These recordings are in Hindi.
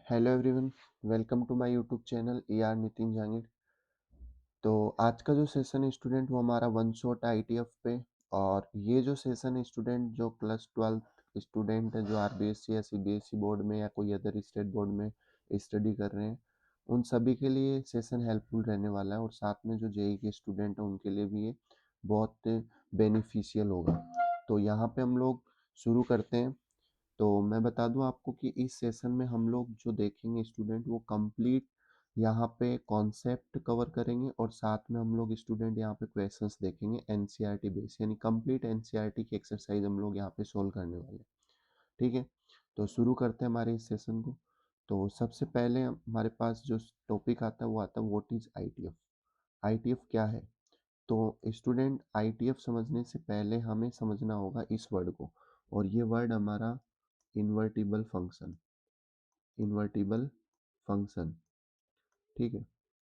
Hello everyone, welcome to my YouTube channel AR Nitin Jahangir. तो आज का जो सेशन है स्टूडेंट वो हमारा वन शॉट ITF पे। और ये जो सेशन है स्टूडेंट जो क्लास 12 स्टूडेंट है जो RBSC या CBSE बोर्ड में या कोई अदर स्टेट बोर्ड में स्टडी कर रहे हैं उन सभी के लिए सेशन हेल्पफुल रहने वाला है और साथ में जो जेई के स्टूडेंट हैं उनके लिए भी ये बहुत बेनिफिशियल होगा। तो यहाँ पे हम लोग शुरू करते हैं। तो मैं बता दूं आपको कि इस सेशन में हम लोग जो देखेंगे स्टूडेंट वो कंप्लीट यहाँ पे कॉन्सेप्ट कवर करेंगे और साथ में हम लोग स्टूडेंट यहाँ पे क्वेश्चंस देखेंगे एनसीईआरटी बेस, यानी कंप्लीट एनसीईआरटी की एक्सरसाइज हम लोग यहाँ पे सोल्व करने वाले हैं। ठीक है, तो शुरू करते हैं हमारे इस सेशन को। तो सबसे पहले हमारे पास जो टॉपिक आता है वो आता है व्हाट इज ITF। ITF क्या है? तो स्टूडेंट ITF समझने से पहले हमें समझना होगा इस वर्ड को, और ये वर्ड हमारा इन्वर्टिबल फंक्शन। इन्वर्टिबल फंक्शन, ठीक है।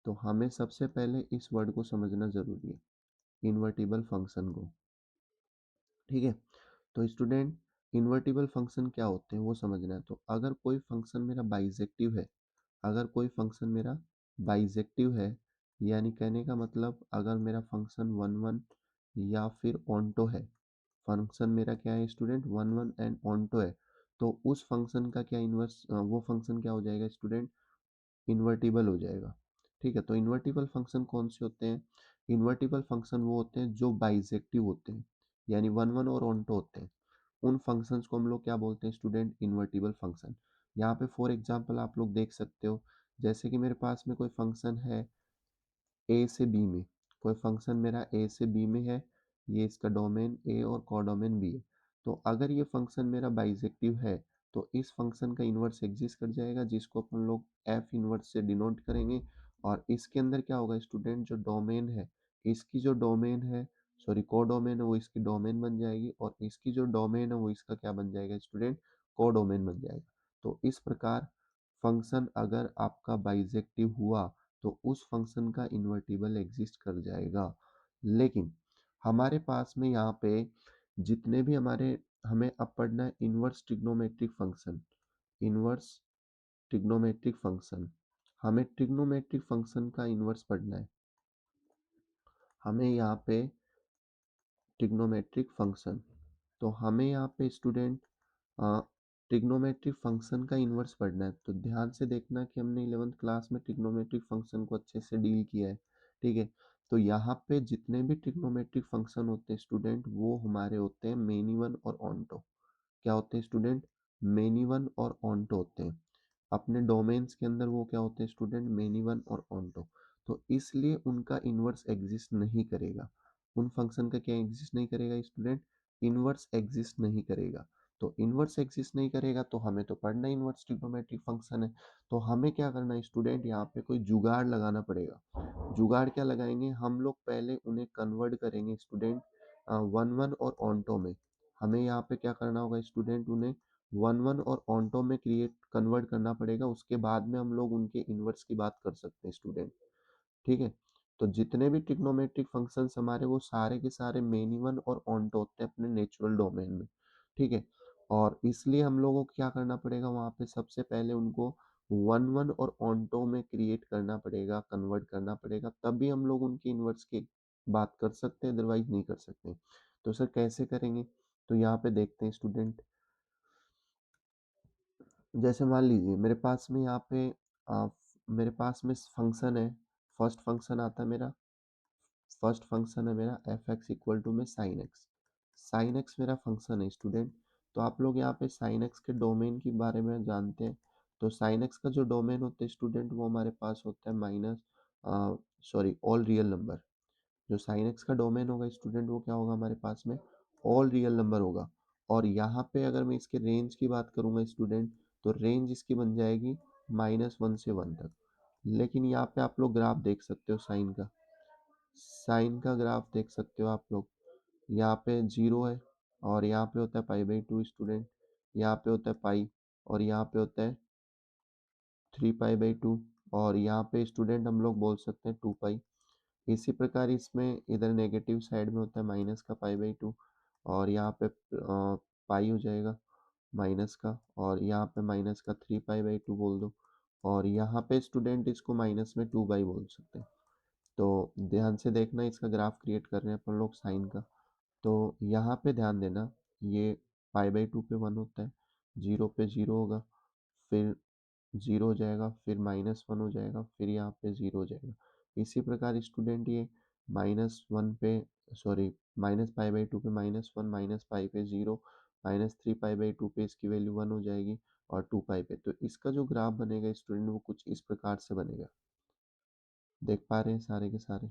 तो हमें सबसे पहले इस वर्ड को समझना जरूरी है, इन्वर्टिबल फंक्शन को। ठीक है, तो स्टूडेंट इन्वर्टिबल फंक्शन क्या होते हैं वो समझना है। तो अगर कोई फंक्शन मेरा बाइजेक्टिव है, अगर कोई फंक्शन मेरा बाइजेक्टिव है, यानी कहने का मतलब अगर मेरा फंक्शन वन वन या फिर ऑन्टो है, फंक्शन मेरा क्या है student, one one and onto है, तो उस फंक्शन का क्या इन्वर्स, वो फंक्शन क्या हो जाएगा स्टूडेंट, इन्वर्टिबल हो जाएगा। ठीक है, तो इन्वर्टिबल फंक्शन कौन से होते हैं? इन्वर्टिबल फंक्शन वो होते हैं जो बाइजेक्टिव होते हैं, यानी वन वन और ऑन्टो होते हैं। उन फंक्शंस को हम लोग क्या बोलते हैं स्टूडेंट, इन्वर्टिबल फंक्शन। यहाँ पे फॉर एग्जांपल आप लोग देख सकते हो, जैसे कि मेरे पास में कोई फंक्शन है ए से बी में, कोई फंक्शन मेरा ए से बी में है, ये इसका डोमेन ए और कोडोमेन बी है। तो अगर ये फंक्शन मेरा बाइजेक्टिव है तो इस फंक्शन का इन्वर्स एग्जिस्ट कर जाएगा, जिसको अपन लोग एफ इन्वर्स से डिनोट करेंगे। और इसके अंदर क्या होगा स्टूडेंट, जो डोमेन है, इसकी जो डोमेन है, सॉरी कोडोमेन है, वो इसकी डोमेन बन जाएगी, और इसकी जो डोमेन है वो इसका क्या बन जाएगा स्टूडेंट, कोडोमेन बन जाएगा। तो इस प्रकार फंक्शन अगर आपका बाइजेक्टिव हुआ तो उस फंक्शन का इन्वर्टिबल एग्जिस्ट कर जाएगा। लेकिन हमारे पास में यहाँ पे जितने भी हमारे, हमें अब पढ़ना है inverse trigonometric function. Inverse trigonometric function, हमें ट्रिग्नोमेट्रिक फंक्शन का इन्वर्स पढ़ना है। हमें यहाँ पे ट्रिग्नोमेट्रिक फंक्शन, तो हमें यहाँ पे स्टूडेंट ट्रिग्नोमेट्रिक फंक्शन का इन्वर्स पढ़ना है। तो ध्यान से देखना कि हमने 11th क्लास में ट्रिग्नोमेट्रिक फंक्शन को अच्छे से डील किया है। ठीक है, तो यहाँ पे जितने भी ट्रिग्नोमेट्रिक फंक्शन होते हैं स्टूडेंट वो हमारे होते हैं मेनी वन और ऑन्टो। क्या होते हैं स्टूडेंट, मेनी वन और ऑन्टो होते हैं। अपने डोमेन्स के अंदर वो क्या होते हैं स्टूडेंट, मेनी वन और ऑन्टो। तो इसलिए उनका इन्वर्स एग्जिस्ट नहीं करेगा। उन फंक्शन का क्या एग्जिस्ट नहीं करेगा स्टूडेंट, इन्वर्स एग्जिस्ट नहीं करेगा। तो इन्वर्स एग्जिस्ट नहीं करेगा तो हमें तो पढ़ना इन्वर्स ट्रिग्नोमेट्रिक फंक्शन है। तो हमें क्या करना है स्टूडेंट, यहाँ पे कोई जुगाड़ लगाना पड़ेगा। जुगाड़ क्या लगाएंगे हम लोग, पहले उन्हें कन्वर्ट करेंगे स्टूडेंट वन वन और ऑन्टो में। हमें यहाँ पे क्या करना होगा स्टूडेंट, उन्हें वन वन और ऑन्टो में क्रिएट कन्वर्ट करना पड़ेगा, उसके बाद में हम लोग उनके इन्वर्स की बात कर सकते हैं स्टूडेंट। ठीक है, तो जितने भी ट्रिग्नोमेट्रिक फंक्शंस हमारे वो सारे के सारे मेनी वन और ऑन्टो होते हैं अपने नेचुरल डोमेन में। ठीक है, और इसलिए हम लोगों को क्या करना पड़ेगा, वहाँ पे सबसे पहले उनको वन वन और ऑन्टो में क्रिएट करना पड़ेगा, कन्वर्ट करना पड़ेगा, तभी हम लोग उनकी इन्वर्स की बात कर सकते हैं, अदरवाइज नहीं कर सकते। तो सर कैसे करेंगे, तो यहाँ पे देखते हैं स्टूडेंट। जैसे मान लीजिए मेरे पास में यहाँ पे आ, मेरे पास में फंक्शन है, फर्स्ट फंक्शन आता है मेरा, फर्स्ट फंक्शन है मेरा एफ एक्स इक्वल टू में साइन एक्स। साइन एक्स मेरा फंक्शन है स्टूडेंट। तो आप लोग यहाँ पे साइन एक्स के डोमेन के बारे में जानते हैं। तो साइन एक्स का जो डोमेन होता है स्टूडेंट वो हमारे पास होता है minus, sorry, all real number. जो साइन एक्स का डोमेन होगा स्टूडेंट वो क्या होगा हमारे पास में, ऑल रियल नंबर होगा। और यहाँ पे अगर मैं इसके रेंज की बात करूँगा स्टूडेंट, तो रेंज इसकी बन जाएगी -1 से 1 तक। लेकिन यहाँ पे आप लोग ग्राफ देख सकते हो साइन का, साइन का ग्राफ देख सकते हो आप लोग। यहाँ पे जीरो है, और यहाँ पे होता है पाई/2 स्टूडेंट, यहाँ पे होता है पाई, और यहाँ पे होता है 3 पाई/2, और यहाँ पे स्टूडेंट हम लोग बोल सकते हैं 2 पाई। इसी प्रकार इसमें इधर नेगेटिव साइड में होता है माइनस का पाई/2, और यहाँ पे पाई हो जाएगा माइनस का, और यहाँ पे माइनस का 3 पाई/2 बोल दो। और यहाँ पे स्टूडेंट इसको माइनस में 2 बाई बोल सकते हैं। तो ध्यान से देखना, इसका ग्राफ क्रिएट कर रहे हैं अपन लोग साइन का। तो यहाँ पे ध्यान देना, ये पाई/2 पे 1 होता है, 0 पे 0 होगा, फिर 0 हो जाएगा, फिर -1 हो जाएगा, फिर यहाँ पे 0 हो जाएगा। इसी प्रकार स्टूडेंट ये -1 पे, सॉरी, -पाई/2 पे -1, -पाई पे 0, -3 पाई/2 पे इसकी वैल्यू 1 हो जाएगी, और 2 पाई पे। तो इसका जो ग्राफ बनेगा स्टूडेंट वो कुछ इस प्रकार से बनेगा। देख पा रहे हैं सारे के सारे?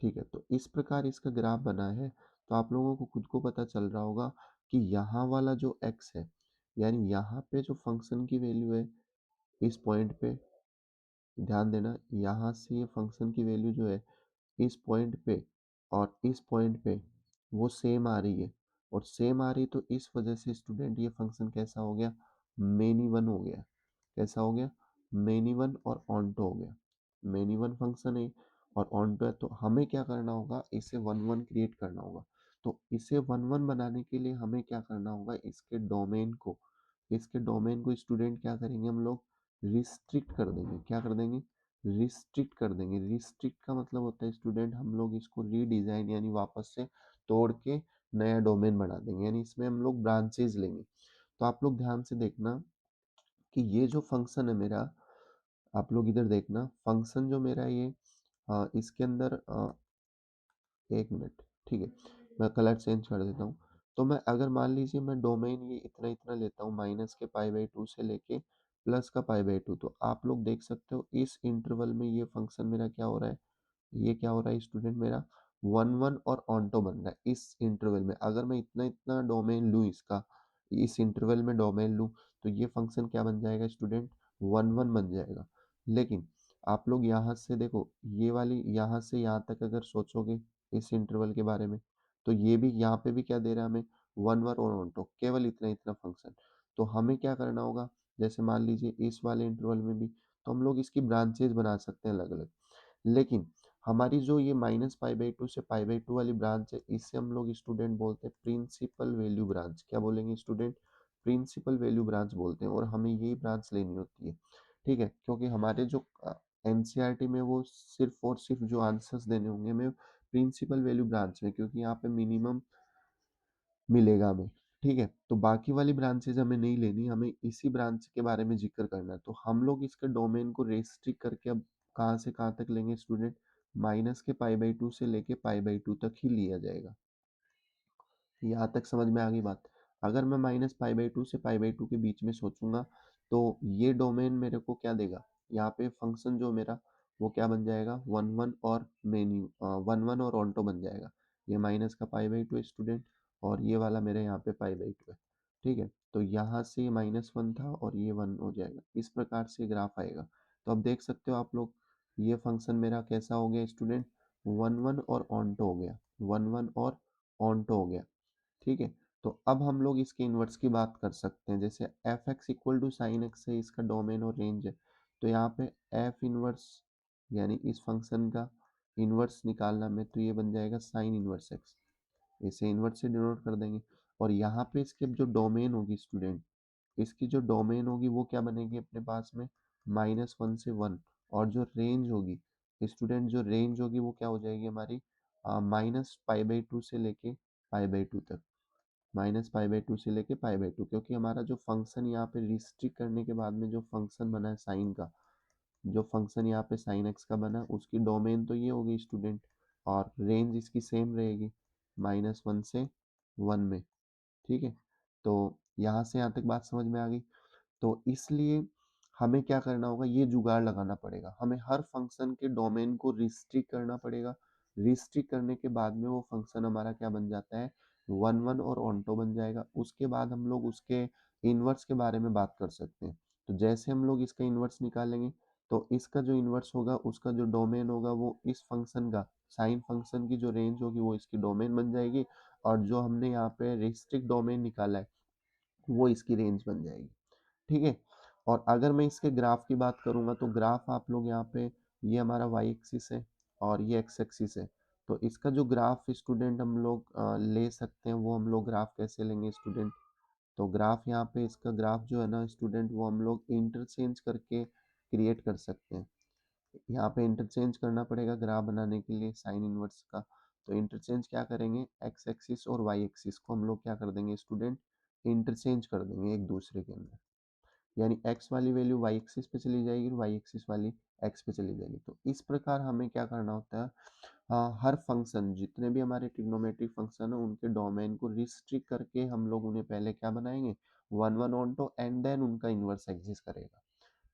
ठीक है, तो इस प्रकार इसका ग्राफ बना है। तो आप लोगों को खुद को पता चल रहा होगा कि यहाँ वाला जो x है, यानी यहाँ पे जो फंक्शन की वैल्यू है इस पॉइंट पे, ध्यान देना, यहाँ से ये फंक्शन की वैल्यू जो है इस पॉइंट पे और इस पॉइंट पे वो सेम आ रही है, और सेम आ रही, तो इस वजह से स्टूडेंट ये फंक्शन कैसा हो गया, मेनी वन हो गया। कैसा हो गया, मेनी वन और ऑनटो हो गया। मेनी वन फंक्शन है और ऑनटो है, तो हमें क्या करना होगा, इसे वन वन क्रिएट करना होगा। तो इसे वन वन बनाने के लिए हमें क्या करना होगा, इसके डोमेन को स्टूडेंट क्या करेंगे, हम लोग रिस्ट्रिक्ट कर देंगे। क्या कर देंगे, रिस्ट्रिक्ट कर देंगे। रिस्ट्रिक्ट का मतलब होता है स्टूडेंट, हम लोग इसको रीडिजाइन यानी वापस से तोड़ के नया डोमेन बना देंगे, यानी इसमें हम लोग ब्रांचेज लेंगे। तो आप लोग ध्यान से देखना कि ये जो फंक्शन है मेरा, आप लोग इधर देखना, फंक्शन जो मेरा ये इसके अंदर एक मिनट, ठीक है, मैं कलर चेंज कर देता हूँ। तो मैं अगर मान लीजिए मैं डोमेन ये इतना इतना लेता हूँ, माइनस के पाई/2 से लेके प्लस का पाई/2, तो आप लोग देख सकते हो इस इंटरवल में ये फंक्शन मेरा क्या हो रहा है, ये क्या हो रहा है स्टूडेंट, मेरा वन वन और ऑन्टो बन रहा है इस इंटरवल में। अगर मैं इतना इतना डोमेन लूँ इसका, इस इंटरवल में डोमेन लूँ, तो ये फंक्शन क्या बन जाएगा स्टूडेंट, वन वन बन जाएगा। लेकिन आप लोग यहाँ से देखो, ये वाली यहाँ से यहाँ तक अगर सोचोगे इस इंटरवल के बारे में, तो ये भी यहाँ पे भी क्या दे रहा है हमें, वन वन और ऑन्टो, केवल इतना इतना फंक्शन। तो हमें क्या करना होगा, जैसे मान लीजिए इस वाले इंटरवल में भी, तो हम लोग इसकी ब्रांचेज बना सकते हैं अलग अलग। लेकिन हमारी जो ये -पाई/2 से पाई/2 वाली ब्रांच है, इसे हम लोग स्टूडेंट बोलते हैं प्रिंसिपल वैल्यू ब्रांच। क्या बोलेंगे स्टूडेंट, प्रिंसिपल वैल्यू ब्रांच बोलते हैं, और हमें यही ब्रांच लेनी होती है। ठीक है, क्योंकि हमारे जो एनसीईआरटी में वो सिर्फ और सिर्फ जो आंसर्स देने होंगे हमें प्रिंसिपल वैल्यू ब्रांच में, क्योंकि यहाँ पे मिनिमम मिलेगा हमें। ठीक है, तो बाकी वाली ब्रांचेज हमें नहीं लेनी, हमें इसी ब्रांच के बारे में जिक्र करना है। तो हम लोग इसके डोमेन को रेस्ट्रिक्ट करके अब कहाँ से कहाँ तक लेंगे स्टूडेंट, माइनस के पाई/2 से लेके पाई/2 तक ही लिया जाएगा। यहाँ तक समझ में आ गई बात। अगर मैं -पाई/2 से पाई/2 के बीच में सोचूंगा, तो ये डोमेन मेरे को क्या देगा, यहाँ पे फंक्शन जो मेरा वो क्या बन जाएगा, वन वन और मेन्यू, वन वन और ऑन्टो बन जाएगा। ये माइनस का पाई/2 है स्टूडेंट, और ये वाला मेरे यहाँ पे पाई/2 है। ठीक है, तो यहाँ से -1 था और ये 1 हो जाएगा, इस प्रकार से ग्राफ आएगा। तो अब देख सकते हो आप लोग, ये फंक्शन मेरा कैसा हो गया स्टूडेंट, वन वन और ऑन्टो हो गया, वन वन और ऑन्टो हो गया। ठीक है, तो अब हम लोग इसके इन्वर्स की बात कर सकते हैं। जैसे f x equal to sine x है, इसका डोमेन और रेंज है, तो यहाँ पे एफ इनवर्स यानी इस फंक्शन का इन्वर्स निकालना में, तो ये बन जाएगा साइन इनवर्स एक्स, इसे इन्वर्स से डिनोट कर देंगे। और यहाँ पे इसके जो डोमेन होगी स्टूडेंट, इसकी जो डोमेन होगी वो क्या बनेगी अपने पास में, -1 से 1, और जो रेंज होगी स्टूडेंट, जो रेंज होगी वो क्या हो जाएगी हमारी, -पाई/2 से लेके पाई/2 तक, -पाई/2 से लेके पाई/2, क्योंकि हमारा जो फंक्शन यहाँ पे रिस्ट्रिक्ट करने के बाद में जो फंक्शन बना है साइन का, जो फंक्शन यहाँ पे साइन एक्स का बना, उसकी डोमेन तो ये होगी स्टूडेंट, और रेंज इसकी सेम रहेगी -1 से 1 में। ठीक है, तो यहाँ से यहाँ तक बात समझ में आ गई। तो इसलिए हमें क्या करना होगा, ये जुगाड़ लगाना पड़ेगा, हमें हर फंक्शन के डोमेन को रिस्ट्रिक्ट करना पड़ेगा। रिस्ट्रिक्ट करने के बाद में वो फंक्शन हमारा क्या बन जाता है, वन वन और ऑन्टो बन जाएगा। उसके बाद हम लोग उसके इन्वर्स के बारे में बात कर सकते हैं। तो जैसे हम लोग इसका इन्वर्स निकालेंगे, तो इसका जो इन्वर्स होगा उसका जो डोमेन होगा वो इस फंक्शन का, साइन फंक्शन की जो रेंज होगी वो इसकी डोमेन बन जाएगी, और जो हमने यहाँ पे रिस्ट्रिक्ट डोमेन निकाला है वो इसकी रेंज बन जाएगी। ठीक है, और अगर मैं इसके ग्राफ की बात करूंगा, तो ग्राफ आप लोग यहाँ पे, ये हमारा वाई एक्सिस है और ये एक्स एक्सिस है। तो इसका जो ग्राफ स्टूडेंट हम लोग ले सकते हैं, वो हम लोग ग्राफ कैसे लेंगे स्टूडेंट, तो ग्राफ यहाँ पे इसका ग्राफ जो है ना स्टूडेंट वो हम लोग इंटरचेंज करके क्रिएट कर सकते हैं। यहाँ पे इंटरचेंज करना पड़ेगा ग्राफ बनाने के लिए साइन इनवर्स का। तो इंटरचेंज क्या करेंगे, एक्स एक्सिस और वाई एक्सिस को हम लोग क्या कर देंगे स्टूडेंट, इंटरचेंज कर देंगे एक दूसरे के अंदर। यानी एक्स वाली वैल्यू वाई एक्सिस पे चली जाएगी और वाई एक्सिस वाली एक्स पे चली जाएगी। तो इस प्रकार हमें क्या करना होता है, हर फंक्शन जितने भी हमारे ट्रिग्नोमेट्रिक फंक्शन है उनके डोमेन को रिस्ट्रिक्ट करके हम लोग उन्हें पहले क्या बनाएंगे, one one onto and then उनका इन्वर्स एग्जिस्ट करेगा।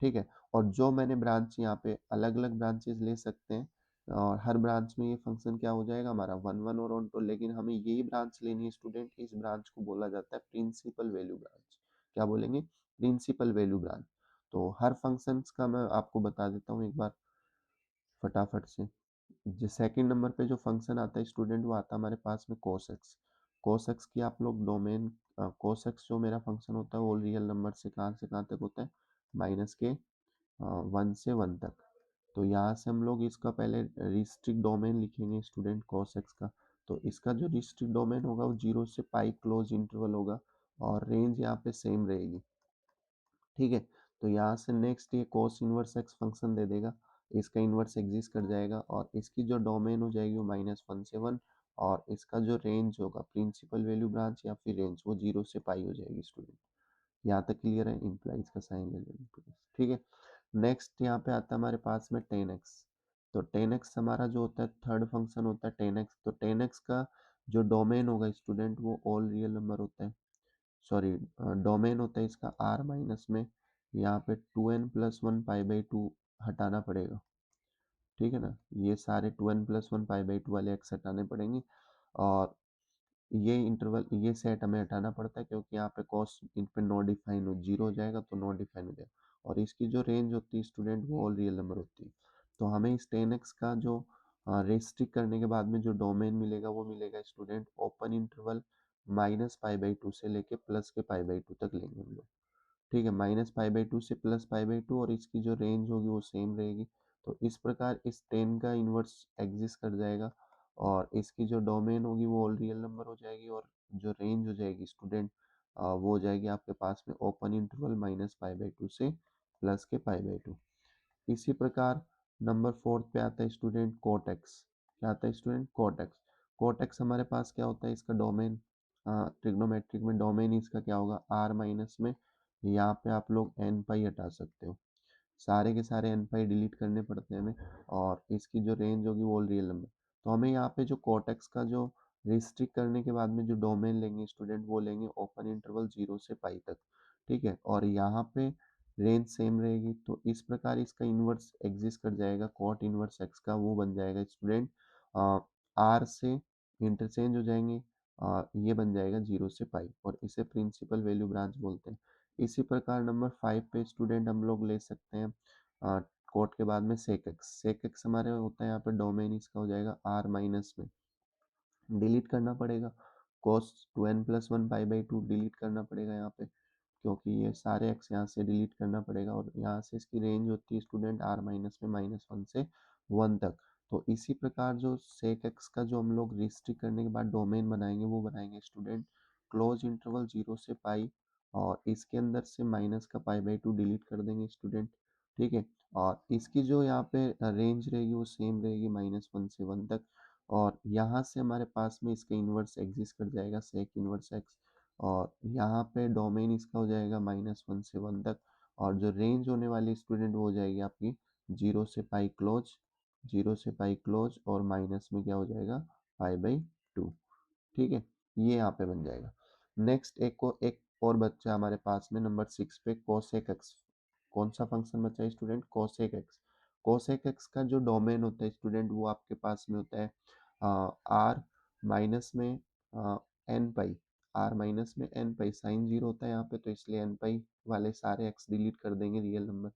ठीक है। और जो मैंने ब्रांच यहाँ पे अलग अलग ब्रांचेस ले सकते हैं, और हर ब्रांच में ये फंक्शन क्या हो जाएगा हमारा वन वन और ऑन टू, लेकिन हमें यही ब्रांच लेनी है स्टूडेंट, इस ब्रांच को बोला जाता है प्रिंसिपल वैल्यू ब्रांच। क्या बोलेंगे, प्रिंसिपल वैल्यू ब्रांच। तो हर फंक्शंस का मैं आपको बता देता हूँ एक बार फटाफट से। जो सेकंड नंबर पे जो फंक्शन आता है स्टूडेंट वो आता है हमारे पास में cos x। cos x की आप लोग डोमेन, cos x जो मेरा फंक्शन होता है वो रियल नंबर से कहाँ तक होता है, माइनस के 1 से 1 तक। तो यहाँ से हम लोग इसका पहले रिस्ट्रिक्ट डोमेन लिखेंगे स्टूडेंट cos x का। तो इसका जो रिस्ट्रिक्ट डोमेन होगा वो 0 से क्लोज इंटरवल होगा और रेंज यहाँ पे सेम रहेगी। ठीक है। तो यहाँ से नेक्स्ट ये cos इनवर्स x फंक्शन दे देगा, इसका इन्वर्स एग्जिस्ट कर जाएगा और इसकी जो डोमेन हो जाएगी वो -1 से 1, और इसका जो रेंज होगा प्रिंसिपल वैल्यू ब्रांच या फिर रेंज वो 0 से हो जाएगी स्टूडेंट। यहाँ तक क्लियर है, इम्प्लाइज का साइन ले लेंगे। ठीक है। नेक्स्ट यहाँ पे आता है हमारे पास में 10x। तो 10x हमारा जो होता है थर्ड फंक्शन होता है 10x। तो 10x का जो डोमेन होगा स्टूडेंट वो ऑल रियल नंबर होता है, सॉरी डोमेन होता है इसका r माइनस में, यहाँ पे 2n+1 π/2 हटाना पड़ेगा। ठीक है ना, ये सारे 2n+1 π/2 वाले x हटाने पड़ेंगे। और ये इंटरवल ये सेट हमें हटाना पड़ता है क्योंकि यहाँ पे कॉस इन पे नॉट डिफाइन हो, जीरो हो जाएगा तो नॉट डिफाइन हो जाएगा। और इसकी जो रेंज होती है स्टूडेंट वो ऑल रियल नंबर होती है। तो हमें इस 10x का जो रेस्ट्रिक्ट करने के बाद में जो डोमेन मिलेगा वो मिलेगा स्टूडेंट ओपन इंटरवल -π/2 से लेके प्लस के π/2 तक लेंगे हम लोग। ठीक है, -π/2 से +π/2 और इसकी जो रेंज होगी वो सेम रहेगी। तो इस प्रकार इस 10 का इन्वर्स एग्जिस्ट कर जाएगा और इसकी जो डोमेन होगी वो ऑल रियल नंबर हो जाएगी और जो रेंज हो जाएगी स्टूडेंट वो हो जाएगी आपके पास में ओपन इंटरवल -π/2 से प्लस के π/2। इसी प्रकार नंबर फोर्थ पे आता है स्टूडेंट कोट एक्स। क्या आता है student, cot x. Cot x हमारे पास क्या होता है, इसका डोमेन ट्रिग्नोमेट्रिक में डोमेन इसका क्या होगा आर माइनस में, यहाँ पे आप लोग एन पाई हटा सकते हो, सारे के सारे एन पाई डिलीट करने पड़ते हैं हमें, और इसकी जो रेंज होगी वो रियल नंबर। तो हमें यहाँ पे जो कोटेक्स का जो रिस्ट्रिक्ट करने के बाद में जो डोमेन लेंगे स्टूडेंट वो लेंगे ओपन इंटरवल 0 से π तक। ठीक है, और यहाँ पे रेंज सेम रहेगी। तो इस प्रकार इसका इन्वर्स एग्जिस्ट कर जाएगा, कॉट इन्वर्स एक्स का वो बन जाएगा स्टूडेंट आर से इंटरचेंज हो जाएंगे, ये बन जाएगा 0 से π और इसे प्रिंसिपल वैल्यू ब्रांच बोलते हैं। इसी प्रकार नंबर 5 पे स्टूडेंट हम लोग ले सकते हैं कोट के बाद में सेक एक्स। सेक एक्स हमारे होता है यहाँ पे डोमेन इसका हो जाएगा आर माइनस में, डिलीट करना पड़ेगा cos 2n+1 π/2 डिलीट करना पड़ेगा यहाँ पे क्योंकि ये सारे एक्स यहाँ से डिलीट करना पड़ेगा, और यहाँ से इसकी रेंज होती है स्टूडेंट आर माइनस में -1 से 1 तक। तो इसी प्रकार जो सेक एक्स का जो हम लोग रिस्ट्रिक्ट करने के बाद डोमेन बनाएंगे वो बनाएंगे स्टूडेंट क्लोज इंटरवल 0 से π, और इसके अंदर से माइनस का π/2 डिलीट कर देंगे स्टूडेंट। ठीक है, और इसकी जो यहाँ पे रेंज रहेगी वो सेम रहेगी -1 से 1 तक, और यहाँ से हमारे पास में इसका इन्वर्स एग्जिस्ट कर जाएगा सेक इन्वर्स एक्स, और यहाँ पे डोमेन इसका हो जाएगा -1 से 1 तक, और जो रेंज होने वाली स्टूडेंट वो हो जाएगी आपकी 0 से π क्लोज, 0 से π क्लोज और माइनस में क्या हो जाएगा π/2। ठीक है, ये यहाँ पे बन जाएगा। नेक्स्ट एक और बच्चा हमारे पास में नंबर 6 पे कोसेक एक्स। कौन सा फंक्शन बचा है student, cosec x. Cosec x का जो डोमेन होता है स्टूडेंट वो आपके पास में होता है आर माइनस में एन पाई, आर माइनस में एन पाई, साइन जीरो होता है यहाँ पे तो इसलिए एन पाई वाले सारे एक्स डिलीट कर देंगे रियल नंबर।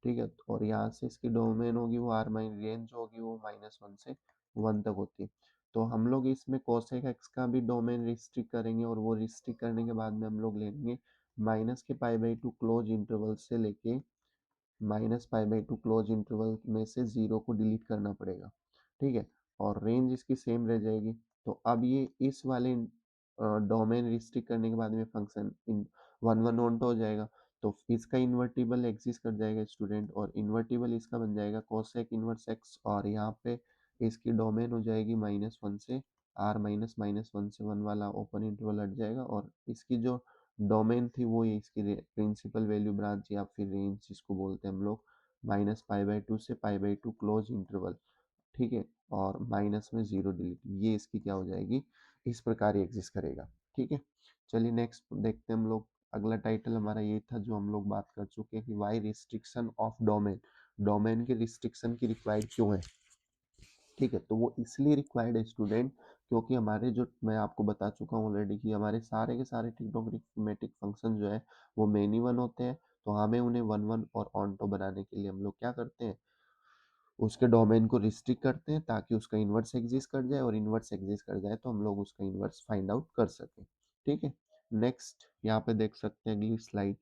ठीक है, और यहाँ से इसकी डोमेन होगी वो आर माइन, रेंज होगी वो -1 से 1 तक होती है। तो हम लोग इसमें कोसेक एक्स का भी डोमेन रिस्ट्रिक्ट करेंगे, और वो रिस्ट्रिक्ट करने के बाद में हम लोग लेंगे माइनस के π/2 क्लोज इंटरवल से लेके -π/2 क्लोज इंटरवल में से 0 को डिलीट करना पड़ेगा। ठीक है, और रेंज इसकी सेम रह जाएगी। तो अब ये इस वाले डोमेन रिस्ट्रिक्ट करने के बाद में function in one one on हो जाएगा। तो इसका इन्वर्टिबल एग्जिस्ट कर जाएगा स्टूडेंट, और इन्वर्टिबल इसका बन जाएगा कोसेक इनवर्स एक्स, और यहाँ पे इसकी डोमेन हो जाएगी -1 से r -1 से 1 वाला ओपन इंटरवल हट जाएगा, और इसकी जो डोमेन थी वो ये इसकी प्रिंसिपल वैल्यू ब्रांच या फिर रेंज जिसको बोलते हैं हम लोग, -π/2 से π/2 क्लोज इंटरवल, ठीक है, और माइनस में 0 डिलीट, ये इसकी क्या हो जाएगी, इस प्रकार ये एग्जिस्ट करेगा। ठीक है, चलिए नेक्स्ट देखते हैं हम लोग। अगला टाइटल हमारा ये था जो हम लोग बात कर चुके हैं कि why restriction of domain, domain के रिस्ट्रिक्शन की रिक्वायर्ड क्यों है। ठीक है, तो वो इसलिए रिक्वायर्ड है स्टूडेंट, क्योंकि हमारे जो मैं आपको बता चुका हूँ ऑलरेडी कि हमारे सारे के सारे ट्रिग्नोमेट्रिक फंक्शन जो है वो मेनी वन होते हैं, तो हमें उन्हें वन वन और ऑनटो बनाने के लिए हम लोग क्या करते हैं, उसके डोमेन को रिस्ट्रिक्ट करते हैं ताकि उसका इन्वर्स एग्जिस्ट कर जाए, और इन्वर्स एग्जिस्ट कर जाए तो हम लोग उसका इन्वर्स फाइंड आउट कर सकें। ठीक है, नेक्स्ट यहाँ पे देख सकते हैं अगली स्लाइड,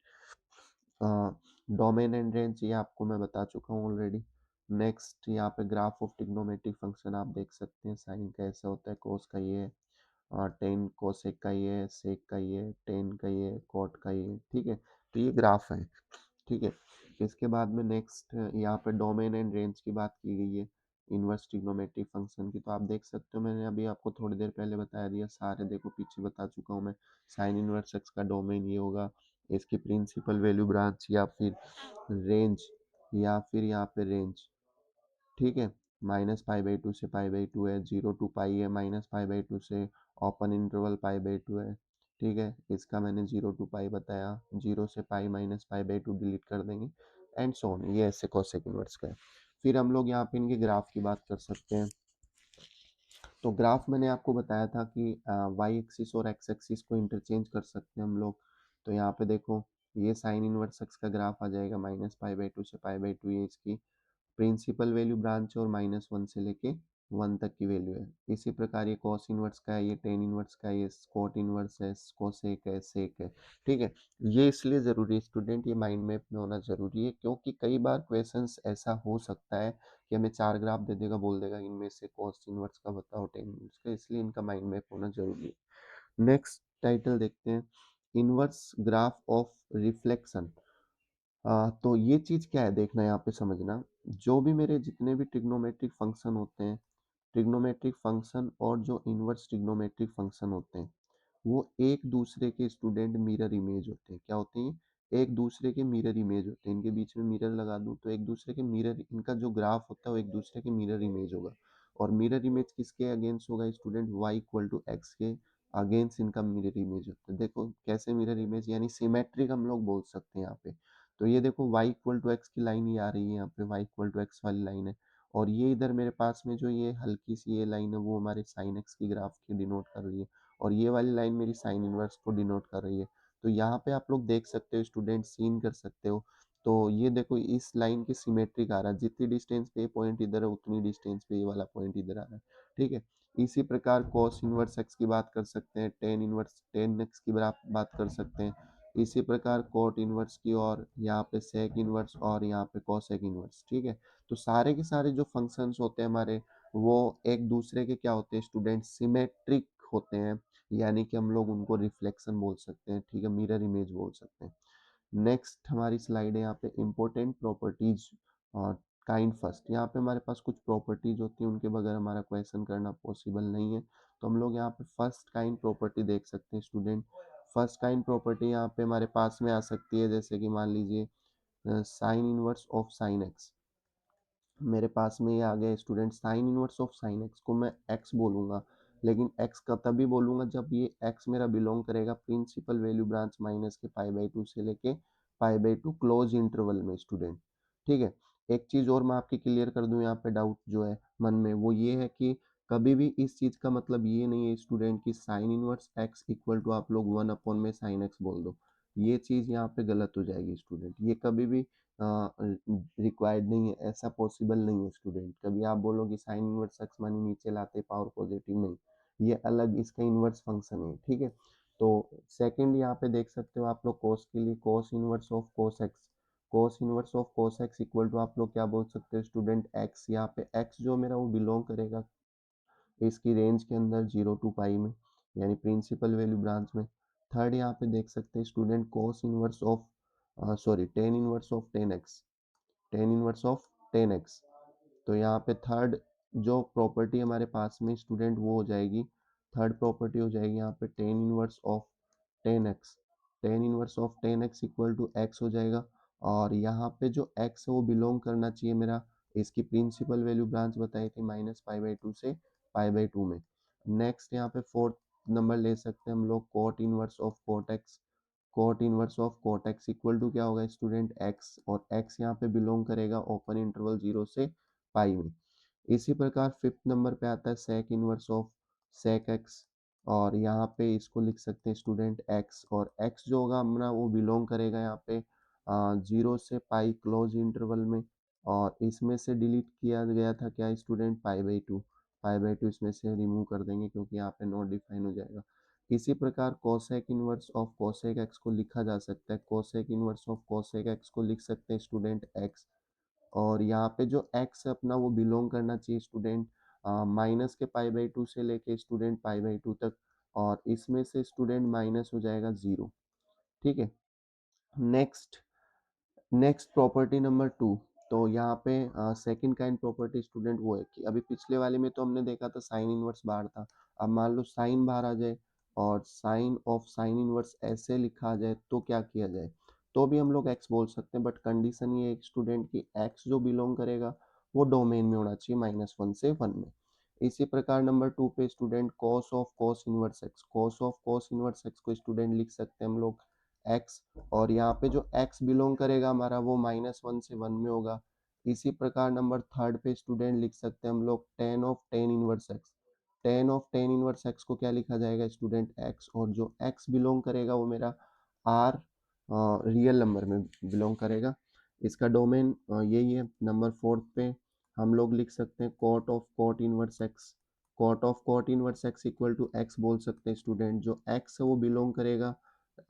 डोमेन एंड रेंज ये आपको मैं बता चुका हूँ ऑलरेडी। नेक्स्ट यहाँ पे ग्राफ ऑफ ट्रिग्नोमेट्रिक फंक्शन आप देख सकते हैं, साइन का ऐसा होता है, कोस का ये है, टेन कोसेक का ये है, सेक का ये है, टेन का ये है, कॉट का ये है। ठीक है, तो ये ग्राफ है। ठीक है, इसके बाद में नेक्स्ट यहाँ पे डोमेन एंड रेंज की बात की गई है इनवर्स ट्रिग्नोमेट्रिक फंक्शन की, तो आप देख सकते हो मैंने अभी आपको थोड़ी देर पहले बता दिया, सारे देखो पीछे बता चुका हूँ मैं। साइन इनवर्स एक्स का डोमेन ये होगा, इसकी प्रिंसिपल वैल्यू ब्रांच या फिर रेंज, या फिर यहाँ पे रेंज, ठीक है, -π/2 से π/2 है, 0 to पाई है, -π/2 से ओपन इंटरवल π/2 है। ठीक है, इसका मैंने 0 to पाई बताया, 0 से पाई -π/2 डिलीट कर देंगे, एंड सो ऑन, ये ऐसे कोसेक इनवर्स का है। फिर हम लोग यहाँ पे इनके ग्राफ की बात कर सकते हैं। तो ग्राफ मैंने आपको बताया था कि वाई एक्सिस और एक्स एक्सिस को इंटरचेंज कर सकते हैं हम लोग। तो यहाँ पे देखो, ये साइन इनवर्स एक्स का ग्राफ आ जाएगा, -π/2 से π/2, ये इसकी प्रिंसिपल वैल्यू ब्रांच और -1 से लेके 1 तक की वैल्यू है। इसी प्रकार ये कॉस इनवर्स का है, ये टेन इनवर्स का है, ये स्कॉट इनवर्स है, कोसेक है, सेक है। ठीक है, ये इसलिए जरूरी है स्टूडेंट, ये माइंड मैप में होना जरूरी है, क्योंकि कई बार क्वेश्चंस ऐसा हो सकता है कि हमें 4 ग्राफ दे देगा, बोल देगा इनमें से कॉस इनवर्स का बताओ, टेन इनवर्स का, इसलिए इनका माइंड मैप होना जरूरी है। नेक्स्ट टाइटल देखते हैं, इनवर्स ग्राफ ऑफ रिफ्लेक्शन। तो ये चीज़ क्या है देखना, यहाँ पे समझना, जो भी मेरे जितने भी ट्रिग्नोमेट्रिक फंक्शन होते हैं, ट्रिग्नोमेट्रिक फंक्शन और जो इनवर्स ट्रिग्नोमेट्रिक फंक्शन होते हैं, वो एक दूसरे के स्टूडेंट मिरर इमेज होते हैं। क्या होते हैं? एक दूसरे के मिरर इमेज होते हैं। इनके बीच में मिरर लगा दूं तो एक दूसरे के मिरर, इनका जो ग्राफ होता है वो एक दूसरे के मिरर इमेज होगा। और मिरर इमेज किसके अगेंस्ट होगा student? y equal to x के अगेंस्ट इनका मिरर इमेज होता है। देखो कैसे मिरर इमेज, यानी सिमेट्रिक हम लोग बोल सकते हैं यहाँ पे। तो ये देखो y इक्वल टू एक्स की लाइन ये आ रही है यहाँ पे, y इक्वल टू एक्स वाली लाइन है, और ये इधर मेरे पास में जो ये हल्की सी ये लाइन है वो हमारे साइन एक्स की ग्राफ की डिनोट कर रही है, और ये वाली लाइन मेरी साइन इनवर्स को डिनोट कर रही है। तो यहाँ पे आप लोग देख सकते हो स्टूडेंट, सीन कर सकते हो। तो ये देखो इस लाइन के सिमेट्रिक आ रहा है, जितनी डिस्टेंस पे ये पॉइंट इधर है उतनी डिस्टेंस पे ये वाला पॉइंट इधर आ रहा है। ठीक है, इसी प्रकार कॉस इनवर्स एक्स की बात कर सकते हैं, टेन इनवर्स टेन एक्स की बात कर सकते हैं। इसी प्रकार कोट इनवर्स की, और यहाँ पे सेक इनवर्स, और यहाँ पे कोसेक इनवर्स। ठीक है, तो सारे के सारे जो फंक्शंस होते हैं हमारे, वो एक दूसरे के क्या होते हैं स्टूडेंट? सिमेट्रिक होते हैं, यानी कि हम लोग उनको रिफ्लेक्शन बोल सकते हैं। ठीक है, मिरर इमेज बोल सकते हैं। नेक्स्ट हमारी स्लाइड है यहाँ पे इम्पोर्टेंट प्रॉपर्टीज और काइंड फर्स्ट। यहाँ पे हमारे पास कुछ प्रॉपर्टीज होती हैं, उनके बगैर हमारा क्वेश्चन करना पॉसिबल नहीं है। तो हम लोग यहाँ पे फर्स्ट काइंड प्रॉपर्टी देख सकते हैं स्टूडेंट। फर्स्ट काइंड प्रॉपर्टी यहाँ पे हमारे पास में आ सकती है, जैसे कि मान लीजिए sign inverse of sine x, मेरे पास में ये आ गया student, sine inverse of sine x को मैं एक्स बोलूंगा, लेकिन एक्स का तभी बोलूंगा जब ये एक्स मेरा बिलोंग करेगा प्रिंसिपल वैल्यू ब्रांच माइनस के π/2 से लेके π/2 क्लोज इंटरवल में स्टूडेंट। ठीक है, एक चीज और मैं आपकी क्लियर कर दूं, यहाँ पे डाउट जो है मन में वो ये है कि कभी भी इस चीज का मतलब ये नहीं है स्टूडेंट कि sine inverse x equal to आप लोग 1 अपॉन में साइन एक्स बोल दो। ये चीज यहाँ पे गलत हो जाएगी स्टूडेंट, ये कभी भी रिक्वायर्ड नहीं है, ऐसा पॉसिबल नहीं है स्टूडेंट। कभी आप बोलोगे साइन इनवर्स एक्स मानी नीचे लाते पावर पॉजिटिव, नहीं, ये अलग इसका इनवर्स फंक्शन है। ठीक है, तो सेकंड यहाँ पे देख सकते हो आप लोग कोस के लिए, cos inverse of cos x, cos inverse of cos x equal to आप लोग क्या बोल सकते हो स्टूडेंट? एक्स, यहाँ पे एक्स जो मेरा वो बिलोंग करेगा इसकी रेंज के अंदर 0 to पाई में। यानी प्रिंसिपल वैल्यू ब्रांच में। थर्ड यहाँ पे देख सकते हैं student cos inverse of tan inverse of 10x, tan inverse of 10x। तो यहाँ पे थर्ड जो प्रॉपर्टी हमारे पास में स्टूडेंट वो हो जाएगी, थर्ड प्रॉपर्टी हो जाएगी यहाँ पे tan inverse of 10x, tan inverse of 10x equal to x हो जाएगा। और यहाँ पे जो x है वो बिलोंग करना चाहिए मेरा, इसकी प्रिंसिपल वैल्यू ब्रांच बताई थी -π/2 से π/2 में। नेक्स्ट यहाँ पे फोर्थ नंबर ले सकते हैं हम लोग cot inverse of cot x, cot inverse of cot x equal to क्या होगा स्टूडेंट x, और x यहाँ पे बिलोंग करेगा ओपन इंटरवल 0 से पाई में। इसी प्रकार फिफ्थ नंबर पे आता है sec inverse of sec x, और यहाँ पे इसको लिख सकते हैं स्टूडेंट x, और x जो होगा हमारा वो बिलोंग करेगा यहाँ पे 0 से क्लोज इंटरवल में, और इसमें से डिलीट किया गया था क्या स्टूडेंट π/2, π/2 इसमें से रिमूव कर देंगे क्योंकि यहाँ पे नॉट डिफाइन हो जाएगा। इसी प्रकार cosec inverse of cosec x को लिखा जा सकता है, cosec inverse of cosec x को लिख सकते हैं स्टूडेंट x, और यहाँ पे जो x है अपना वो बिलोंग करना चाहिए स्टूडेंट माइनस के π/2 से लेके स्टूडेंट π/2 तक, और इसमें से स्टूडेंट माइनस हो जाएगा 0। ठीक है। Next next property number 2। तो यहाँ पे सेकंड काइंड प्रॉपर्टी स्टूडेंट वो है कि अभी पिछले वाले में तो हमने देखा था साइन इनवर्स बाहर था, अब मान लो साइन बाहर आ जाए और साइन ऑफ साइन इनवर्स ऐसे लिखा आ जाए तो क्या किया जाए, तो भी हम लोग एक्स बोल सकते हैं, बट कंडीशन ये है स्टूडेंट की एक्स जो बिलोंग करेगा वो डोमेन में होना चाहिए -1 से 1 में। इसी प्रकार नंबर 2 पे student cos of cos inverse x, cos of cos inverse x को स्टूडेंट लिख सकते हैं हम लोग एक्स, और यहाँ पे जो x बिलोंग करेगा हमारा वो -1 से 1 में होगा। इसी प्रकार नंबर थर्ड पे स्टूडेंट लिख सकते हैं हम लोग ten of tan inverse x, ten of tan inverse x को क्या लिखा जाएगा स्टूडेंट x, और जो x बिलोंग करेगा वो मेरा r रियल नंबर में बिलोंग करेगा, इसका डोमेन यही है। नंबर फोर्थ पे हम लोग लिख सकते हैं cot of cot inverse x, cot of cot inverse x equal to x बोल सकते हैं स्टूडेंट, जो x है वो बिलोंग करेगा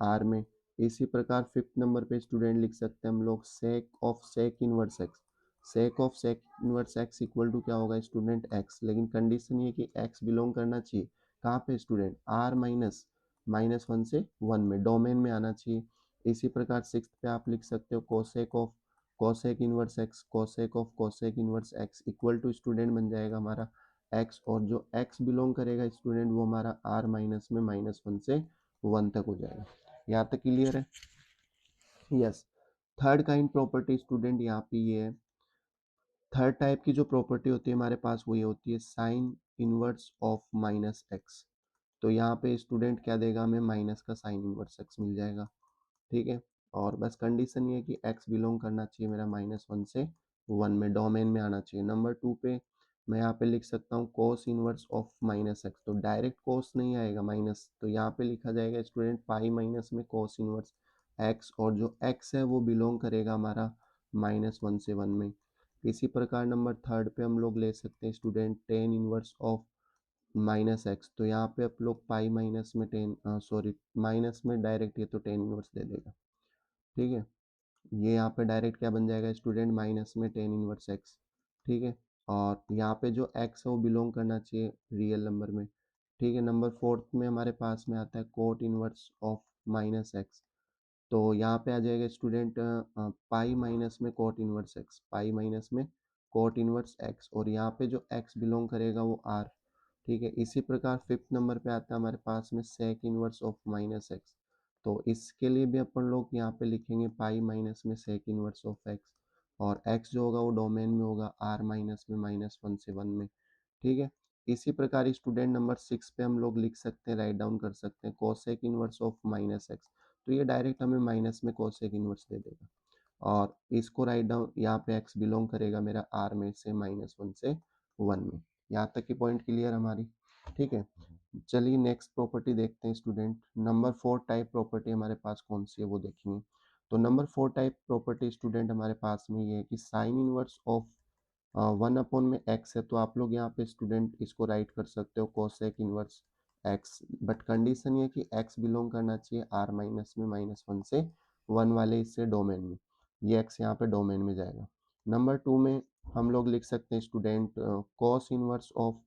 r में। इसी प्रकार फिफ्थ नंबर पे स्टूडेंट लिख सकते हैं हम लोग sec of sec inverse x, sec of sec inverse x equal to क्या होगा स्टूडेंट एक्स, लेकिन कंडीशन ये कि एक्स बिलोंग करना चाहिए कहाँ पे स्टूडेंट आर -1 से 1 में, डोमेन में आना चाहिए। इसी प्रकार सिक्स पे आप लिख सकते हो cosec of cosec inverse x, cosec of cosec inverse x equal to student बन जाएगा हमारा एक्स, और जो एक्स बिलोंग करेगा स्टूडेंट वो हमारा आर माइनस में -1 से 1 तक हो जाएगा। यहाँ तक क्लियर है? Yes. Third kind property student यहाँ पे ये है, थर्ड टाइप की जो प्रॉपर्टी होती है हमारे पास वो ये होती है साइन इनवर्स ऑफ -x। तो यहाँ पे स्टूडेंट क्या देगा, हमें माइनस का साइन इनवर्स x मिल जाएगा। ठीक है, और बस कंडीशन ये है कि x बिलोंग करना चाहिए मेरा -1 से 1 में, डोमेन में आना चाहिए। नंबर 2 पे मैं यहाँ पे लिख सकता हूँ कोस इनवर्स ऑफ -x, तो डायरेक्ट कोस नहीं आएगा माइनस, तो यहाँ पे लिखा जाएगा स्टूडेंट पाई माइनस में कोस इनवर्स x, और जो x है वो बिलोंग करेगा हमारा -1 से 1 में। इसी प्रकार नंबर थर्ड पे हम लोग ले सकते हैं student tan inverse of -x, तो यहाँ पे आप लोग पाई माइनस में माइनस में डायरेक्ट ये तो टेन इनवर्स दे देगा। ठीक है, ये यहाँ पे डायरेक्ट क्या बन जाएगा स्टूडेंट माइनस में टेन इनवर्स एक्स। ठीक है, और यहाँ पे जो एक्स है वो बिलोंग करना चाहिए रियल नंबर में। ठीक है, नंबर फोर्थ में हमारे पास में आता है कोट इनवर्स ऑफ -x, तो यहाँ पे आ जाएगा स्टूडेंट पाई माइनस में cot inverse x, pi minus में कोट इनवर्स एक्स, और यहाँ पे जो एक्स बिलोंग करेगा वो आर। ठीक है, इसी प्रकार फिफ्थ नंबर पे आता है हमारे पास में सेक इनवर्स ऑफ -x, तो इसके लिए भी अपन लोग यहाँ पे लिखेंगे पाई माइनस में सेक इनवर्स ऑफ एक्स, और x जो होगा वो डोमेन में होगा r माइनस में -1 से 1 में। ठीक है, इसी प्रकार स्टूडेंट नंबर 6 पे हम लोग लिख सकते हैं, राइट डाउन कर सकते हैं कोसेक इनवर्स ऑफ -x, तो ये डायरेक्ट हमें माइनस में कोसेक इनवर्स दे देगा, और इसको राइट डाउन यहाँ पे x बिलोंग करेगा मेरा r में से -1 से 1 में। यहाँ तक की पॉइंट क्लियर हमारी? ठीक है, चलिए नेक्स्ट प्रॉपर्टी देखते हैं स्टूडेंट। नंबर 4 टाइप प्रॉपर्टी हमारे पास कौन सी है वो देखेंगे। तो नंबर 4 टाइप प्रॉपर्टी स्टूडेंट हमारे पास में ये है कि साइन इनवर्स ऑफ 1 में x है, तो आप लोग यहाँ पे स्टूडेंट इसको राइट कर सकते हो cosec inverse x, but condition ये कि x बिलोंग करना चाहिए r माइनस में -1 से 1 वाले इससे डोमेन में, ये x यहाँ पे डोमेन में जाएगा। नंबर 2 में हम लोग लिख सकते हैं student cos inverse of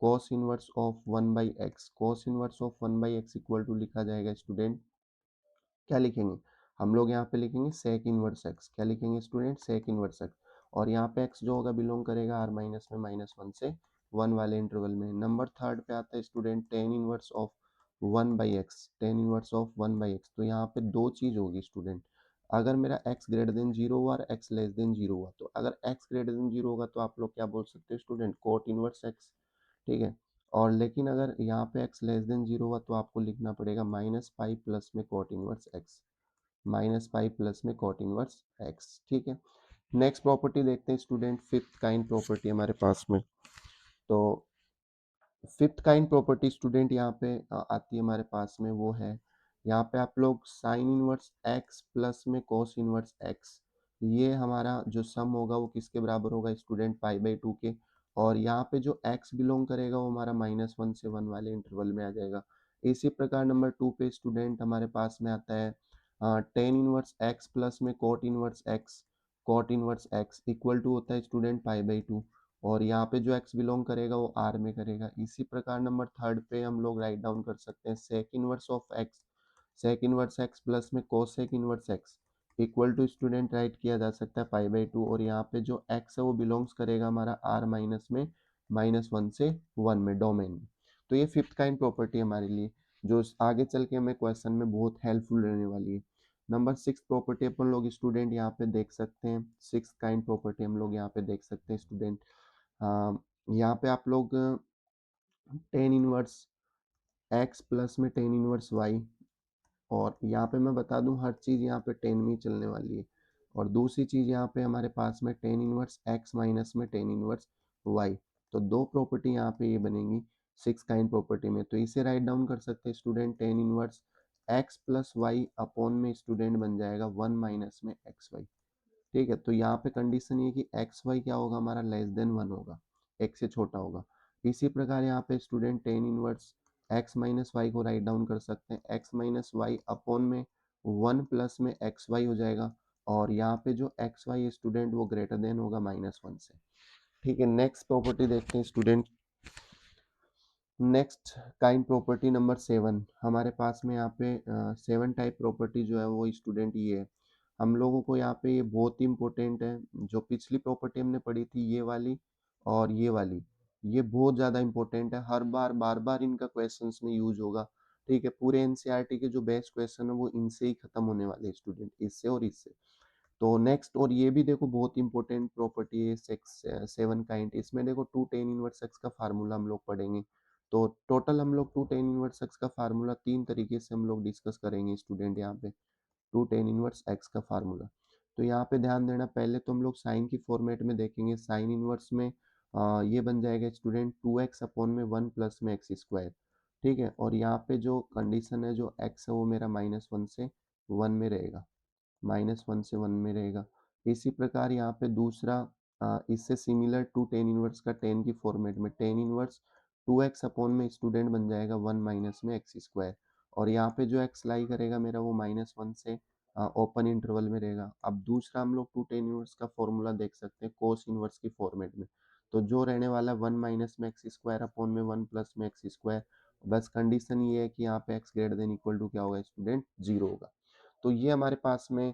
cos inverse of 1/x। Cos inverse of 1/x equal to लिखा जाएगा स्टूडेंट, क्या लिखेंगे हम लोग यहाँ पे लिखेंगे सेक इनवर्स एक्स। क्या लिखेंगे स्टूडेंट, सेक इनवर्स एक्स। और यहाँ पे एक्स जो होगा बिलोंग करेगा आर माइनस में -1 से 1 वाले इंटरवल में। नंबर थर्ड पे आता है student tan inverse of 1/x। Ten inverse of 1/x, तो यहाँ पे दो चीज होगी स्टूडेंट। अगर मेरा x ग्रेटर देन जीरो हुआ और x लेस देन जीरो हुआ, तो अगर x ग्रेटर देन जीरो होगा तो आप लोग क्या बोल सकते हो स्टूडेंट, कोट इनवर्स x। ठीक है। और लेकिन अगर यहाँ पे x लेस देन जीरो हुआ तो आपको लिखना पड़ेगा -पाई प्लस में cot inverse x। -Pi plus में कॉट इनवर्स x। ठीक है। नेक्स्ट प्रॉपर्टी देखते हैं स्टूडेंट, फिफ्थ काइंड प्रॉपर्टी हमारे पास में। तो फिफ्थ काइंड प्रॉपर्टी स्टूडेंट यहाँ पे आती है हमारे पास में, वो है यहाँ पे आप लोग साइन इनवर्स x प्लस में कोस इनवर्स x, ये हमारा जो सम होगा वो किसके बराबर होगा स्टूडेंट, पाई/2 के। और यहाँ पे जो x बिलोंग करेगा वो हमारा -1 से 1 वाले इंटरवल में आ जाएगा। इसी प्रकार नंबर 2 पे स्टूडेंट हमारे पास में आता है टेन इनवर्स x प्लस में cot inverse x। Cot inverse x equal to होता है स्टूडेंट पाई/2, और यहाँ पे जो x बिलोंग करेगा वो r में करेगा। इसी प्रकार नंबर थर्ड पे हम लोग राइट डाउन कर सकते हैं sec inverse of x। Sec inverse x plus में cosec inverse x equal to student write किया जा सकता है पाई/2, और यहाँ पे जो x है वो बिलोंग्स करेगा हमारा r माइनस में -1 से 1 में, डोमेन में। तो ये फिफ्थ काइंड प्रॉपर्टी हमारे लिए जो आगे चल के हमें क्वेश्चन में बहुत हेल्पफुल रहने वाली है। नंबर सिक्स प्रॉपर्टी अपन लोग स्टूडेंट यहाँ पे देख सकते हैं। सिक्स काइंड प्रॉपर्टी हम लोग यहाँ पे देख सकते हैं स्टूडेंट। यहाँ पे आप लोग टेन इनवर्स एक्स प्लस में टेन इनवर्स वाई, और यहाँ पे मैं बता दूं हर चीज़ यहाँ पे टेन में ही चलने वाली है। और दूसरी चीज़ यहाँ पे हमारे पास में टेन इनवर्स एक्स माइनस में टेन इनवर्स वाई। तो दो प्रॉपर्टी यहाँ पे ये बनेंगी सिक्स काइंड प्रॉपर्टी में। तो इसे राइट डाउन कर सकते हैं student, tan inverse x plus y upon में स्टूडेंट बन जाएगा वन माइनस में एक्स वाई। ठीक है। तो यहाँ पे कंडीशन ये कि एक्स वाई क्या होगा हमारा, लेस देन वन होगा, एक से छोटा होगा। इसी प्रकार यहाँ पे student tan inverse x minus y को राइट डाउन कर सकते हैं, एक्स माइनस वाई अपॉन में वन प्लस में एक्स वाई हो जाएगा। और यहाँ पे जो एक्स वाई स्टूडेंट वो ग्रेटर देन होगा -1 से। ठीक है। नेक्स्ट प्रॉपर्टी देखते हैं student. Next kind property number seven हमारे पास में यहाँ पे सेवन टाइप प्रॉपर्टी जो है वो स्टूडेंट ये है। हम लोगों को यहाँ पे ये बहुत ही इंपॉर्टेंट है। जो पिछली प्रॉपर्टी हमने पढ़ी थी ये वाली और ये वाली, ये बहुत ज़्यादा इंपॉर्टेंट है। हर बार बार बार इनका क्वेश्चंस में यूज होगा। ठीक है। पूरे एनसीईआरटी के जो बेस्ट क्वेश्चन है वो इनसे ही खत्म होने वाले हैं स्टूडेंट, इससे और इससे। तो नेक्स्ट, और ये भी देखो बहुत इंपॉर्टेंट प्रॉपर्टी है सिक्स सेवन काइंड। इसमें देखो टू टेन इनवर्स एक्स का फार्मूला हम लोग पढ़ेंगे। तो टोटल हम लोग टू टेन इनवर्स एक्स का फार्मूला तीन तरीके से हम लोग डिस्कस करेंगे स्टूडेंट यहाँ पे। टू टेन इनवर्स एक्स का फार्मूला, तो यहाँ पे ध्यान देना, पहले तो हम लोग साइन की फॉर्मेट में देखेंगे। साइन इनवर्स में ये बन जाएगा स्टूडेंट 2x अपॉन में 1 प्लस में एक्स स्क्वायर। ठीक है। और यहाँ पे जो कंडीशन है, जो x है वो मेरा -1 से 1 में रहेगा, -1 से 1 में रहेगा। इसी प्रकार यहाँ पे दूसरा इससे सिमिलर टू टेन इनवर्स का टेन की फॉर्मेट में टेन इनवर्स 2x अपॉन में स्टूडेंट बन जाएगा 1 माइनस में एक्स स्क्वायर। और यहाँ पे जो x लाई करेगा मेरा वो -1 से ओपन इंटरवल में रहेगा। अब दूसरा हम लोग टू टेन इनवर्स का फॉर्मूला देख सकते हैं कोस इनवर्स की फॉर्मेट में। तो जो रहने वाला 1 माइनस में एक्स स्क्वायर अपॉन में 1 प्लस में एक्स स्क्वायर। बस कंडीशन ये है कि यहाँ पे x greater than equal to क्या होगा स्टूडेंट, जीरो होगा। तो ये हमारे पास में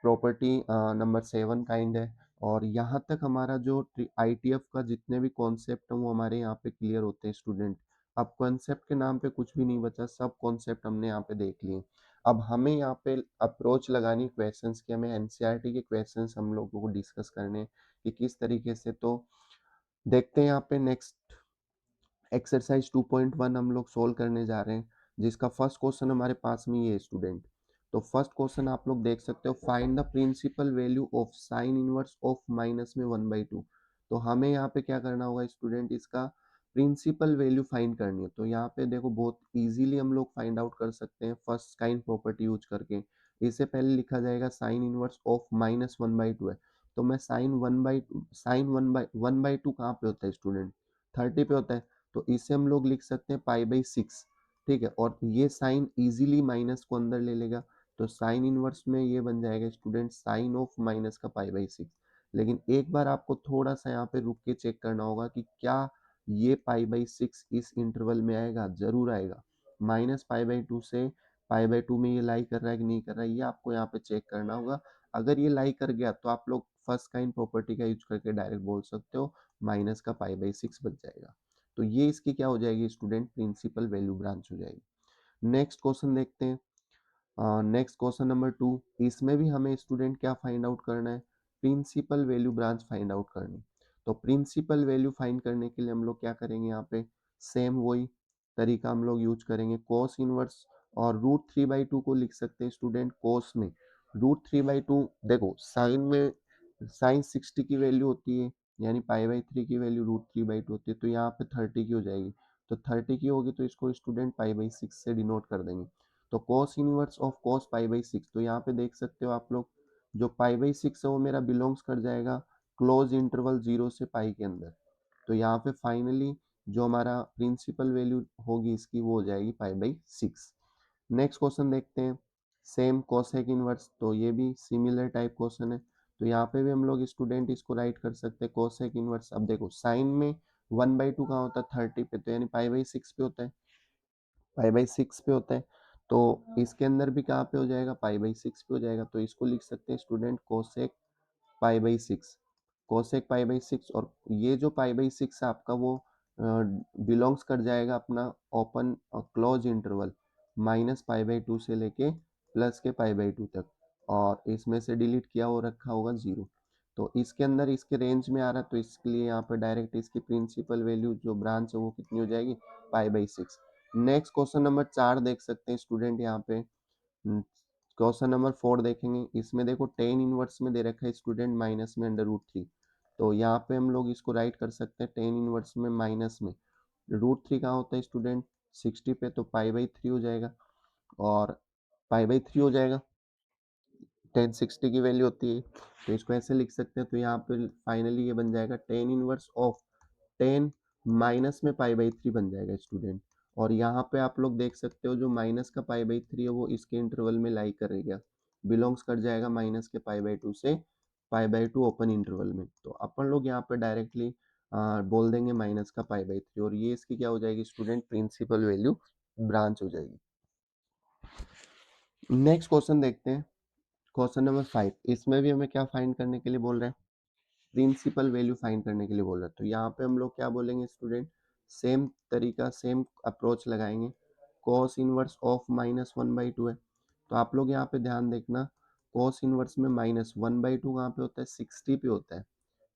प्रॉपर्टी नंबर सेवन काइंड है। और यहाँ तक हमारा जो आईटीएफ का जितने भी कॉन्सेप्ट हैं वो हमारे यहाँ पे क्लियर होते हैं स्टूडेंट। अब कॉन्सेप्ट के नाम पे कुछ भी नहीं बचा, सब कॉन्सेप्ट हमने यहाँ पे देख लिए। अब हमें यहाँ पे अप्रोच लगानी क्वेश्चंस की, हमें एनसीईआरटी के क्वेश्चंस हम लोगों को डिस्कस करने हैं कि किस तरीके से। तो देखते हैं यहाँ पे नेक्स्ट एक्सरसाइज 2.1 हम लोग सोल्व करने जा रहे हैं, जिसका फर्स्ट क्वेश्चन हमारे पास में ये है स्टूडेंट। तो फर्स्ट क्वेश्चन आप लोग देख सकते हो, find the principal value of sine inverse of minus में 1/2। तो हमें यहाँ पे क्या करना होगा स्टूडेंट, इसका प्रिंसिपल वैल्यू फाइंड करनी है। तो यहाँ पे देखो बहुत इजीली हम लोग फाइंड आउट कर सकते हैं फर्स्ट काइंड प्रॉपर्टी यूज करके। इससे पहले लिखा जाएगा साइन इनवर्स ऑफ -1/2 है। तो मैं साइन 1/2 कहाँ पे होता है स्टूडेंट, 30 पे होता है। तो इसे हम लोग लिख सकते हैं पाई/6। ठीक है। और ये साइन इजीली माइनस को अंदर ले लेगा, तो साइन इनवर्स में ये बन जाएगा स्टूडेंट साइन ऑफ माइनस का पाई/6। लेकिन एक बार आपको थोड़ा सा यहाँ पे रुक के चेक करना होगा कि क्या ये पाई/6 इस इंटरवल में आएगा, ज़रूर आएगा। -पाई/2 से पाई/2 में ये लाई कर रहा है कि नहीं कर रहा है, ये आपको यहाँ पे चेक करना होगा। अगर ये लाई कर गया तो आप लोग फर्स्ट काइंड प्रॉपर्टी का यूज़ करके डायरेक्ट बोल सकते हो माइनस का पाई/6 बच जाएगा। तो ये इसकी क्या हो जाएगी स्टूडेंट, प्रिंसिपल वैल्यू ब्रांच हो जाएगी। नेक्स्ट क्वेश्चन देखते हैं। नेक्स्ट क्वेश्चन नंबर 2, इसमें भी हमें स्टूडेंट क्या फाइंड आउट करना है, principal value branch find out करनी। तो प्रिंसिपल वैल्यू फाइंड करने के लिए हम लोग क्या करेंगे, यहाँ पे सेम वही तरीका हम लोग यूज करेंगे, कोस इनवर्स और √3/2 को लिख सकते हैं स्टूडेंट कोस में। √3/2 देखो साइन में साइन 60 की वैल्यू होती है, यानी पाई/3 की वैल्यू √3/2 होती है, तो यहाँ पे 30 की हो जाएगी। तो 30 की होगी तो इसको स्टूडेंट पाई/6 से डिनोट कर देंगे। तो कॉस इनवर्स ऑफ कॉस पाई/6, तो यहाँ पे देख सकते हो आप लोग, जो पाई/6 है वो मेरा बिलोंग्स कर जाएगा क्लोज इंटरवल 0 से पाई के अंदर। तो यहाँ पे फाइनली जो हमारा प्रिंसिपल वैल्यू होगी इसकी वो हो जाएगी पाई/6। नेक्स्ट क्वेश्चन देखते हैं, सेम कोसेक इनवर्स, तो ये भी सिमिलर टाइप क्वेश्चन है। तो यहाँ पे भी हम लोग स्टूडेंट इसको राइट कर सकते हैं कोसेक इनवर्स। अब देखो साइन में 1/2 कहाँ होता है, 30 पे, तो यानी पाई/6 पे होता है, पाई/6 पे होता है। तो इसके अंदर भी कहाँ पे हो जाएगा, पाई/6 पे हो जाएगा। तो इसको लिख सकते हैं स्टूडेंट कोसेक पाई/6, कोसेक पाई/6। और ये जो पाई/6 है आपका वो बिलोंग्स कर जाएगा अपना ओपन क्लोज इंटरवल -पाई/2 से लेके प्लस के पाई/2 तक, और इसमें से डिलीट किया हो रखा होगा 0। तो इसके अंदर इसके रेंज में आ रहा है, तो इसके लिए यहाँ पे डायरेक्ट इसकी प्रिंसिपल वैल्यू जो ब्रांच है वो कितनी हो जाएगी, पाई/6। नेक्स्ट क्वेश्चन नंबर 4 देख सकते हैं स्टूडेंट, यहाँ पे क्वेश्चन नंबर 4 देखेंगे। इसमें देखो टेन इनवर्स में दे रखा है स्टूडेंट माइनस में √3। तो यहाँ पे हम लोग इसको राइट कर सकते हैं टेन इनवर्स में माइनस में √3 कहाँ होता है स्टूडेंट, 60 पे, तो पाई/3 हो जाएगा। और पाई/3 हो जाएगा, 1060 की वैल्यू होती है, तो इसको ऐसे लिख सकते हैं। तो यहाँ पे फाइनली ये बन जाएगा टेन इनवर्स ऑफ 10 माइनस में पाई/3 बन जाएगा स्टूडेंट। और यहाँ पे आप लोग देख सकते हो जो माइनस का पाई/3 है वो इसके इंटरवल में लाई करेगा, बिलोंग्स कर जाएगा माइनस के पाई/2 से पाई/2 ओपन इंटरवल में। तो अपन लोग यहाँ पे डायरेक्टली बोल देंगे माइनस का पाई/3, और ये इसकी क्या हो जाएगी स्टूडेंट, प्रिंसिपल वैल्यू ब्रांच हो जाएगी। नेक्स्ट क्वेश्चन देखते हैं, क्वेश्चन नंबर 5। इसमें भी हमें क्या फाइंड करने के लिए बोल रहे हैं, प्रिंसिपल वैल्यू फाइंड करने के लिए बोल रहा है। तो यहाँ पे हम लोग क्या बोलेंगे स्टूडेंट, सेम तरीका सेम अप्रोच लगाएंगे, कॉस इनवर्स ऑफ -1/2 है। तो आप लोग यहाँ पे ध्यान देखना, कॉस इनवर्स में -1/2 कहाँ पे होता है, 60 पे होता है।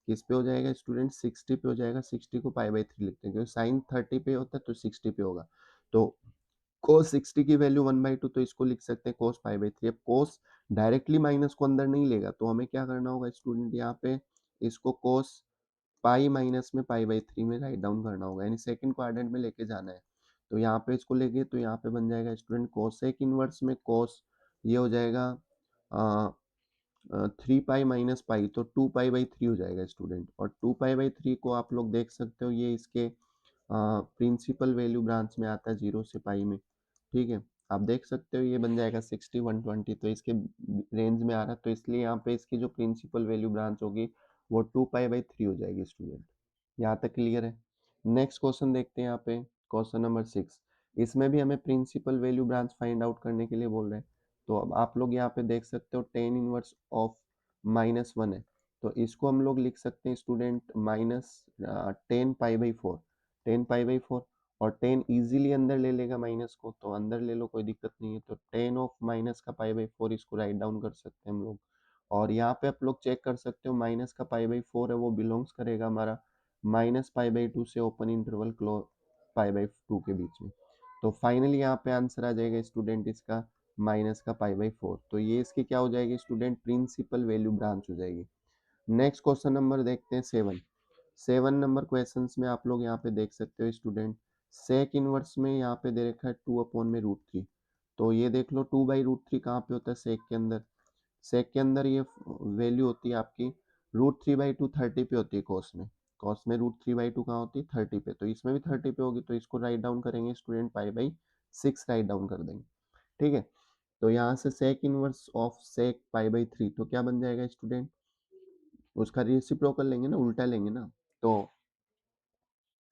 किस पे हो जाएगा स्टूडेंट, 60 पे हो जाएगा। 60 को पाई/3 लिखते हैं क्योंकि साइन 30 पे होता है तो 60 पे होगा। तो cos 60 की वैल्यू 1/2, तो इसको लिख सकते हैं cos पाई/3। अब cos डायरेक्टली माइनस को अंदर नहीं लेगा, तो हमें क्या करना होगा स्टूडेंट, यहाँ पे इसको cos पाई माइनस में पाई/3 में राइट डाउन करना होगा, यानी सेकंड क्वाड्रेंट में लेके जाना है। तो यहाँ पे इसको लेके, तो यहाँ पे बन जाएगा स्टूडेंट कोसेक इनवर्स में cos, ये हो जाएगा 3 पाई - पाई, तो 2 पाई/3 हो जाएगा स्टूडेंट। और 2 पाई/3 को आप लोग देख सकते हो, ये इसके प्रिंसिपल वैल्यू ब्रांच में आता है 0 से पाई में, ठीक है। आप देख सकते हो ये बन जाएगा 60 120, तो इसके रेंज में आ रहा है, तो इसलिए यहाँ पे इसकी जो प्रिंसिपल वैल्यू ब्रांच होगी वो 2 पाई/3 हो जाएगी स्टूडेंट। यहाँ तक क्लियर है। नेक्स्ट क्वेश्चन देखते हैं, यहाँ पे क्वेश्चन नंबर 6। इसमें भी हमें principal value branch find out करने के लिए बोल रहे हैं। तो अब आप लोग यहाँ पे देख सकते हो टेन इनवर्स ऑफ -1 है, तो इसको हम लोग लिख सकते हैं स्टूडेंट -10 पाई/4, 10 पाई/4। और 10 इजीली अंदर ले लेगा माइनस को, तो अंदर ले लो कोई दिक्कत नहीं है। तो 10 ऑफ माइनस का पाई/4 इसको राइट डाउन कर सकते हैं हम लोग। और यहाँ पे आप लोग चेक कर सकते हो माइनस का पाई/4 है वो बिलोंग्स करेगा हमारा -पाई/2 से ओपन इंटरवल क्लोज पाई/2 के बीच में। तो फाइनली यहाँ पे आंसर आ जाएगा स्टूडेंट इसका माइनस का पाई/4। तो ये इसकी क्या हो जाएगी स्टूडेंट, प्रिंसिपल वैल्यू ब्रांच हो जाएगी। नेक्स्ट क्वेश्चन नंबर देखते हैं 7। 7 नंबर क्वेश्चंस में आप लोग यहाँ पे देख सकते हो स्टूडेंट, सेक इनवर्स में यहाँ पे दे रखा है 2/√3। तो ये देख लो 2/√3 कहाँ पे होता है, सेक के अंदर, सेक के अंदर ये वैल्यू होती है आपकी √3/2 30 पे होती है कॉस में, कॉस में √3/2 कहाँ होती है, 30 पे। तो इसमें भी 30 पे होगी, तो इसको राइट डाउन करेंगे स्टूडेंट पाई/6 राइट डाउन कर देंगे, ठीक है। तो यहाँ से सेक इनवर्स ऑफ सेक पाई/3, तो क्या बन जाएगा स्टूडेंट, उसका रेसिप्रोकल लेंगे ना, उल्टा लेंगे ना। तो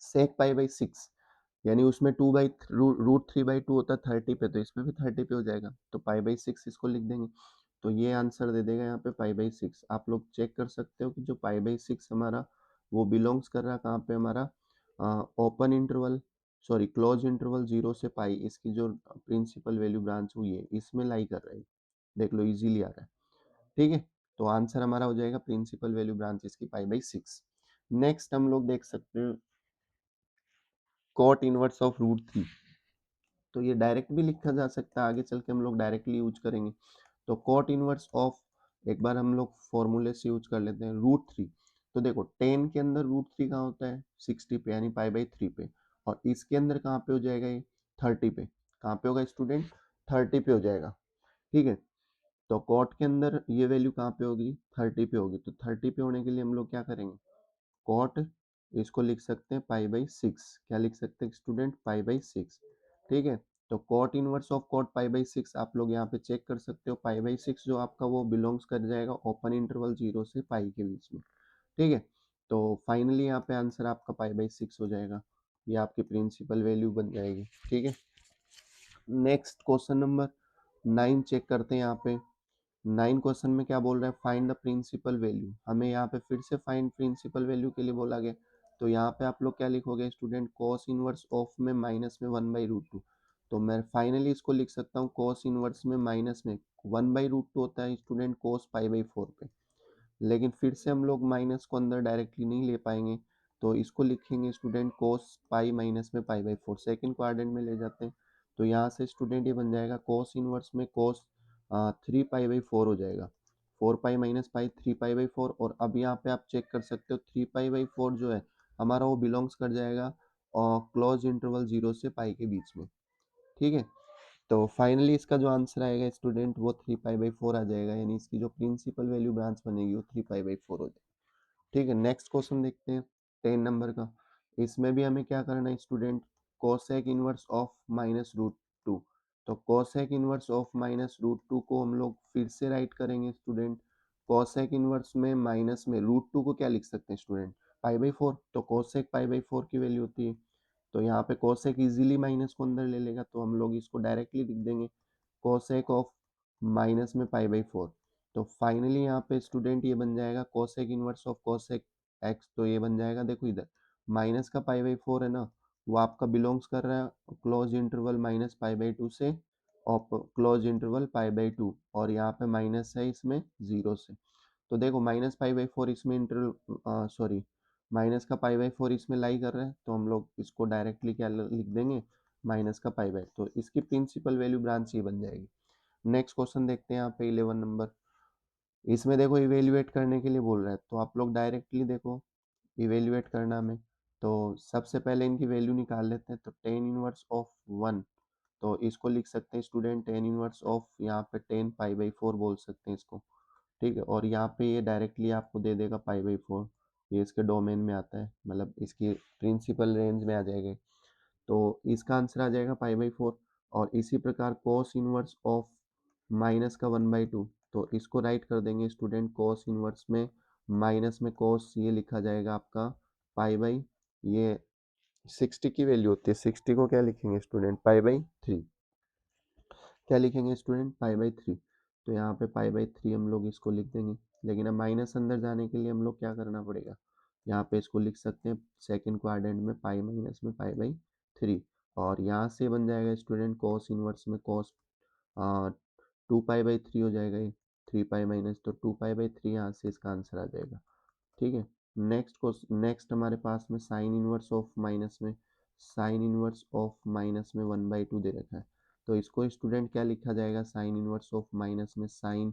सेक पाई बाई 6 यानी उसमें 2/√3/2 होता है 30 पे, तो इसमें भी 30 पे हो जाएगा, तो पाई बाई 6 इसको लिख देंगे। तो ये आंसर दे देगा यहाँ पे पाई बाई 6। आप लोग चेक कर सकते हो कि जो पाई बाई 6 हमारा वो बिलोंग्स कर रहा है कहाँ पे हमारा, open interval sorry close interval 0 से पाई, इसकी जो प्रिंसिपल वैल्यू ब्रांच हुई है इसमें लाई कर रहा है। देख लो इजीली आ रहा है। ठीक है, तो आंसर हमारा हो जाएगा प्रिंसिपल वैल्यू ब्रांच इसकी पाई बाई 6। नेक्स्ट हम लोग देख सकते हैं कॉट इनवर्स ऑफ √3। तो ये डायरेक्ट भी लिखा जा सकता है, आगे चल के हम लोग डायरेक्टली यूज करेंगे। तो कॉट इनवर्स ऑफ, एक बार हम लोग फॉर्मूले से यूज कर लेते हैं √3। तो देखो 10 के अंदर √3 कहाँ होता है 60 पे यानी पाई बाई 3 पे, और इसके अंदर कहाँ पे हो जाएगा ये 30 पे। कहाँ पे होगा स्टूडेंट 30 पे हो जाएगा। ठीक है, तो कॉट के अंदर ये वैल्यू कहाँ पे होगी 30 पे होगी, तो 30 पे होने के लिए हम लोग क्या करेंगे, कॉट इसको लिख सकते हैं पाई बाई 6। क्या लिख सकते हैं स्टूडेंट पाई बाई 6। ठीक है, तो cot inverse of cot pi by 6 आप लोग यहाँ पे चेक कर सकते हो, पाई बाई 6 जो आपका वो बिलोंग्स कर जाएगा ओपन इंटरवल 0 से पाई के बीच में। ठीक है, तो फाइनली यहाँ पे आंसर आपका पाई बाई 6 हो जाएगा, ये आपकी प्रिंसिपल वैल्यू बन जाएगी। ठीक है, नेक्स्ट क्वेश्चन नंबर 9 चेक करते हैं यहाँ पे। 9 क्वेश्चन में क्या बोल रहा है, फाइंड द प्रिंसिपल वैल्यू। हमें यहाँ पे फिर से फाइंड प्रिंसिपल वैल्यू के लिए बोला गया, तो यहाँ पे आप लोग क्या लिखोगे स्टूडेंट, कॉस इनवर्स ऑफ में माइनस में 1/√2। तो मैं फाइनली इसको लिख सकता हूँ कॉस इनवर्स में माइनस में 1/√2 होता है स्टूडेंट कॉस पाई बाई 4 पे, लेकिन फिर से हम लोग माइनस को अंदर डायरेक्टली नहीं ले पाएंगे, तो इसको लिखेंगे स्टूडेंट कोस पाई माइनस में पाई बाई 4, सेकेंड क्वाड्रेंट में ले जाते हैं। तो यहाँ से स्टूडेंट ये बन जाएगा कोस इनवर्स में कोस 3 पाई बाई 4 हो जाएगा, 4 pi minus pi 3 pi by 4। और अब यहाँ पे आप चेक कर सकते हो 3 पाई बाई 4 जो है हमारा वो बिलोंग्स कर जाएगा और क्लोज इंटरवल 0 से पाई के बीच में। ठीक है, तो फाइनली इसका जो आंसर आएगा स्टूडेंट वो 3 पाई बाई 4 आ जाएगा, यानी इसकी जो प्रिंसिपल वैल्यू ब्रांच बनेगी वो 3 पाई बाई 4 हो जाएगी। ठीक है, नेक्स्ट क्वेश्चन देखते हैं 10 नंबर का। इसमें भी हमें क्या करना है स्टूडेंट, कोसेक इनवर्स ऑफ -√2। तो कोसेक इनवर्स ऑफ -√2 को हम लोग फिर से राइट करेंगे स्टूडेंट। कोसेक इनवर्स में माइनस में √2 को क्या लिख सकते हैं स्टूडेंट, पाई बाई 4। तो कोसेक पाई बाई 4 की वैल्यू होती है, तो यहाँ पे कोसेक इजीली माइनस को अंदर ले लेगा, तो हम लोग इसको डायरेक्टली लिख देंगे कोसेक ऑफ माइनस में पाई बाई 4। तो फाइनली यहाँ पे स्टूडेंट ये बन जाएगा cosec inverse of cosec x. तो ये बन जाएगा, देखो इधर माइनस का पाई बाई 4 है ना, वो आपका बिलोंग्स कर रहा है close interval minus pi by 2 से और क्लोज इंटरवल पाई बाई 2, और यहाँ पे माइनस है इसमें 0 से। तो देखो माइनस पाई बाई 4 इसमें इंटर सॉरी माइनस का पाई बाई 4 इसमें लाई कर रहा है, तो हम लोग इसको डायरेक्टली क्या लिख देंगे, माइनस का पाई बाई। तो इसकी प्रिंसिपल वैल्यू ब्रांच ये बन जाएगी। नेक्स्ट क्वेश्चन देखते हैं यहाँ पे 11 नंबर। इसमें देखो इवेल्युएट करने के लिए बोल रहा है, तो आप लोग डायरेक्टली देखो इवेल्युएट करना हमें, तो सबसे पहले इनकी वैल्यू निकाल लेते हैं। तो टेन इनवर्स ऑफ 1, तो इसको लिख सकते हैं स्टूडेंट टेन इनवर्स ऑफ, यहाँ पे 10 पाई बाई 4 बोल सकते हैं इसको। ठीक है, और यहाँ पे ये डायरेक्टली आपको दे देगा पाई बाई 4, ये इसके डोमेन में आता है, मतलब इसकी प्रिंसिपल रेंज में आ जाएगा। तो इसका आंसर आ जाएगा पाई बाई 4। और इसी प्रकार कोस इनवर्स ऑफ माइनस का 1/2, तो इसको राइट कर देंगे स्टूडेंट कोस इनवर्स में माइनस में कोस, ये लिखा जाएगा आपका पाई बाई, ये 60 की वैल्यू होती है, 60 को क्या लिखेंगे स्टूडेंट पाई बाई 3। क्या लिखेंगे स्टूडेंट पाई बाई 3। तो यहाँ पे पाई बाई 3 हम लोग इसको लिख देंगे, लेकिन अब माइनस अंदर जाने के लिए हम लोग क्या करना पड़ेगा, यहाँ पे इसको लिख सकते हैं सेकंड क्वाड्रेंट में पाई माइनस में पाई बाई 3। और यहाँ से बन जाएगा स्टूडेंट कोस इनवर्स में कोस 2 पाई बाई 3 हो जाएगा, ये 3 पाई माइनस, तो 2 पाई बाई 3 यहाँ से इसका आंसर आ जाएगा। ठीक है, नेक्स्ट हमारे पास में साइन इनवर्स ऑफ माइनस में, साइन इनवर्स ऑफ माइनस में 1/2 दे रखा है। तो इसको स्टूडेंट क्या लिखा जाएगा, साइन इनवर्स ऑफ माइनस में साइन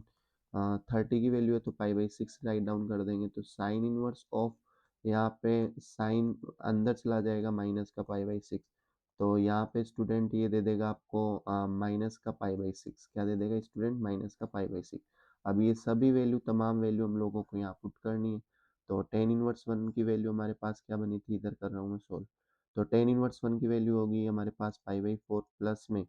30 की वैल्यू है तो पाई बाई 6 राइट डाउन कर देंगे। तो साइन इनवर्स ऑफ, यहाँ पे साइन अंदर चला जाएगा माइनस का पाई बाई 6, तो यहाँ पे स्टूडेंट ये दे देगा आपको माइनस का पाई बाई 6। क्या दे देगा स्टूडेंट, माइनस का पाई बाई 6। अब ये सभी वैल्यू तमाम वैल्यू हम लोगों को यहाँ पुट करनी है। तो टेन इनवर्स 1 की वैल्यू हमारे पास क्या बनी थी, इधर कर रहा हूँ मैं सोल्व। तो टेन इनवर्स 1 की वैल्यू होगी हमारे पास पाई बाई 4 प्लस में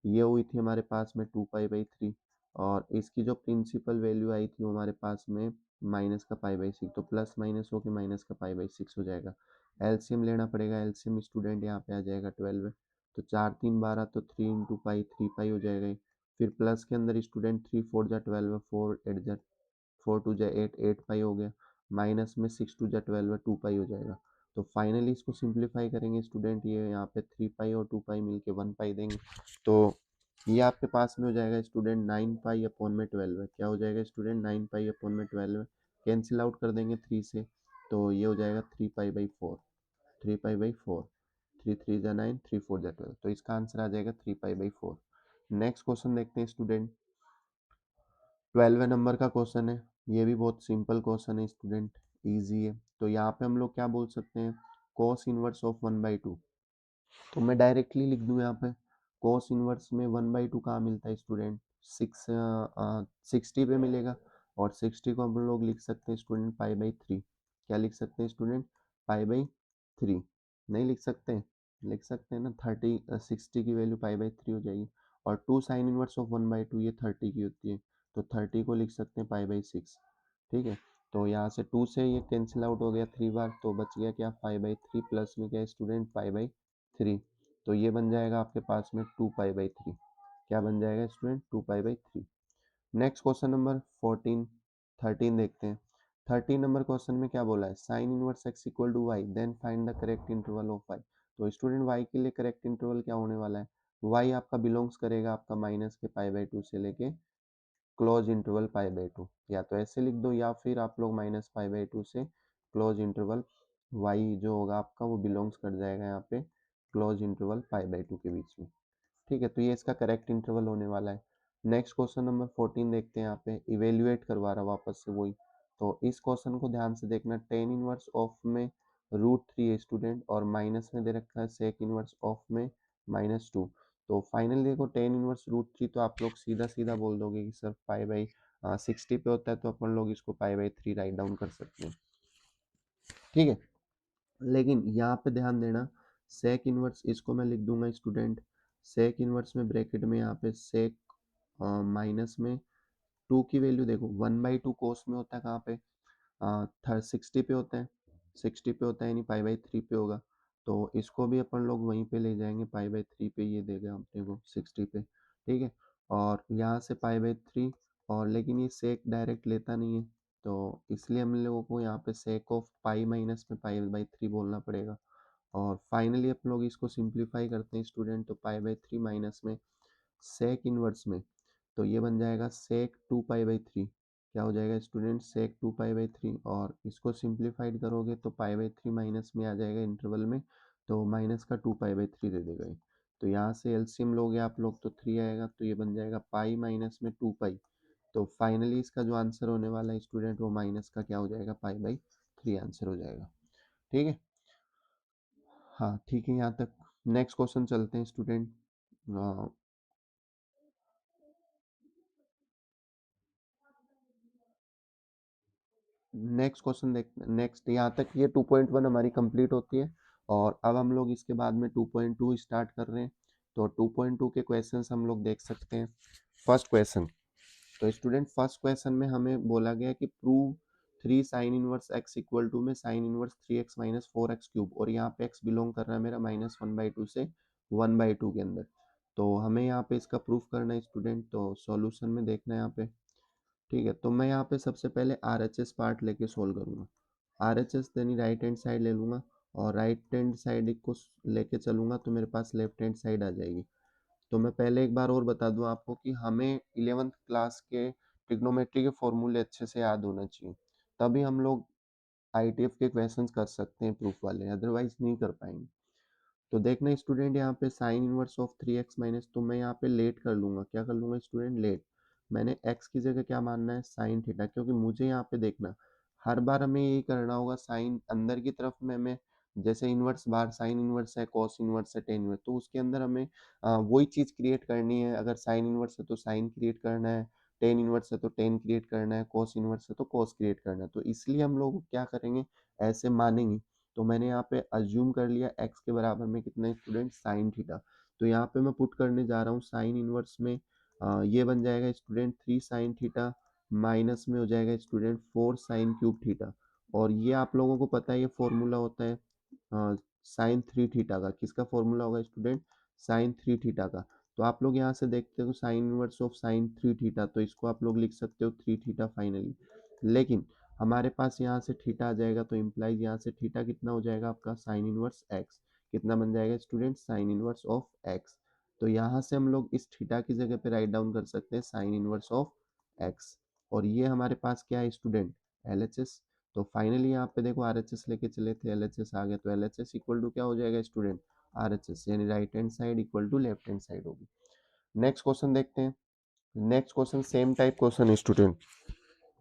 ये हुई थी हमारे पास में 2 पाई बाई 3, और इसकी जो प्रिंसिपल वैल्यू आई थी वो हमारे पास में माइनस का पाई बाई 6, तो प्लस माइनस हो के माइनस का पाई बाई 6 हो जाएगा। एलसीएम लेना पड़ेगा, एलसीएम स्टूडेंट यहाँ पे आ जाएगा 12 है, तो 4 3 12 तो 3 × पाई 3 पाई हो जाएगा। फिर प्लस के अंदर स्टूडेंट 3 4 × 12 4 8 4 2 8 8 पाई हो गया, माइनस में 6 2 12 2 पाई हो जाएगा। तो फाइनली इसको सिंप्लीफाई करेंगे स्टूडेंट, ये यहाँ पे 3 पाई और 2 पाई मिलके 1 पाई देंगे, तो ये आपके पास में हो जाएगा स्टूडेंट 9 पाई/12 है। क्या हो जाएगा स्टूडेंट 9 पाई/12 है, कैंसिल आउट कर देंगे 3 से, तो ये हो जाएगा 3 पाई/4, 3 पाई/4, 3 3 × 9 3 4 12, तो इसका आंसर आ जाएगा 3 पाई/4। नेक्स्ट क्वेश्चन देखते हैं स्टूडेंट, 12वें नंबर का क्वेश्चन है, ये भी बहुत सिंपल क्वेश्चन है स्टूडेंट, इजी है। तो यहाँ पे हम लोग क्या बोल सकते हैं, cos इनवर्स ऑफ 1/2, तो मैं डायरेक्टली लिख दूं यहाँ पे, cos इनवर्स में 1/2 कहाँ मिलता है स्टूडेंट, 60 पे मिलेगा, और 60 को हम लोग लिख सकते हैं स्टूडेंट पाई/3। क्या लिख सकते हैं स्टूडेंट, पाई/3, नहीं लिख सकते हैं, लिख सकते हैं ना, 60 की वैल्यू पाई/3 हो जाएगी, और 2 साइन इनवर्स ऑफ 1/2 ये 30 की होती है, तो 30 को लिख सकते हैं पाई/6। ठीक है, तो यहाँ से 2 से ये कैंसिल आउट हो गया 3 बार, तो बच गया क्या, पाई/3 प्लस में क्या स्टूडेंट पाई/3, तो ये बन जाएगा आपके पास में 2 पाई/3। क्या बन जाएगा स्टूडेंट, 2 पाई/3। नेक्स्ट क्वेश्चन नंबर 13 देखते हैं। 13 नंबर क्वेश्चन में क्या बोला है, sine inverse x equal to y, then find the correct interval of y। तो स्टूडेंट y के लिए करेक्ट इंटरवल क्या होने वाला है, y आपका बिलोंग्स करेगा आपका माइनस के पाई/2 से लेके क्लोज इंटरवल पाई/2, या तो ऐसे लिख दो, या फिर आप लोग माइनस पाई/2 से क्लोज इंटरवल y जो होगा आपका वो बिलोंग्स कर जाएगा यहाँ पे क्लोज इंटरवल पाई/2 के बीच में। ठीक है, तो ये इसका करेक्ट इंटरवल होने वाला है। नेक्स्ट क्वेश्चन नंबर 14 देखते हैं, यहाँ पे इवेल्युएट करवा रहा वापस से वही, तो इस क्वेश्चन को ध्यान से देखना, टेन इनवर्स ऑफ में √3 है स्टूडेंट, और माइनस में दे रखा है सेक इनवर्स ऑफ में -2। तो फाइनली देखो टेन इनवर्स √3 तो आप लोग सीधा सीधा बोल दोगे कि सर पाई/60 पे होता है, तो अपन लोग इसको पाई/3 राइट डाउन कर सकते हैं। ठीक है, लेकिन यहाँ पे ध्यान देना, सेक इनवर्स इसको मैं लिख दूंगा स्टूडेंट, सेक इनवर्स में ब्रैकेट में यहाँ पे सेक माइनस में 2 की वैल्यू देखो 1/2 कोस में होता है कहाँ पे, 60 पे होता है, 60 पे होता है यानी पाई/3 पे होगा, तो इसको भी अपन लोग वहीं पे ले जाएंगे पाई/3 पे, ये देगा अपने को 60 पे। ठीक है, और यहाँ से पाई/3, और लेकिन ये सेक डायरेक्ट लेता नहीं है, तो इसलिए हम लोगों को यहाँ पे सेक ऑफ पाई माइनस में पाई/3 बोलना पड़ेगा। और फाइनली अपन लोग इसको सिंप्लीफाई करते हैं स्टूडेंट, तो पाई/3 माइनस में सेक इनवर्स में, तो ये बन जाएगा सेक 2 पाई/3। क्या हो जाएगा स्टूडेंट, सेक 2 पाई/3, और इसको सिंप्लीफाइड करोगे तो पाई/3 माइनस में आ जाएगा इंटरवल में, तो माइनस का 2 पाई/3 दे देगा ये। तो यहाँ से एलसीएम लोगे आप लोग तो 3 आएगा, तो ये बन जाएगा पाई माइनस में 2 पाई। तो फाइनली इसका जो आंसर होने वाला है स्टूडेंट, वो माइनस का क्या हो जाएगा, पाई/3 आंसर हो जाएगा। ठीक है, हाँ ठीक है यहाँ तक। नेक्स्ट क्वेश्चन चलते हैं स्टूडेंट, नेक्स्ट क्वेश्चन देख, नेक्स्ट यहाँ तक ये 2.1 हमारी कंप्लीट होती है, और अब हम लोग इसके बाद में 2.2 स्टार्ट कर रहे हैं। तो 2.2 के क्वेश्चंस हम लोग देख सकते हैं। फर्स्ट क्वेश्चन, तो स्टूडेंट फर्स्ट क्वेश्चन में हमें बोला गया कि prove 3 sine inverse x equal to में sine inverse 3x minus 4x cube, और यहाँ पे x बिलोंग कर रहा है मेरा -1/2 से 1/2 के अंदर। तो हमें यहाँ पे इसका प्रूफ करना है स्टूडेंट, तो सॉल्यूशन में देखना है यहाँ पे। ठीक है, तो मैं यहाँ पे सबसे पहले RHS पार्ट लेके सोल्व करूँगा। RHS यानी राइट हैंड साइड ले लूँगा, और राइट हैंड साइड को लेके चलूँगा तो मेरे पास लेफ्ट हैंड साइड आ जाएगी। तो मैं पहले एक बार और बता दूँ आपको कि हमें 11th क्लास के ट्रिग्नोमेट्री के फॉर्मूले अच्छे से याद होना चाहिए, तभी हम लोग ITF के क्वेश्चंस कर सकते हैं प्रूफ वाले, अदरवाइज नहीं कर पाएंगे। तो देखना स्टूडेंट यहाँ पे sign inverse of 3x minus, तो मैं यहाँ पे लेट कर लूँगा, क्या कर लूँगा स्टूडेंट, लेट। मैंने x की जगह क्या मानना है, साइन थीटा, क्योंकि मुझे यहाँ पे देखना हर बार हमें यही करना होगा, साइन अंदर की तरफ में हमें, जैसे इनवर्स बार साइन इनवर्स है, कॉस इनवर्स है, टेन इनवर्स, तो उसके अंदर हमें वही चीज़ क्रिएट करनी है। अगर साइन इनवर्स है तो साइन क्रिएट करना है, टेन इनवर्स है तो टेन क्रिएट करना है, कॉस इनवर्स है तो कॉस क्रिएट करना है। तो इसलिए हम लोग क्या करेंगे, ऐसे मानेंगे। तो मैंने यहाँ पे अज्यूम कर लिया x के बराबर में कितना स्टूडेंट, साइन थीटा। तो यहाँ पे मैं पुट करने जा रहा हूँ साइन इनवर्स में, ये बन जाएगा स्टूडेंट 3 साइन थीटा, माइनस में हो जाएगा स्टूडेंट 4 साइन क्यूब थीटा। और ये आप लोगों को पता है ये फॉर्मूला होता है साइन थ्री थीटा का। किसका फॉर्मूला होगा स्टूडेंट? साइन थ्री थीटा का। तो आप लोग यहाँ से देखते हो sign inverse of sine three theta, तो इसको आप लोग लिख सकते हो थ्री थीटा फाइनली। लेकिन हमारे पास यहाँ से थीटा आ जाएगा, तो इम्प्लाइज यहाँ से थीटा कितना हो जाएगा आपका? Sign inverse x. कितना बन जाएगा student? Sine inverse of x. तो यहाँ से हम लोग इस थीटा की जगह पे राइट डाउन कर सकते हैं साइन इनवर्स ऑफ एक्स। और ये हमारे पास क्या है स्टूडेंट? एलएचएस। तो फाइनली यहाँ पे देखो आरएचएस लेके चले थे, एलएचएस आ गया, तो एलएचएस इक्वल टू क्या हो जाएगा स्टूडेंट? आरएचएस, यानी right hand side equal to left hand side होगी। नेक्स्ट क्वेश्चन देखते हैं। Next question same type question है स्टूडेंट,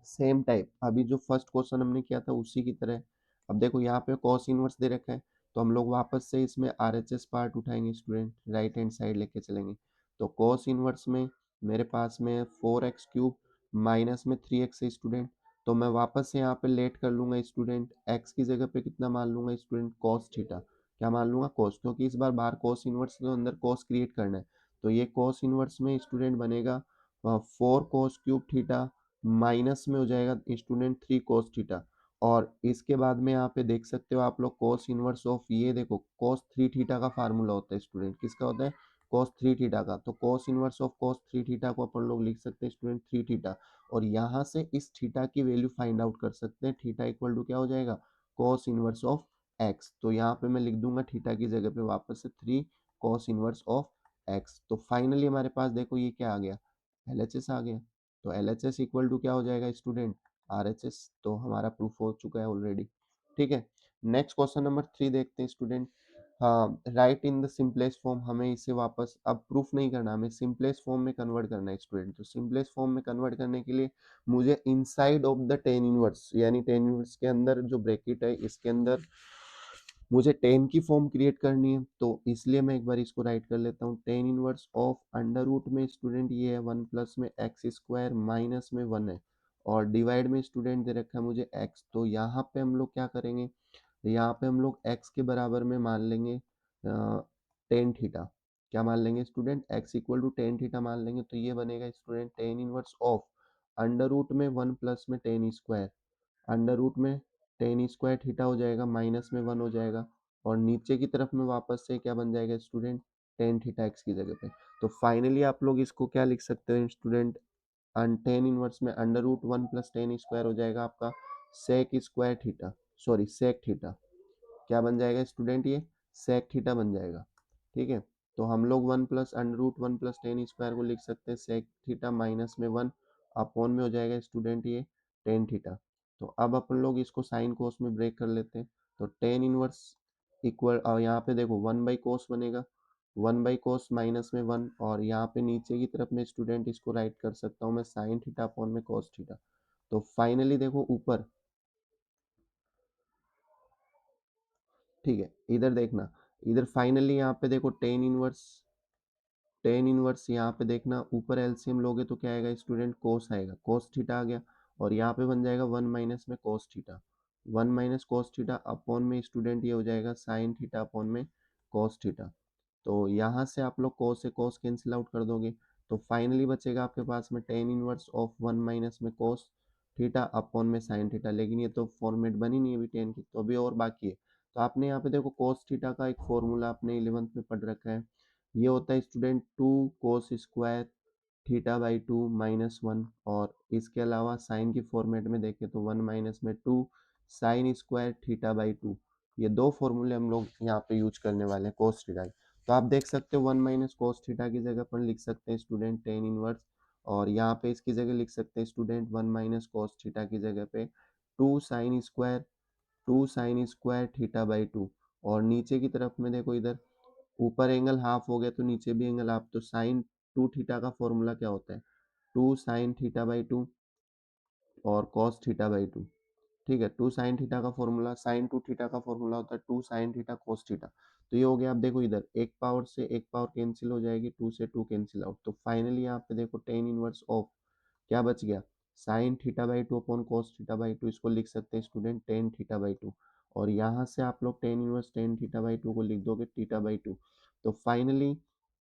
सेम टाइप अभी जो फर्स्ट क्वेश्चन हमने किया था उसी की तरह। अब देखो यहाँ पे कॉस इनवर्स दे रखा है, तो हम लोग वापस से इसमें आरएचएस पार्ट उठाएंगे स्टूडेंट, राइट हैंड साइड लेके चलेंगे। तो कॉस इनवर्स में मेरे पास में 4x³ माइनस में 3x है स्टूडेंट। तो मैं वापस से यहाँ पे लेट कर लूंगा स्टूडेंट, x की जगह पे कितना मान लूंगा स्टूडेंट? Cos theta. क्या मान लूंगा? कॉस, क्योंकि इस बार बाहर कॉस इनवर्स तो अंदर कॉस क्रिएट करना है। तो ये कॉस इनवर्स में स्टूडेंट बनेगा 4 cos³ थीटा माइनस में हो जाएगा स्टूडेंट 3 cos थीटा। और इसके बाद में यहाँ पे देख सकते हो आप लोग कॉस इनवर्स ऑफ, ये देखो कॉस थ्री थीटा का फार्मूला होता है स्टूडेंट, किसका होता है? कॉस थ्री थीटा का। तो cos inverse of cos three theta को अपन लोग लिख सकते हैं स्टूडेंट थ्री थीटा। और यहाँ से इस थीटा की वैल्यू फाइंड आउट कर सकते हैं, थीटा इक्वल टू क्या हो जाएगा? Cos inverse of x. तो यहाँ पे मैं लिख दूंगा थीटा की जगह पे वापस से 3 cos इनवर्स ऑफ एक्स। तो फाइनली हमारे पास देखो ये क्या आ गया? एलएचएस आ गया। तो L H S equal to क्या हो जाएगा स्टूडेंट? R H S. तो हमारा प्रूफ हो चुका है ऑलरेडी। ठीक है, नेक्स्ट क्वेश्चन नंबर 3 देखते हैं स्टूडेंट। हाँ, right in the simplest form, हमें इसे वापस अब प्रूफ नहीं करना, हमें सिंपलेस्ट फॉर्म में कन्वर्ट करना है स्टूडेंट। तो सिंपलेस्ट फॉर्म में कन्वर्ट करने के लिए मुझे inside of the tan inverse, यानी टेन इनवर्स के अंदर जो ब्रैकेट है इसके अंदर मुझे टेन की फॉर्म क्रिएट करनी है। तो इसलिए मैं एक बार इसको राइट कर लेता हूँ, tan inverse of under root में स्टूडेंट ये है 1 प्लस में एक्स स्क्वायर माइनस में 1 है, और डिवाइड में स्टूडेंट दे रखा है मुझे एक्स। तो यहाँ पे हम लोग क्या करेंगे? यहाँ पे हम लोग एक्स के बराबर में मान लेंगे टेन थीटा। क्या मान लेंगे student? X equal to tan theta मान लेंगे। तो ये बनेगा student tan inverse of under root में 1 प्लस में टेन स्क्वायर, अंडर रूट में टेन स्क्वायर थीटा हो जाएगा, माइनस में 1 हो जाएगा, और नीचे की तरफ में वापस से क्या बन जाएगा स्टूडेंट? टेन थीटा एक्स की जगह पे। तो फाइनली आप लोग इसको क्या लिख सकते हो स्टूडेंट? टेन इनवर्स में under root 1 plus tan square हो जाएगा आपका sec square theta, sorry sec theta. क्या बन जाएगा स्टूडेंट? ये सेक थीटा बन जाएगा। ठीक है, तो हम लोग 1 plus under root 1 plus tan square को लिख सकते हैं सेक थीटा माइनस में 1 अपॉन में हो जाएगा स्टूडेंट ये टेन थीटा। तो अब अपन लोग इसको साइन कोस में ब्रेक कर लेते हैं। तो टेन इनवर्स इक्वल, और यहाँ पे देखो 1/कोस बनेगा, 1/कोस माइनस में 1, और यहाँ पे नीचे की तरफ में स्टूडेंट इसको राइट कर सकता हूँ मैं साइन थीटा अपॉन में कॉस थीटा। तो फाइनली देखो ऊपर, ठीक है इधर देखना, इधर फाइनली यहाँ पे देखो टेन इनवर्स यहाँ पे देखना, ऊपर एलसीएम लोगे तो क्या आएगा स्टूडेंट? कोस आएगा, कोस थीटा आ गया। और यहाँ पे बन जाएगा 1 माइनस में cos theta, 1 minus cos theta upon में स्टूडेंट ये हो जाएगा साइन थीटा अपॉन में कोस थीटा। तो यहाँ से आप लोग कोस से कोस कैंसिल आउट कर दोगे, तो फाइनली बचेगा आपके पास में टेन इनवर्स ऑफ 1 माइनस में कोस थीटा अपॉन में साइन थीटा। लेकिन ये तो फॉर्मेट बनी नहीं अभी टेन की, तो अभी और बाकी है। तो आपने यहाँ पे देखो कोस थीटा का एक फॉर्मूला आपने 11th में पढ़ रखा है, ये होता है student 2 cos² theta by 2 minus 1। और इसके अलावा साइन की फॉर्मेट में देखें तो 1 माइनस में 2 साइन स्क्वायर थीटा बाई 2। ये दो फॉर्मूले हम लोग यहाँ पे यूज करने वाले हैं कोस थीटा। तो आप देख सकते हो 1 माइनस कोस थीटा की जगह पर लिख सकते हैं स्टूडेंट टेन इनवर्स, और यहाँ पे इसकी जगह लिख सकते हैं स्टूडेंट 1 माइनस कोस थीटा की जगह पे two sine square theta by 2। और नीचे की तरफ में देखो इधर ऊपर एंगल हाफ हो गया तो नीचे भी एंगल हाफ, तो साइन टू थीटा का फॉर्मूला क्या होता है? Two sine theta by two और कॉस थीटा बाई टू। ठीक है, टू साइन थीटा का फॉर्मूला, साइन टू थीटा का फॉर्मूला होता है two sine theta cos theta. तो ये हो गया। आप देखो इधर एक पावर से एक पावर कैंसिल हो जाएगी, टू से टू कैंसिल आउट। तो फाइनली यहाँ पे देखो टेन इनवर्स ऑफ क्या बच गया? Sign theta by two upon cos theta by to, इसको लिख सकते हैं student tan theta by two. और यहाँ से आप लोग ten inverse tan theta by to को लिख दोगे थीटा बाई टू। तो फाइनली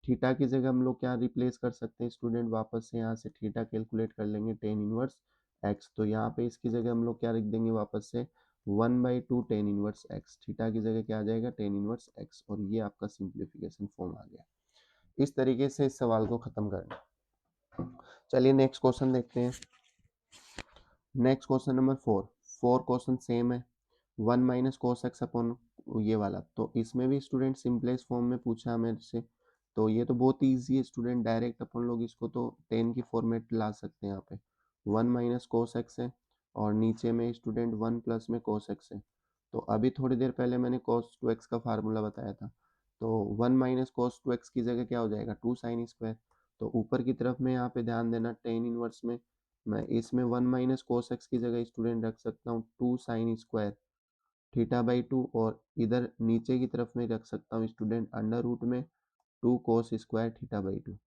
थीटा की जगह हम लोग क्या रिप्लेस कर सकते हैं स्टूडेंट? वापस से यहाँ से थीटा कैलकुलेट कर लेंगे टेन इनवर्स एक्स। तो यहाँ पे इसकी जगह हम लोग क्या लिख देंगे वापस से 1/2 टेन इनवर्स एक्स, थीटा की जगह क्या आ जाएगा, टेन इनवर्स एक्स, और ये आपका सिंप्लीफिकेशन फॉर्म आ गया। इस तरीके से इस सवाल को खत्म करना। चलिए नेक्स्ट क्वेश्चन देखते हैं। Next question number 4 question same है, 1 - cos x अपॉन ये वाला, तो इसमें भी स्टूडेंट सिंपलेस्ट फॉर्म में पूछा मेरे से, तो ये तो बहुत ईजी है स्टूडेंट, डायरेक्ट अपन लोग इसको तो 10 की फॉर्मेट ला सकते हैं। यहाँ पे 1 - cos x है और नीचे में स्टूडेंट 1 प्लस में cos x है। तो अभी थोड़ी देर पहले मैंने cos 2x का फार्मूला बताया था, तो 1 - cos 2x की जगह क्या हो जाएगा, 2 sin स्क्वायर। तो ऊपर की तरफ में यहाँ पे ध्यान देना, टेन इनवर्स में मैं इसमें 1 - cos x की जगह स्टूडेंट रख सकता हूँ 2 sin स्क्वायर थीटा/2, और इधर नीचे की तरफ में रख सकता हूँ स्टूडेंट अंडर रूट में 2 cos स्क्वायर थीटा/2।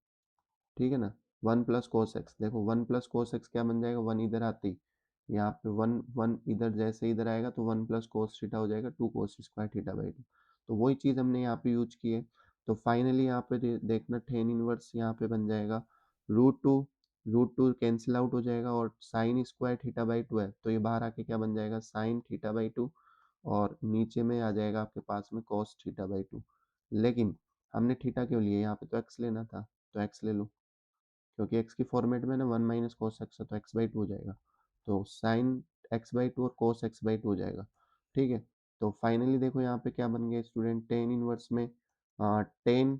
ठीक है ना, 1 + cos x, देखो 1 + cos x क्या बन जाएगा, 1 इधर आते ही यहाँ पे 1 1 इधर जैसे इधर आएगा तो 1 + cos थीटा हो जाएगा 2 cos स्क्वायर थीटा/2। तो वही चीज़ हमने यहाँ पे यूज की है। तो फाइनली यहाँ पे देखना टेन इनवर्स यहाँ पे बन जाएगा रूट टू कैंसिल आउट हो जाएगा, और साइन स्क्वायर थीटा/2 है तो ये बाहर आके क्या बन जाएगा, साइन थीटा/2, और नीचे में आ जाएगा आपके पास में cos थीटा/2। लेकिन हमने थीटा क्यों लिए, यहाँ पे तो x लेना था, तो x ले लो, क्योंकि x की फॉर्मेट में ना 1 - cos x है तो x/2 हो जाएगा, तो साइन x/2 और cos x/2 हो जाएगा। ठीक है, तो फाइनली देखो यहाँ पे क्या बन गया स्टूडेंट, टेन इनवर्स में टेन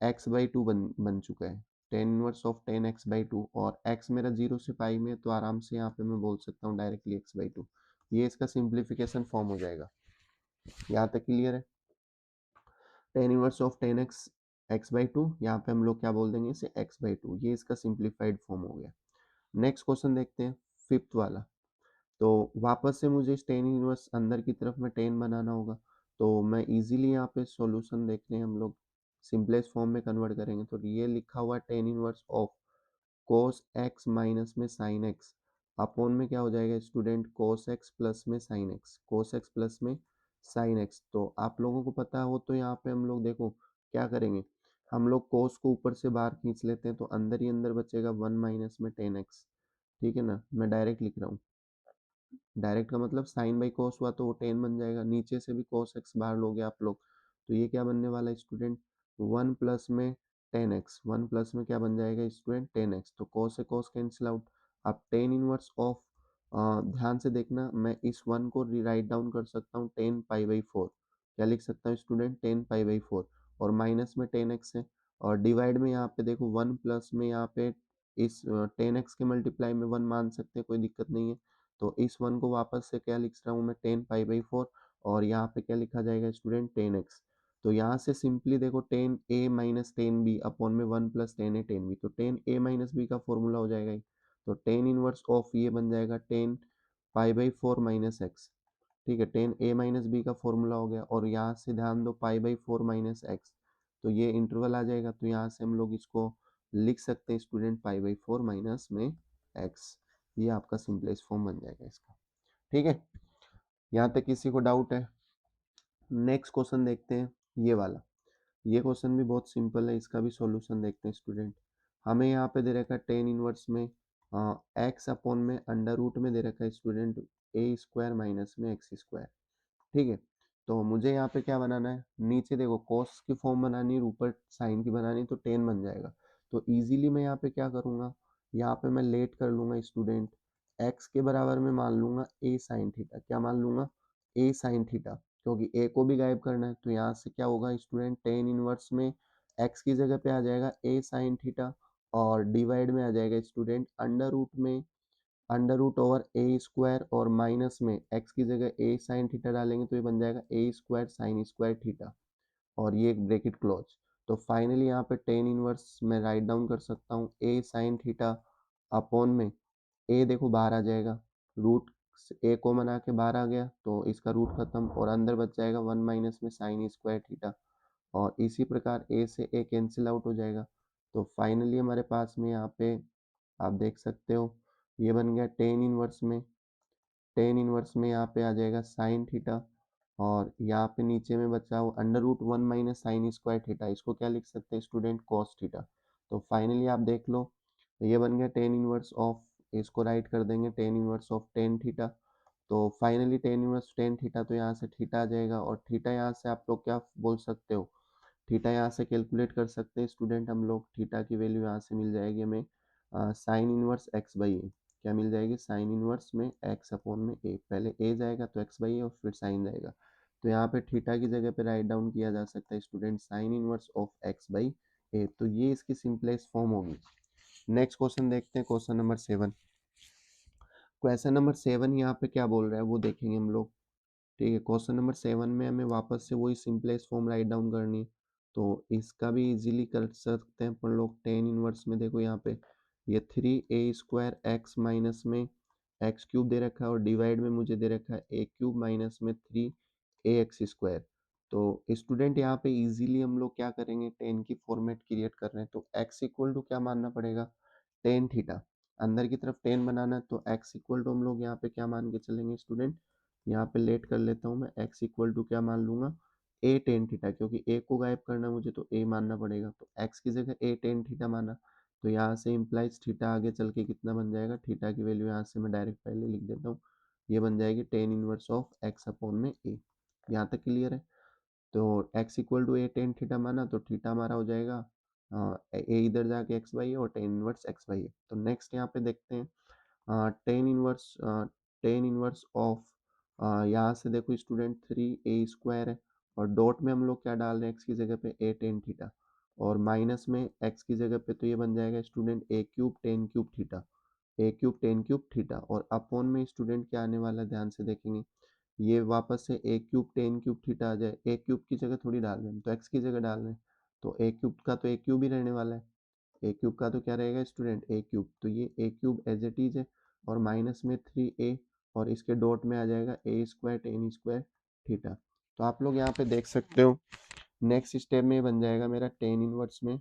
x/2 बन चुका है, टेन इनवर्स ऑफ 10 x/2, और x मेरा 0 से पाई में, तो आराम से यहाँ पे मैं बोल सकता हूँ डायरेक्टली x/2, ये इसका सिंप्लीफिकेशन फॉर्म हो जाएगा। यहाँ तक क्लियर है, टेन इनवर्स ऑफ 10x/2, यहाँ पे हम लोग क्या बोल देंगे इसे x/2, ये इसका सिंप्लीफाइड फॉर्म हो गया। नेक्स्ट क्वेश्चन देखते हैं, फिफ्थ वाला। तो वापस से मुझे इस टेन इनवर्स अंदर की तरफ में 10 बनाना होगा, तो मैं इजीली यहाँ पे सॉल्यूशन देख रहे हैं हम लोग, सिंपलेस्ट फॉर्म में कन्वर्ट करेंगे, तो ये लिखा हुआ ten inverse of cos x minus में sin x अपॉन में क्या हो जाएगा स्टूडेंट, cos x प्लस में sin x, cos x plus में sin x। तो आप लोगों को पता हो तो यहाँ पे हम लोग देखो क्या करेंगे, हम लोग cos को ऊपर से बाहर खींच लेते हैं, तो अंदर ही अंदर बचेगा 1 माइनस में 10x। ठीक है ना, मैं डायरेक्ट लिख रहा हूँ, डायरेक्ट का मतलब साइन बाई कॉस हुआ तो वो 10 बन जाएगा, नीचे से भी cos x बाहर लोगे आप लोग, तो ये क्या बनने वाला है स्टूडेंट, 1 प्लस में 10x, 1 प्लस में क्या बन जाएगा स्टूडेंट 10x, तो cos से cos कैंसिल आउट। अब टेन इनवर्स ऑफ, ध्यान से देखना, मैं इस 1 को राइट डाउन कर सकता हूँ 10 पाई/4, क्या लिख सकता हूँ स्टूडेंट 10 पाई/4, और माइनस में 10x है, और डिवाइड में यहाँ पे देखो 1 प्लस में यहाँ पे इस 10x के मल्टीप्लाई में 1 मान सकते हैं, कोई दिक्कत नहीं है। तो इस 1 को वापस से क्या लिख रहा हूँ मैं 10 पाई/4, और यहाँ पे क्या लिखा जाएगा स्टूडेंट 10x। तो यहाँ से सिंपली देखो 10a माइनस 10b अपॉन में 1 प्लस 10a 10b, तो 10a - b का फॉर्मूला हो जाएगा, तो टेन इनवर्स ऑफ ये बन जाएगा 10 पाई/4 माइनस एक्स। ठीक है, 10a - b का फॉर्मूला हो गया, और यहाँ से ध्यान दो पाई/4 माइनस एक्स, तो ये इंटरवल आ जाएगा, तो यहाँ से हम लोग इसको लिख सकते हैं स्टूडेंट पाई/4 माइनस में एक्स, ये आपका सिंपलेस्ट फॉर्म बन जाएगा इसका। ठीक है, यहाँ तक किसी को डाउट है? नेक्स्ट क्वेश्चन देखते हैं, ये वाला, ये क्वेश्चन भी बहुत सिंपल है, इसका भी सॉल्यूशन देखते हैं स्टूडेंट। हमें यहाँ पे दे रखा है टेन इनवर्स में एक्स अपॉन में अंडर रूट में दे रखा है स्टूडेंट ए स्क्वायर माइनस में एक्स स्क्वायर। ठीक है, तो मुझे यहाँ पे क्या बनाना है, नीचे देखो कॉस की फॉर्म बनानी है, ऊपर साइन की बनानी है, तो 10 बन जाएगा। तो इजीली मैं यहाँ पे क्या करूँगा, यहाँ पे मैं लेट कर लूँगा स्टूडेंट, एक्स के बराबर में मान लूँगा ए साइन थीटा, क्या मान लूँगा, ए साइन थीटा, क्योंकि ए को भी गायब करना है, तो यहाँ से क्या होगा स्टूडेंट, टेन इनवर्स में एक्स की जगह पे आ जाएगा ए साइन थीटा, और डिवाइड में आ जाएगा स्टूडेंट अंडर रूट में अंडर रूट ओवर ए स्क्वायर, और माइनस में एक्स की जगह ए साइन थीटा डालेंगे तो ये बन जाएगा ए स्क्वायर साइन स्क्वायर थीटा, और ये एक ब्रैकेट क्लोज। तो फाइनली यहाँ पे टेन इनवर्स में राइट डाउन कर सकता हूँ ए साइन थीटा अपॉन में, ए देखो बाहर आ जाएगा, रूट ए कॉमन आके बाहर आ गया तो इसका रूट खत्म, और अंदर बच जाएगा 1 माइनस में साइन स्क्वायर थीटा, और इसी प्रकार ए से ए कैंसिल आउट हो जाएगा। तो फाइनली हमारे पास में यहाँ पे आप देख सकते हो ये बन गया टेन इनवर्स में यहाँ पे आ जाएगा साइन थीटा, और यहाँ पे नीचे में बचा हुआ under root 1 minus sine square theta, इसको क्या लिख सकते हैं स्टूडेंट, कॉस थीटा। तो फाइनली आप देख लो ये बन गया टेन इनवर्स ऑफ, इसको राइट कर देंगे tan inverse of tan theta, तो finally tan inverse tan theta, तो यहाँ से थीटा आ जाएगा, और थीटा यहाँ से आप लोग क्या बोल सकते हो, थीटा यहाँ से कैलकुलेट कर सकते हैं स्टूडेंट हम लोग। थीटा की वैल्यू यहाँ से मिल जाएगी हमें साइन इनवर्स एक्स बाई ए। क्या मिल जाएगी, साइन इनवर्स में एक्स अपॉन में ए, पहले ए जाएगा तो एक्स बाई ए और फिर साइन जाएगा। तो यहाँ पे थीटा की जगह पे राइट डाउन किया जा सकता है student sine inverse of x by a. तो ये इसकी सिंपलेस्ट फॉर्म होगी। नेक्स्ट क्वेश्चन देखते हैं, क्वेश्चन नंबर 7। क्वेश्चन नंबर 7 यहाँ पे क्या बोल रहा है वो देखेंगे हम लोग। ठीक है, क्वेश्चन नंबर 7 में हमें वापस से वही सिंपलेस्ट फॉर्म राइट डाउन करनी है। तो इसका भी इजीली कर सकते हैं अपन लोग। टेन इनवर्स में देखो यहाँ पे ये 3a² एक्स माइनस में एक्स क्यूब दे रखा है, और डिवाइड में मुझे दे रखा है ए क्यूब माइनस में 3ax²। तो स्टूडेंट यहाँ पे इजीली हम लोग क्या करेंगे, टेन की फॉर्मेट क्रिएट कर रहे हैं, तो x इक्वल टू क्या मानना पड़ेगा, टेन थीटा। अंदर की तरफ टेन बनाना है, तो x इक्वल टू हम लोग यहाँ पे क्या मान के चलेंगे स्टूडेंट, यहाँ पे लेट कर लेता हूँ मैं, x इक्वल टू क्या मान लूंगा, a टेन थीटा, क्योंकि a को गायब करना है मुझे तो a मानना पड़ेगा। तो x की जगह a टेन थीटा माना, तो यहाँ से इम्प्लाइज थीटा आगे चल के कितना बन जाएगा, थीटा की वैल्यू यहाँ से मैं डायरेक्ट पहले लिख देता हूँ, ये बन जाएगी tan inverse of x upon में a। यहाँ तक क्लियर है। तो x equal to a tan theta माना, तो थीटा हमारा हो जाएगा ए इधर जाके एक्स बाई और टेन इनवर्स एक्स बाई। तो नेक्स्ट यहाँ पे देखते हैं टेन इनवर्स ऑफ, यहाँ से देखो स्टूडेंट 3a² है, और डॉट में हम लोग क्या डाल रहे हैं, एक्स की जगह पे ए टेन थीटा, और माइनस में एक्स की जगह पे तो ये बन जाएगा स्टूडेंट ए क्यूब टेन क्यूब थीटा, ए क्यूब टेन क्यूब थीटा, और अपॉन में स्टूडेंट क्या आने वाला है, ध्यान से देखेंगे, ये वापस से ए क्यूब टेन क्यूब थीटा आ जाए, ए क्यूब की जगह थोड़ी डाल रहे हैं, तो एक्स की जगह डाल रहे हैं, तो ए क्यूब का तो ए क्यूब ही रहने वाला है, ए क्यूब का तो क्या रहेगा स्टूडेंट ए क्यूब, तो ये ए क्यूब एज इट इज है, और माइनस में 3a, और इसके डॉट में आ जाएगा a² टेन स्क्वायर थीटा। तो आप लोग यहाँ पे देख सकते हो, नेक्स्ट स्टेप में बन जाएगा मेरा टेन इनवर्स में,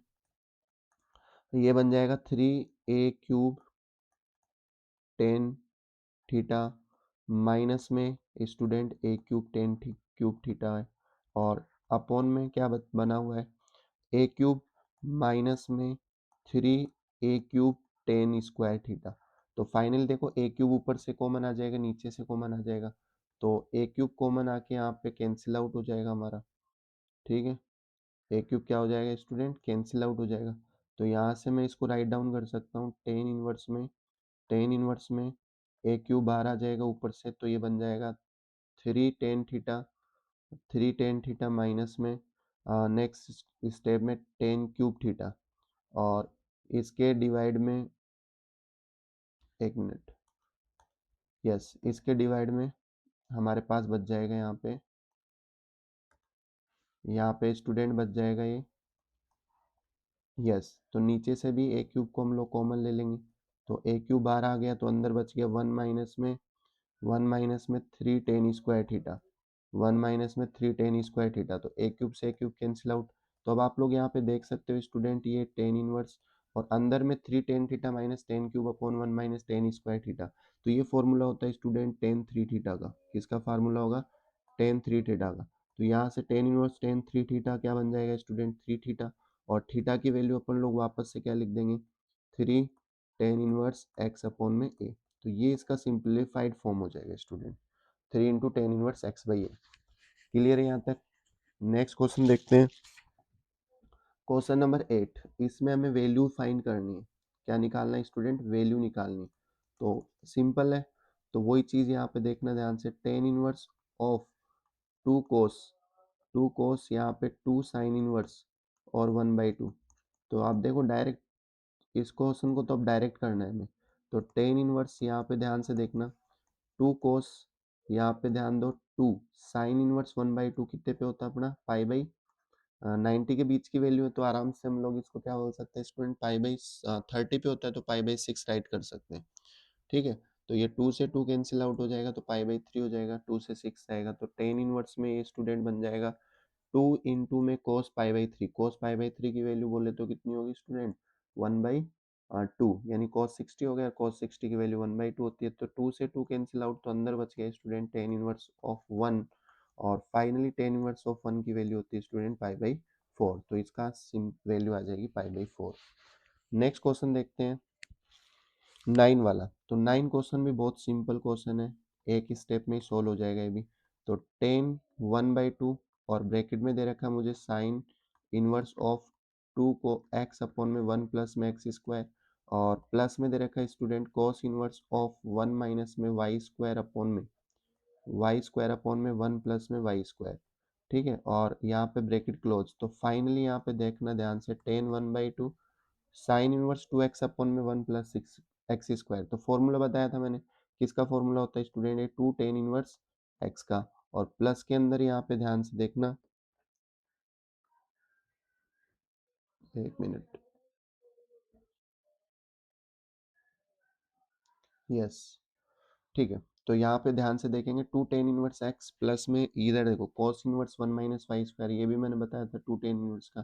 ये बन जाएगा 3a³ टेन थीटा माइनस में स्टूडेंट ए क्यूब टेन क्यूब थीटा है, और अपॉन में क्या बना हुआ है, ए क्यूब माइनस में 3a³ टेन स्क्वायर थीटा। तो फाइनल देखो ए क्यूब ऊपर से कॉमन आ जाएगा, नीचे से कॉमन आ जाएगा, तो ए क्यूब कॉमन आके यहाँ पे कैंसिल आउट हो जाएगा हमारा। ठीक है, ए क्यूब क्या हो जाएगा स्टूडेंट, कैंसिल आउट हो जाएगा। तो यहाँ से मैं इसको राइट डाउन कर सकता हूँ, टेन इनवर्स में ए क्यूब बाहर आ जाएगा ऊपर से, तो ये बन जाएगा 3 टेन थीटा माइनस में नेक्स्ट स्टेप में टेन क्यूब थीटा, और इसके डिवाइड में, एक मिनट, यस, इसके डिवाइड में हमारे पास बच जाएगा यहाँ पे स्टूडेंट बच जाएगा ये, यस। तो नीचे से भी ए क्यूब को हम लोग कॉमन ले लेंगे, तो ए क्यूब बाहर आ गया, तो अंदर बच गया वन माइनस में 3 ten square theta, one minus में 3 टेन स्क्वायर थीटा, तो ए क्यूब से ए क्यूब कैंसिल आउट। तो अब आप लोग यहाँ पे देख सकते हो स्टूडेंट, ये टेन इनवर्स, और अंदर में 3 tan theta minus ten cube upon one minus ten square theta. तो ये फॉर्मूला होता है स्टूडेंट टेन थ्री थीटा का। किसका फार्मूला होगा, टेन थ्री थीटा का। तो यहाँ से tan inverse ten three theta क्या बन जाएगा स्टूडेंट, थ्री थीटा, और थीटा की वैल्यू अपन लोग वापस से क्या लिख देंगे, 3 टेन इनवर्स एक्स अपॉन में ए। तो ये इसका सिंप्लीफाइड फॉर्म हो जाएगा student, 3 × ten inverse x by A. Clear है यहाँ तक। नेक्स्ट क्वेश्चन देखते हैं, क्वेश्चन नंबर 8। इसमें हमें वैल्यू फाइंड करनी है। क्या निकालना है स्टूडेंट, वैल्यू निकालनी है। तो सिंपल है, तो वही चीज़ यहाँ पे देखना ध्यान से, टेन इनवर्स ऑफ टू कोस, यहाँ पे टू साइन इनवर्स और 1/2। तो आप देखो डायरेक्ट इस क्वेश्चन को तो अब डायरेक्ट करना है हमें। तो टेन इनवर्स यहाँ पे ध्यान से देखना, टू कोस, यहाँ पे ध्यान दो, टू साइन इनवर्स 1/2 कितने पे होता है अपना, पाई बाई 90 के बीच की वैल्यू है, तो आराम से हम लोग इसको क्या बोल सकते हैं स्टूडेंट, पाई बाई 30 पे होता है, तो पाई बाई 6 राइट कर सकते हैं। ठीक है, तो ये टू से टू कैंसिल आउट हो जाएगा, तो पाई बाई 3 हो जाएगा, टू से 6 आएगा, तो टेन इनवर्स में ये स्टूडेंट बन जाएगा टू इंटू में cos pi by three. Cos pi by three की वैल्यू बोले तो कितनी होगी स्टूडेंट, 1/2, यानी कॉस 60 हो गया, कॉस 60 की वैल्यू 1/2 होती है, तो टू से टू कैंसिल आउट, तो अंदर बच गया स्टूडेंट टेन इनवर्स ऑफ 1, और फाइनली टेन इनवर्स ऑफ 1 की वैल्यू होती है स्टूडेंट पाई बाई 4, तो इसका वैल्यू आ जाएगी पाई बाई 4। नेक्स्ट क्वेश्चन देखते हैं 9 वाला। तो 9 क्वेश्चन भी बहुत सिंपल क्वेश्चन है, एक ही स्टेप में ही सोल्व हो जाएगा ये भी। तो टेन 1/2 और ब्रैकेट में दे रखा है मुझे साइन इनवर्स ऑफ 2 को x अपॉन में 1 प्लस में एक्स स्क्वायर, और प्लस में दे रखा है student cos inverse of 1 minus में वाई स्क्वायर अपॉन में वन प्लस में वाई स्क्वायर। ठीक है, और यहाँ पे ब्रैकेट क्लोज। तो फाइनली यहाँ पे देखना ध्यान से, ten 1/2 sine inverse 2x upon में 1 प्लस 6 एक्स स्क्वायर। तो फॉर्मूला बताया था मैंने, किसका फॉर्मूला होता है स्टूडेंट, ये 2 टेन इनवर्स x का, और प्लस के अंदर यहाँ पे ध्यान से देखना, एक मिनट, यस, ठीक है। तो यहाँ पे ध्यान से देखेंगे, 2 टेन इनवर्स एक्स प्लस में इधर देखो cos inverse 1 minus y square, ये भी मैंने बताया था 2 टेन इनवर्स का,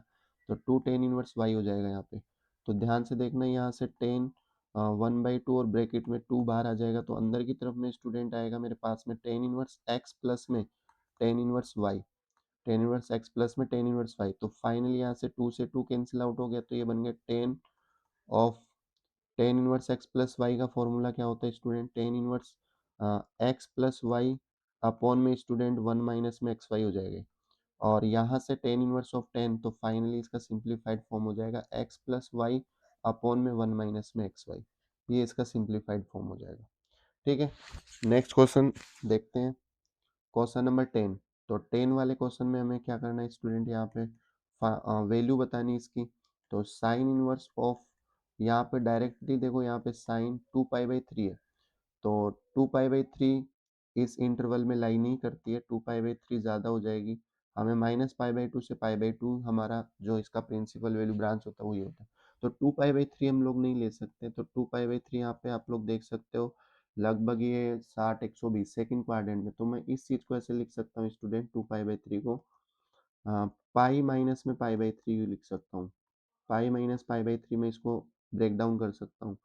तो 2 टेन इनवर्स वाई हो जाएगा यहाँ पे। तो ध्यान से देखना, यहाँ से टेन 1/2 और ब्रैकेट में 2 बाहर आ जाएगा, तो अंदर की तरफ में स्टूडेंट आएगा मेरे पास में टेन इनवर्स एक्स प्लस में tan inverse y, tan inverse x plus में टेन इनवर्स वाई। तो फाइनली यहाँ से 2 से 2 कैंसिल आउट हो गया, तो ये बन गया tan of tan inverse x plus y का फॉर्मूला क्या होता है student, tan inverse x plus y upon में स्टूडेंट 1 माइनस में एक्स वाई हो जाएगा, और यहाँ से टेन इनवर्स ऑफ टेन, तो फाइनली इसका सिंप्लीफाइड फॉर्म हो जाएगा एक्स प्लस वाई अपॉन में 1 माइनस में एक्स वाई, ये इसका सिंप्लीफाइड फॉर्म हो जाएगा। ठीक है, नेक्स्ट क्वेश्चन देखते हैं, क्वेश्चन नंबर 10। तो 10 वाले क्वेश्चन में हमें क्या करना है स्टूडेंट, यहाँ पे वैल्यू बतानी इसकी। तो साइन इनवर्स ऑफ, यहाँ पे डायरेक्टली देखो, यहाँ पे साइन 2π/3 है, तो 2π/3 इस इंटरवल में लाई नहीं करती है, 2π/3 ज़्यादा हो जाएगी, हमें -π/2 से π/2 हमारा जो इसका प्रिंसिपल वैल्यू ब्रांच होता है वही होता है। तो 2π/3 हम लोग नहीं ले सकते, तो 2π/3 यहाँ पे आप लोग देख सकते हो, लगभग ये 60 120 सेकंड क्वाड्रेंट में। तो मैं इस चीज़ को ऐसे लिख सकता हूँ स्टूडेंट, 2π/3 को पाई माइनस में π/3 लिख सकता हूँ, पाई माइनस π/3 में इसको ब्रेक डाउन कर सकता हूँ।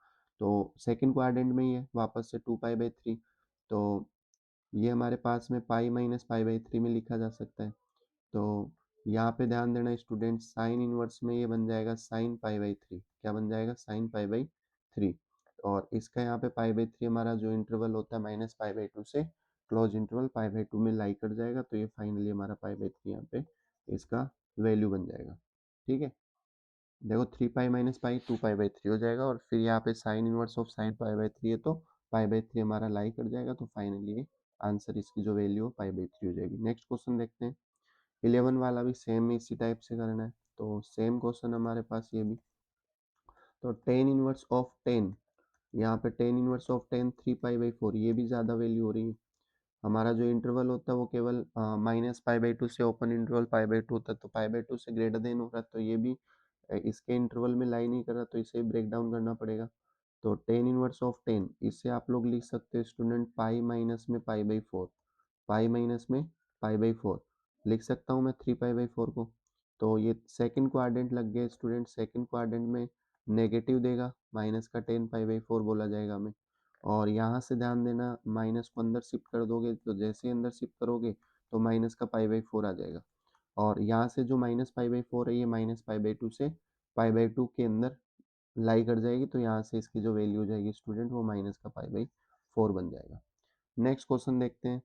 तो सेकंड क्वाड्रेंट में ही है वापस से 2π/3, तो ये हमारे पास में पाई माइनस π/3 में लिखा जा सकता है। तो यहाँ पे ध्यान देना स्टूडेंट, साइन इनवर्स में ये बन जाएगा साइन π/3, क्या बन जाएगा, साइन π/3, और इसका यहाँ पे π/3 हमारा जो इंटरवल होता है -π/2 से क्लोज इंटरवल π/2 में लाई कर जाएगा, तो ये फाइनली हमारा π/3 यहाँ पे इसका वैल्यू बन जाएगा। ठीक है, देखो 3π माइनस पाई 2π/3 हो जाएगा, और फिर यहाँ पे साइन इनवर्स ऑफ साइन π/3 है, तो π/3 हमारा लाई कर जाएगा, तो फाइनली आंसर इसकी जो वैल्यू हो π/3 हो जाएगी। नेक्स्ट क्वेश्चन देखते हैं, 11 वाला भी सेम इसी टाइप से करना है, तो सेम क्वेश्चन हमारे पास ये भी। तो टेन इनवर्स ऑफ टेन, यहाँ पे टेन इनवर्स ऑफ टेन 3π/4, ये भी ज़्यादा वैल्यू हो रही है। हमारा जो इंटरवल होता है वो केवल -π/2 से ओपन इंटरवल π/2 होता है, तो π/2 से ग्रेटर देन हो रहा है, तो ये भी इसके इंटरवल में लाई नहीं कर रहा, तो इसे ब्रेक डाउन करना पड़ेगा। तो टेन इनवर्स ऑफ टेन, इससे आप लोग लिख सकते हो स्टूडेंट पाई माइनस में π/4, पाई माइनस में π/4 लिख सकता हूँ मैं 3π/4 को। तो ये सेकंड क्वाड्रेंट लग गया स्टूडेंट, सेकंड क्वाड्रेंट में नेगेटिव देगा, माइनस का 10π/4 बोला जाएगा हमें, और यहाँ से ध्यान देना, माइनस को अंदर शिफ्ट कर दोगे, तो जैसे ही अंदर शिफ्ट करोगे तो माइनस का π/4 आ जाएगा, और यहाँ से जो -π/4 है ये -π/2 से π/2 के अंदर लाई कर जाएगी, तो यहाँ से इसकी जो वैल्यू हो जाएगी स्टूडेंट वो माइनस का π/4 बन जाएगा। नेक्स्ट क्वेश्चन देखते हैं,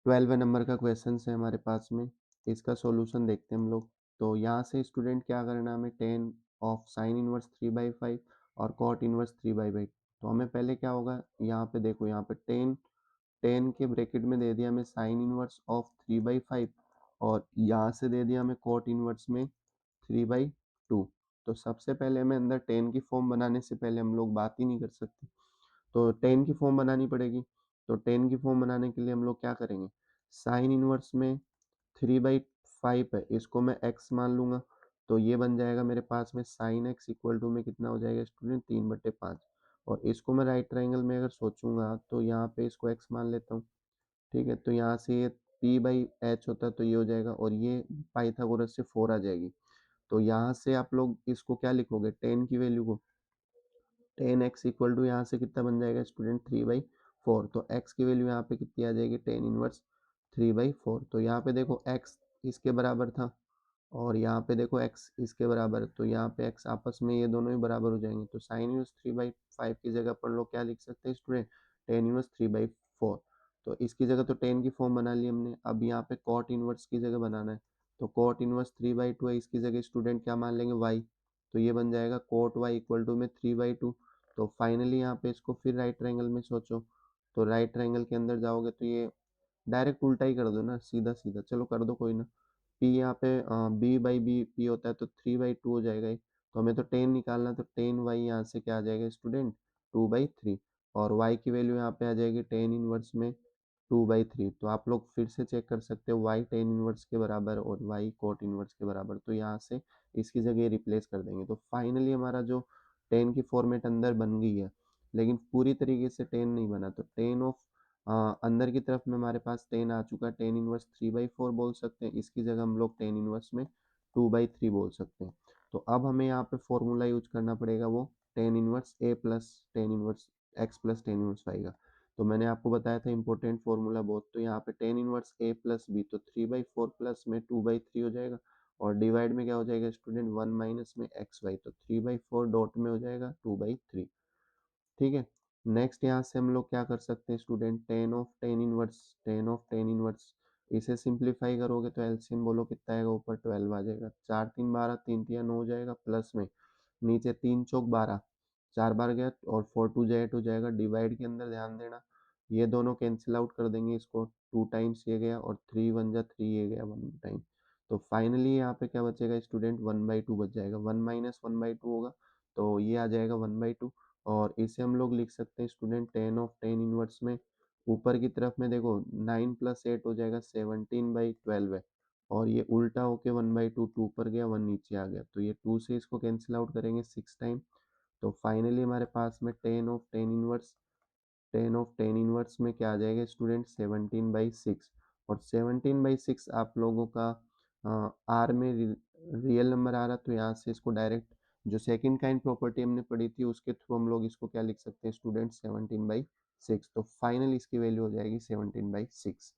12 नंबर का क्वेश्चन है हमारे पास में, इसका सॉल्यूशन देखते हैं हम लोग। तो यहाँ से स्टूडेंट क्या करना है हमें, टेन ऑफ साइन इनवर्स 3/5 और कॉट इनवर्स 3/5। तो हमें पहले क्या होगा, यहाँ पे देखो, यहाँ पे टेन टेन के ब्रैकेट में दे दिया हमें साइन इनवर्स ऑफ 3/5, और यहाँ से दे दिया हमें कॉट इनवर्स में 3/2। तो सबसे पहले हमें अंदर टेन की फॉर्म बनाने से पहले हम लोग बात ही नहीं कर सकते, तो टेन की फॉर्म बनानी पड़ेगी। तो टेन की फॉर्म बनाने के लिए हम लोग क्या करेंगे, साइन इनवर्स में 3/5 है, इसको मैं x मान लूंगा, तो ये बन जाएगा मेरे पास में साइन एक्स इक्वल टू में कितना हो जाएगा स्टूडेंट, 3/5, और इसको मैं राइट ट्राइंगल में अगर सोचूंगा तो यहाँ पे इसको x मान लेता हूँ। ठीक है, तो यहाँ से ये p/h होता है, तो ये हो जाएगा, और ये पाइथागोरस से 4 आ जाएगी। तो यहाँ से आप लोग इसको क्या लिखोगे, टेन की वैल्यू को, टेन एक्स इक्वल टू यहाँ से कितना बन जाएगा स्टूडेंट, 3/4, तो x की वैल्यू यहाँ पे कितनी आ जाएगी, टेन इनवर्स 3/4। तो यहाँ पे देखो x इसके बराबर था, और यहाँ पे देखो x इसके बराबर है, तो यहाँ पे x आपस में ये दोनों ही बराबर हो जाएंगे, तो साइन इनवर्स 3/5 की जगह पर लोग क्या लिख सकते हैं स्टूडेंट, टेन इनवर्स 3/4। तो इसकी जगह तो टेन की फॉर्म बना ली हमने, अब यहाँ पे कॉट इनवर्स की जगह बनाना है। तो कॉट इनवर्स 3/2 है, इसकी जगह स्टूडेंट क्या मान लेंगे, वाई। तो ये बन जाएगा कॉट वाई इक्वल टू में 3/2। तो फाइनली यहाँ पे इसको फिर राइट ट्रायंगल में सोचो, तो राइट ट्रायंगल के अंदर जाओगे तो ये डायरेक्ट उल्टा ही कर दो ना, सीधा सीधा, चलो कर दो कोई ना। पी यहाँ पे बी बाई बी पी होता है तो 3/2 हो जाएगा ये। तो हमें तो टेन निकालना, तो टेन वाई यहाँ से क्या आ जाएगा स्टूडेंट, 2/3। और वाई की वैल्यू यहाँ पे आ जाएगी टेन इनवर्स में 2/3। तो आप लोग फिर से चेक कर सकते हो, वाई टेन इनवर्स के बराबर और वाई कोट इनवर्स के बराबर, तो यहाँ से इसकी जगह रिप्लेस कर देंगे। तो फाइनली हमारा जो टेन की फॉर्मेट अंदर बन गई है, लेकिन पूरी तरीके से टेन नहीं बना। तो टेन ऑफ अंदर की तरफ में हमारे पास टेन आ चुका है, टेन इनवर्स 3/4 बोल सकते हैं, इसकी जगह हम लोग टेन इनवर्स में 2/3 बोल सकते हैं। तो अब हमें यहाँ पे फॉर्मूला यूज करना पड़ेगा, वो tan inverse a plus tan inverse x plus tan inverse y का। तो मैंने आपको बताया था इंपॉर्टेंट फॉर्मूला बहुत, तो यहाँ पे tan inverse a plus B, तो 3/4 प्लस में 2/3 हो जाएगा, और डिवाइड में क्या हो जाएगा स्टूडेंट, वन माइनस में एक्स वाई, तो 3/4 डॉट में हो जाएगा 2/3। ठीक है। नेक्स्ट यहाँ से हम लोग क्या कर सकते हैं student, ten of tan inverse, इसे सिंप्लीफाई करोगे तो एलसीएम बोलो कितना आएगा, ऊपर 12 आ जाएगा, 4×3 = 12, 3×3 = 9 हो जाएगा, प्लस में नीचे 3×4 = 12, 4 बार गया और 4×2 = 8 हो जाएगा। डिवाइड के अंदर ध्यान देना, ये दोनों कैंसिल आउट कर देंगे इसको, 2 टाइम्स ये गया और 3×1 = 3 ये गया 1 टाइम। तो फाइनली यहाँ पे क्या बचेगा स्टूडेंट, 1/2 बच जाएगा, 1 माइनस 1/2 होगा, तो ये आ जाएगा 1/2। और इसे हम लोग लिख सकते हैं student, ten of tan inverse में ऊपर की तरफ में देखो 9 + 8 हो जाएगा 17/12 है, और ये उल्टा होके 1/2, 2 ऊपर गया 1 नीचे आ गया, तो ये 2 से इसको कैंसिल आउट करेंगे 6 टाइम। तो फाइनली हमारे पास में टेन ऑफ टेन इनवर्स में क्या आ जाएगा स्टूडेंट, 17/6। और 17/6 आप लोगों का आर में रियल नंबर आ रहा, तो यहाँ से इसको डायरेक्ट जो सेकंड काइंड प्रॉपर्टी हमने पढ़ी थी उसके थ्रू हम लोग इसको क्या लिख सकते हैं स्टूडेंट, 17/6। तो फाइनल इसकी वैल्यू हो जाएगी 17/6।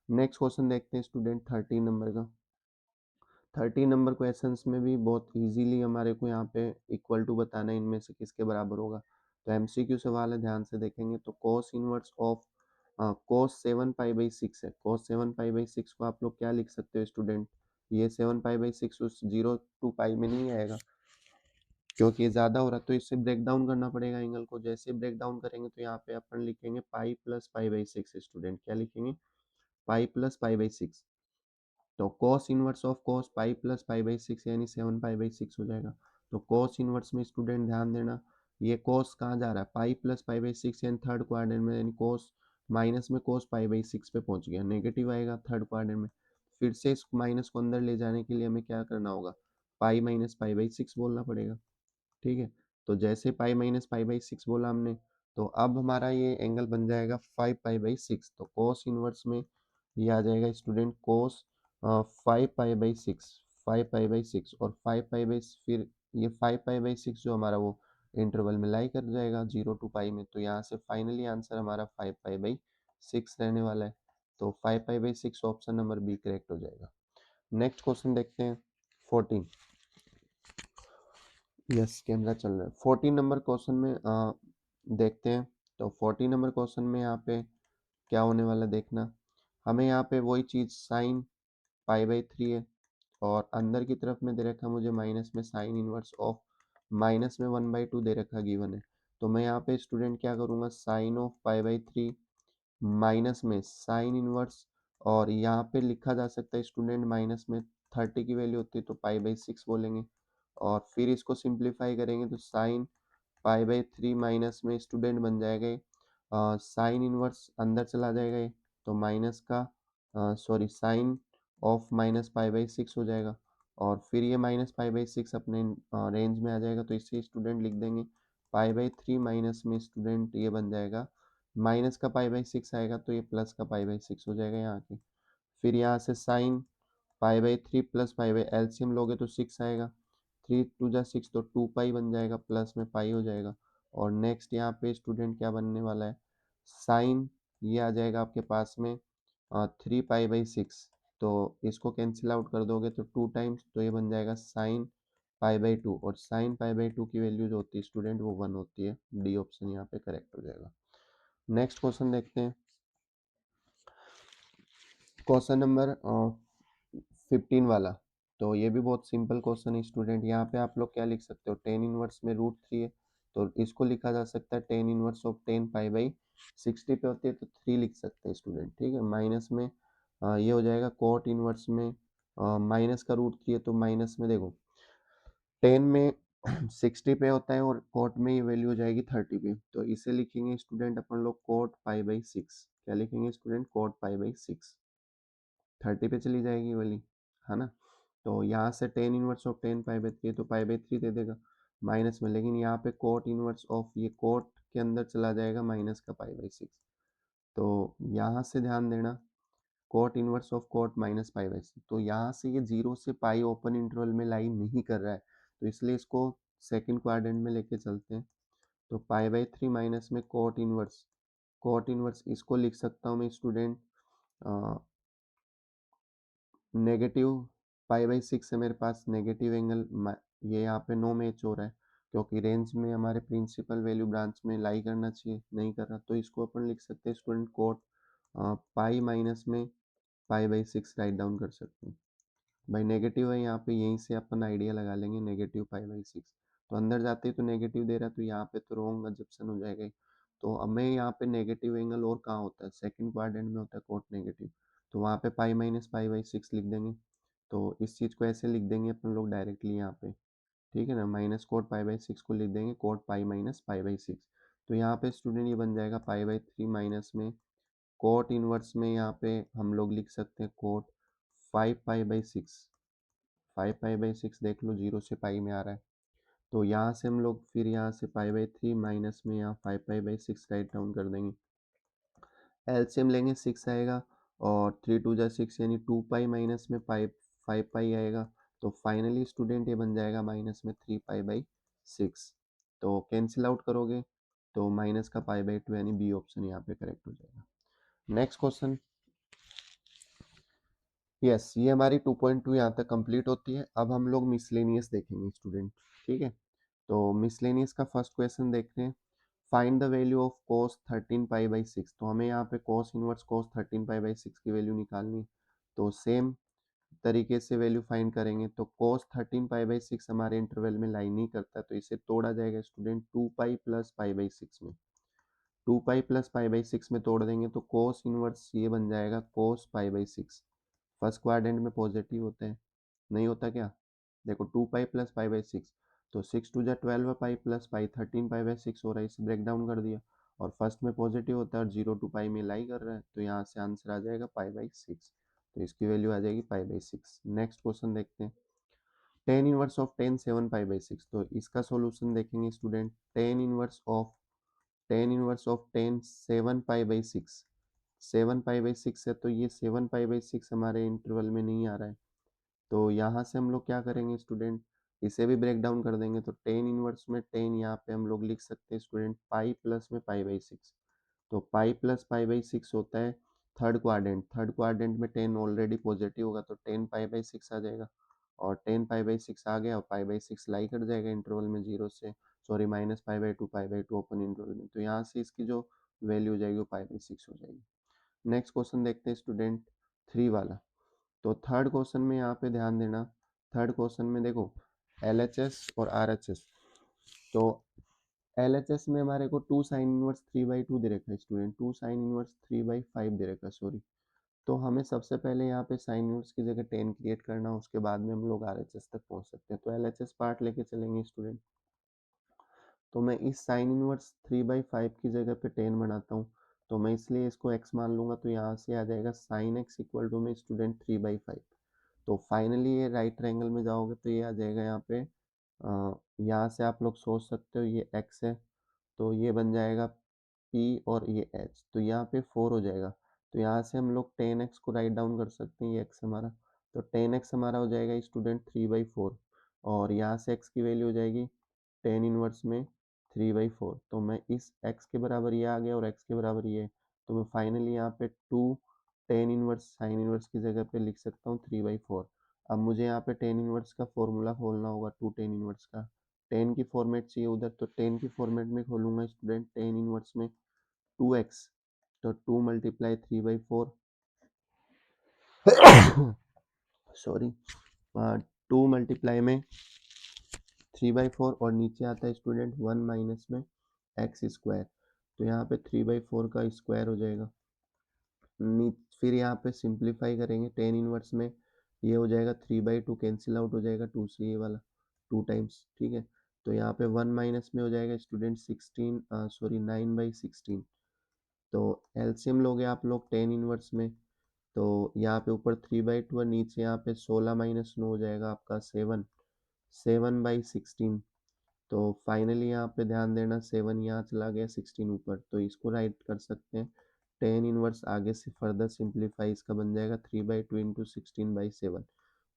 नेक्स्ट क्वेश्चन देखते हैं स्टूडेंट 13 नंबर का। 13 नंबर क्वेश्चंस में भी बहुत इजीली हमारे को यहाँ पे इक्वल टू बताना है, इनमें से किसके बराबर होगा। तो एमसीक्यू सवाल है, ध्यान से देखेंगे। तो cos इनवर्स ऑफ cos 7π/6 है, cos 7π/6 को आप लोग क्या लिख सकते हो स्टूडेंट, ये 7π/6 उस 0 to π में नहीं आएगा, क्योंकि ये ज़्यादा हो रहा है, तो इससे ब्रेक डाउन करना पड़ेगा एंगल को। जैसे ब्रेक डाउन करेंगे तो यहाँ पे अपन लिखेंगे पाई प्लस π/6 स्टूडेंट, क्या लिखेंगे, पाई प्लस π/6। तो cos inverse of cos pi plus π/6 यानी 7π/6 हो जाएगा। तो cos इनवर्स में स्टूडेंट ध्यान देना, ये cos कहाँ जा रहा है, पाई प्लस π/6 यानी थर्ड क्वाड्रेंट में, यानी cos माइनस में cos π/6 पे पहुंच गया, नेगेटिव आएगा थर्ड क्वाड्रेंट में। फिर से इस माइनस को अंदर ले जाने के लिए हमें क्या करना होगा, पाई माइनस π/6 बोलना पड़ेगा। ठीक है। तो जैसे पाई माइनस π/6 बोला हमने, तो अब हमारा ये एंगल बन जाएगा 5π/6। तो cos इनवर्स में ये आ जाएगा स्टूडेंट cos 5π/6, 5π/6 और 5π, फिर ये 5π/6 जो हमारा वो इंटरवल में लाई कर जाएगा 0 to π में। तो यहाँ से फाइनली आंसर हमारा 5π/6 रहने वाला है। तो 5π/6 ऑप्शन नंबर बी करेक्ट हो जाएगा। नेक्स्ट क्वेश्चन देखते हैं 14। यस, कैमरा चल रहा है। 14 नंबर क्वेश्चन में देखते हैं। तो 14 नंबर क्वेश्चन में यहाँ पे क्या होने वाला देखना, हमें यहाँ पे वही चीज़ साइन π/3 है, और अंदर की तरफ में दे रखा मुझे माइनस में साइन इनवर्स ऑफ माइनस में 1/2 दे रखा गिवन है। तो मैं यहाँ पे स्टूडेंट क्या करूँगा, साइन ऑफ π/3 माइनस में साइन इनवर्स, और यहाँ पे लिखा जा सकता है स्टूडेंट माइनस में 30 की वैल्यू होती है तो π/6 बोलेंगे, और फिर इसको सिंप्लीफाई करेंगे तो साइन π/3 माइनस में स्टूडेंट बन जाएगा साइन इनवर्स अंदर चला जाएगा ये, तो माइनस का सॉरी साइन ऑफ माइनस π/6 हो जाएगा, और फिर ये माइनस π/6 अपने रेंज में आ जाएगा, तो इससे स्टूडेंट लिख देंगे π/3 माइनस में स्टूडेंट ये बन जाएगा, माइनस का π/6 आएगा तो ये प्लस का π/6 हो जाएगा यहाँ के। फिर यहाँ से साइन π/3 प्लस एलसीएम लोगे तो 6 आएगा, 3×2 = 6 तो 2π बन जाएगा, प्लस में पाई हो जाएगा। और नेक्स्ट यहाँ पे स्टूडेंट क्या बनने वाला है, साइन ये आ जाएगा आपके पास में 3π/6, तो इसको कैंसिल आउट कर दोगे तो 2 टाइम्स, तो ये बन जाएगा साइन π/2, और साइन π/2 की वैल्यू जो होती है स्टूडेंट वो 1 होती है। डी ऑप्शन यहाँ पे करेक्ट हो जाएगा। नेक्स्ट क्वेश्चन देखते हैं, क्वेश्चन नंबर 15 वाला। तो ये भी बहुत सिंपल क्वेश्चन है स्टूडेंट। यहाँ पे आप लोग क्या लिख सकते हो, टेन इनवर्स में √3 है तो इसको लिखा जा सकता है टेन इनवर्स ऑफ 10 पाई/60 पे होती है तो 3 लिख सकते हैं स्टूडेंट, ठीक है। माइनस में ये हो जाएगा कोट इनवर्स में माइनस का √3 है तो माइनस में देखो 10 में 60 पे होता है और कोट में ये वैल्यू हो जाएगी 30 पे, तो इसे लिखेंगे स्टूडेंट अपन लोग कोट पाई/6। क्या लिखेंगे स्टूडेंट, कोट पाई/6। 30 पे चली जाएगी वाली, है ना। तो यहाँ से टेन इनवर्स ऑफ 10 पाई/3 तो पाई/3 दे देगा माइनस में, लेकिन यहाँ पे कोट इनवर्स ऑफ ये कोट के अंदर चला जाएगा माइनस का पाई/6। तो यहाँ से ध्यान देना, cot inverse of cot minus pi, तो यहाँ से ये 0 से पाई ओपन इंटरवल में लाई नहीं कर रहा है, तो इसलिए इसको सेकंड क्वाड्रेंट में लेके चलते हैं। तो पाई/3 माइनस में कोट इनवर्स इसको लिख सकता हूँ मैं स्टूडेंट नेगेटिव पाई/6 है मेरे पास, नेगेटिव एंगल ये यहाँ पे नो मैच हो रहा है क्योंकि रेंज में हमारे प्रिंसिपल वैल्यू ब्रांच में लाई करना चाहिए, नहीं कर रहा, तो इसको अपन लिख सकते हैं स्टूडेंट कोट पाई माइनस में पाई/6 राइट डाउन कर सकते हैं। भाई नेगेटिव है यहाँ पे, यहीं से अपन आइडिया लगा लेंगे नेगेटिव पाई/6, तो अंदर जाते ही तो नेगेटिव दे रहा है तो यहाँ पे तो रॉन्ग अजप्शन हो जाएगा ही। तो अब मैं यहाँ पे नेगेटिव एंगल और कहाँ होता है, सेकंड क्वाड्रेंट में होता है कोट नेगेटिव, तो वहाँ पे पाई माइनस पाई/6 लिख देंगे। तो इस चीज़ को ऐसे लिख देंगे अपन लोग डायरेक्टली यहाँ पे, ठीक है ना, माइनस कोट पाई/6 को लिख देंगे कोट पाई माइनस पाई/6। तो यहाँ पे स्टूडेंट ये बन जाएगा पाई/3 माइनस में कोट इनवर्स में यहाँ पे हम लोग लिख सकते हैं कोट 5 पाई/6। 5 पाई/6 देख लो 0 से पाई में आ रहा है, तो यहाँ से हम लोग फिर यहाँ से पाई/3 माइनस में यहाँ 5 पाई/6 राइट डाउन कर देंगे। एलसीएम लेंगे 6 आएगा और 3 2 जा 6 यानी 2 पाई माइनस में पाई 5 पाई आएगा, तो फाइनली स्टूडेंट ये बन जाएगा माइनस में 3 पाई/6। तो कैंसिल आउट करोगे तो माइनस का पाई/2 यानी बी ऑप्शन यहाँ पे करेक्ट हो जाएगा। नेक्स्ट क्वेश्चन, यस ये हमारी 2.2 यहाँ तक कंप्लीट होती है। अब हम लोग मिसलेनियस देखेंगे स्टूडेंट, ठीक है। तो मिसलेनियस का फर्स्ट क्वेश्चन देख रहे हैं, find the value of cos 13 पाई/6। तो हमें यहाँ पे कोस इनवर्स कोस 13 पाई/6 की वैल्यू निकालनी है, तो सेम तरीके से वैल्यू फाइंड करेंगे। तो कोस 13 पाई/6 हमारे इंटरवल में लाई नहीं करता, तो इसे तोड़ा जाएगा स्टूडेंट 2 पाई प्लस पाई/6 में। 2 पाई प्लस पाई/6 में तोड़ देंगे तो कोस इनवर्स ये बन जाएगा कोस पाई/6। फर्स्ट क्वाड्रेंट में पॉजिटिव होता है, नहीं होता क्या, देखो 2 पाई प्लस पाई/6, तो 6 2 जा 12 पाई प्लस पाई 13 पाई/6 हो रहा है, इसे ब्रेक डाउन कर दिया और फर्स्ट में पॉजिटिव होता है और 0 to पाई में लाई कर रहा है, तो यहाँ से आंसर आ जाएगा पाई/6, तो इसकी वैल्यू आ जाएगी पाई/6। नेक्स्ट क्वेश्चन देखते हैं, टेन इनवर्स ऑफ 10 7 पाई/6। तो इसका सॉल्यूशन देखेंगे स्टूडेंट, टेन इनवर्स ऑफ 10 7 पाई/6। 7 पाई/6 है तो ये 7 पाई/6 हमारे इंटरवल में नहीं आ रहा है, तो यहाँ से हम लोग क्या करेंगे स्टूडेंट, इसे भी ब्रेक डाउन कर देंगे। तो टेन इनवर्स में 10 यहाँ पे हम लोग लिख सकते हैं स्टूडेंट पाई प्लस में पाई/6। तो पाई प्लस पाई/6 होता है थर्ड क्वाड्रेंट में 10 ऑलरेडी पॉजिटिव होगा तो 10 पाई/6 आ जाएगा, और 10 पाई/6 आ गया और पाई/6 लाई कर जाएगा इंटरवल में 0 से, सॉरी माइनस पाई/2 ओपन इंटरवल में, तो यहाँ से इसकी जो वैल्यू हो जाएगी वो पाई/6 हो जाएगी। नेक्स्ट क्वेश्चन देखते हैं स्टूडेंट 3 वाला। तो थर्ड क्वेश्चन में यहाँ पे ध्यान देना, थर्ड क्वेश्चन में देखो LHS और RHS। तो LHS में हमारे को 2 sin−1 3/2 दे रखा है स्टूडेंट, 2 sin−1 3/5 दे रखा है, सॉरी। तो हमें सबसे पहले यहाँ पे साइन इनवर्स की जगह 10 क्रिएट करना, उसके बाद में हम लोग RHS तक पहुँच सकते हैं। तो LHS पार्ट लेके चलेंगे स्टूडेंट, तो मैं इस sin−1 3/5 की जगह पे 10 बनाता हूँ, तो मैं इसलिए इसको x मान लूंगा, तो यहाँ से आ जाएगा sin x इक्वल टू में स्टूडेंट 3/5। तो फाइनली ये राइट ट्रायंगल में जाओगे तो ये आ जाएगा यहाँ पे, यहाँ से आप लोग सोच सकते हो ये x है तो ये बन जाएगा P और ये H, तो यहाँ पे 4 हो जाएगा। तो यहाँ से हम लोग 10x को राइट डाउन कर सकते हैं, ये x हमारा, तो 10x हमारा हो जाएगा स्टूडेंट 3/4, और यहाँ से x की वैल्यू हो जाएगी 10 इनवर्स में 3/4, तो मैं इस x के बराबर ये आ गया और x के बराबर ये है, तो मैं फाइनली यहाँ पे 2 10 इनवर्स साइन इनवर्स की जगह पे लिख सकता हूँ 3/4। अब मुझे यहाँ पे 10 इनवर्स का फॉर्मूला खोलना होगा, 2 10 इनवर्स का, 10 की फॉर्मेट चाहिए उधर, तो 10 की फॉर्मेट में खोलूंगा स्टूडेंट 10 इनवर्स में 2x, तो 2 मल्टीप्लाई 3/4 सॉरी 2 मल्टीप्लाई में 3/4 और नीचे आता है स्टूडेंट 1 माइनस में एक्स स्क्वायर, तो यहाँ पे 3/4 का स्क्वायर हो जाएगा। फिर यहाँ पे सिंप्लीफाई करेंगे टेन इनवर्स में, ये हो जाएगा 3/2 कैंसिल आउट हो जाएगा 2 से, ये वाला 2 टाइम्स, ठीक है। तो यहाँ पे 1 माइनस में हो जाएगा स्टूडेंट 9/16। तो एलसीएम लोगे आप लोग टेन इनवर्स में, तो यहाँ पे ऊपर 3/2 और नीचे यहाँ पे 16 माइनस 9 हो जाएगा आपका 7/16। तो फाइनली यहाँ पे ध्यान देना 7 यहाँ चला गया, 16 ऊपर, तो इसको राइट कर सकते हैं टेन इनवर्स। आगे से फर्दर सिंप्लीफाई इसका बन जाएगा 3/2 इंटू 16/7,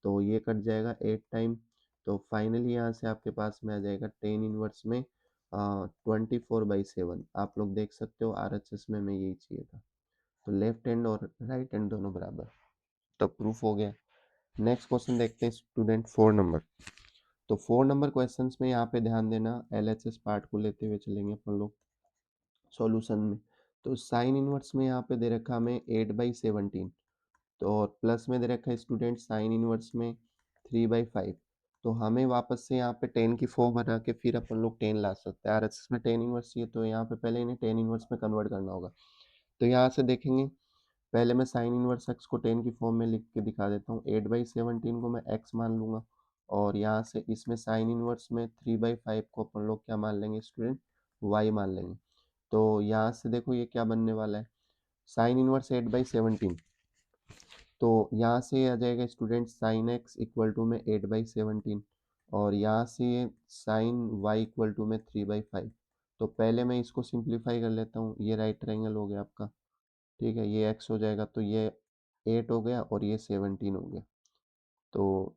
तो ये कट जाएगा 8 टाइम। तो फाइनली यहाँ से आपके पास में आ जाएगा टेन इनवर्स में 24/7। आप लोग देख सकते हो RHS में हमें यही चाहिए था। तो लेफ्ट हैंड और राइट हैंड दोनों बराबर, तो प्रूफ हो गया। नेक्स्ट क्वेश्चन देखते हैं स्टूडेंट 4 नंबर। तो 4 नंबर क्वेश्चंस में यहाँ पे ध्यान देना, LHS पार्ट को लेते हुए चलेंगे अपन लोग सॉल्यूशन में। तो साइन इनवर्स में यहाँ पे दे रखा हमें 8/17, तो और प्लस में दे रखा है स्टूडेंट साइन इनवर्स में 3/5। तो हमें वापस से यहाँ पे 10 की फॉर्म बना के फिर अपन लोग 10 ला सकते हैं। RHS में 10 इनवर्स चाहिए, तो यहाँ पे पहले इन्हें 10 इनवर्स में कन्वर्ट करना होगा। तो यहाँ से देखेंगे, पहले मैं साइन इनवर्स एक्स को 10 की फॉर्म में लिख के दिखा देता हूँ। 8/17 को मैं एक्स मान लूंगा, और यहाँ से इसमें साइन इनवर्स में 3/5 को अपन लोग क्या मान लेंगे स्टूडेंट, वाई मान लेंगे। तो यहाँ से देखो ये क्या बनने वाला है, साइन इनवर्स 8/17, तो यहाँ से आ जाएगा student sine x equal to में 8/17, और यहाँ से साइन वाई इक्वल टू में 3/5। तो पहले मैं इसको सिंप्लीफाई कर लेता हूँ, ये राइट ट्रायंगल हो गया आपका, ठीक है, ये एक्स हो जाएगा, तो ये 8 हो गया और ये 17 हो गया। तो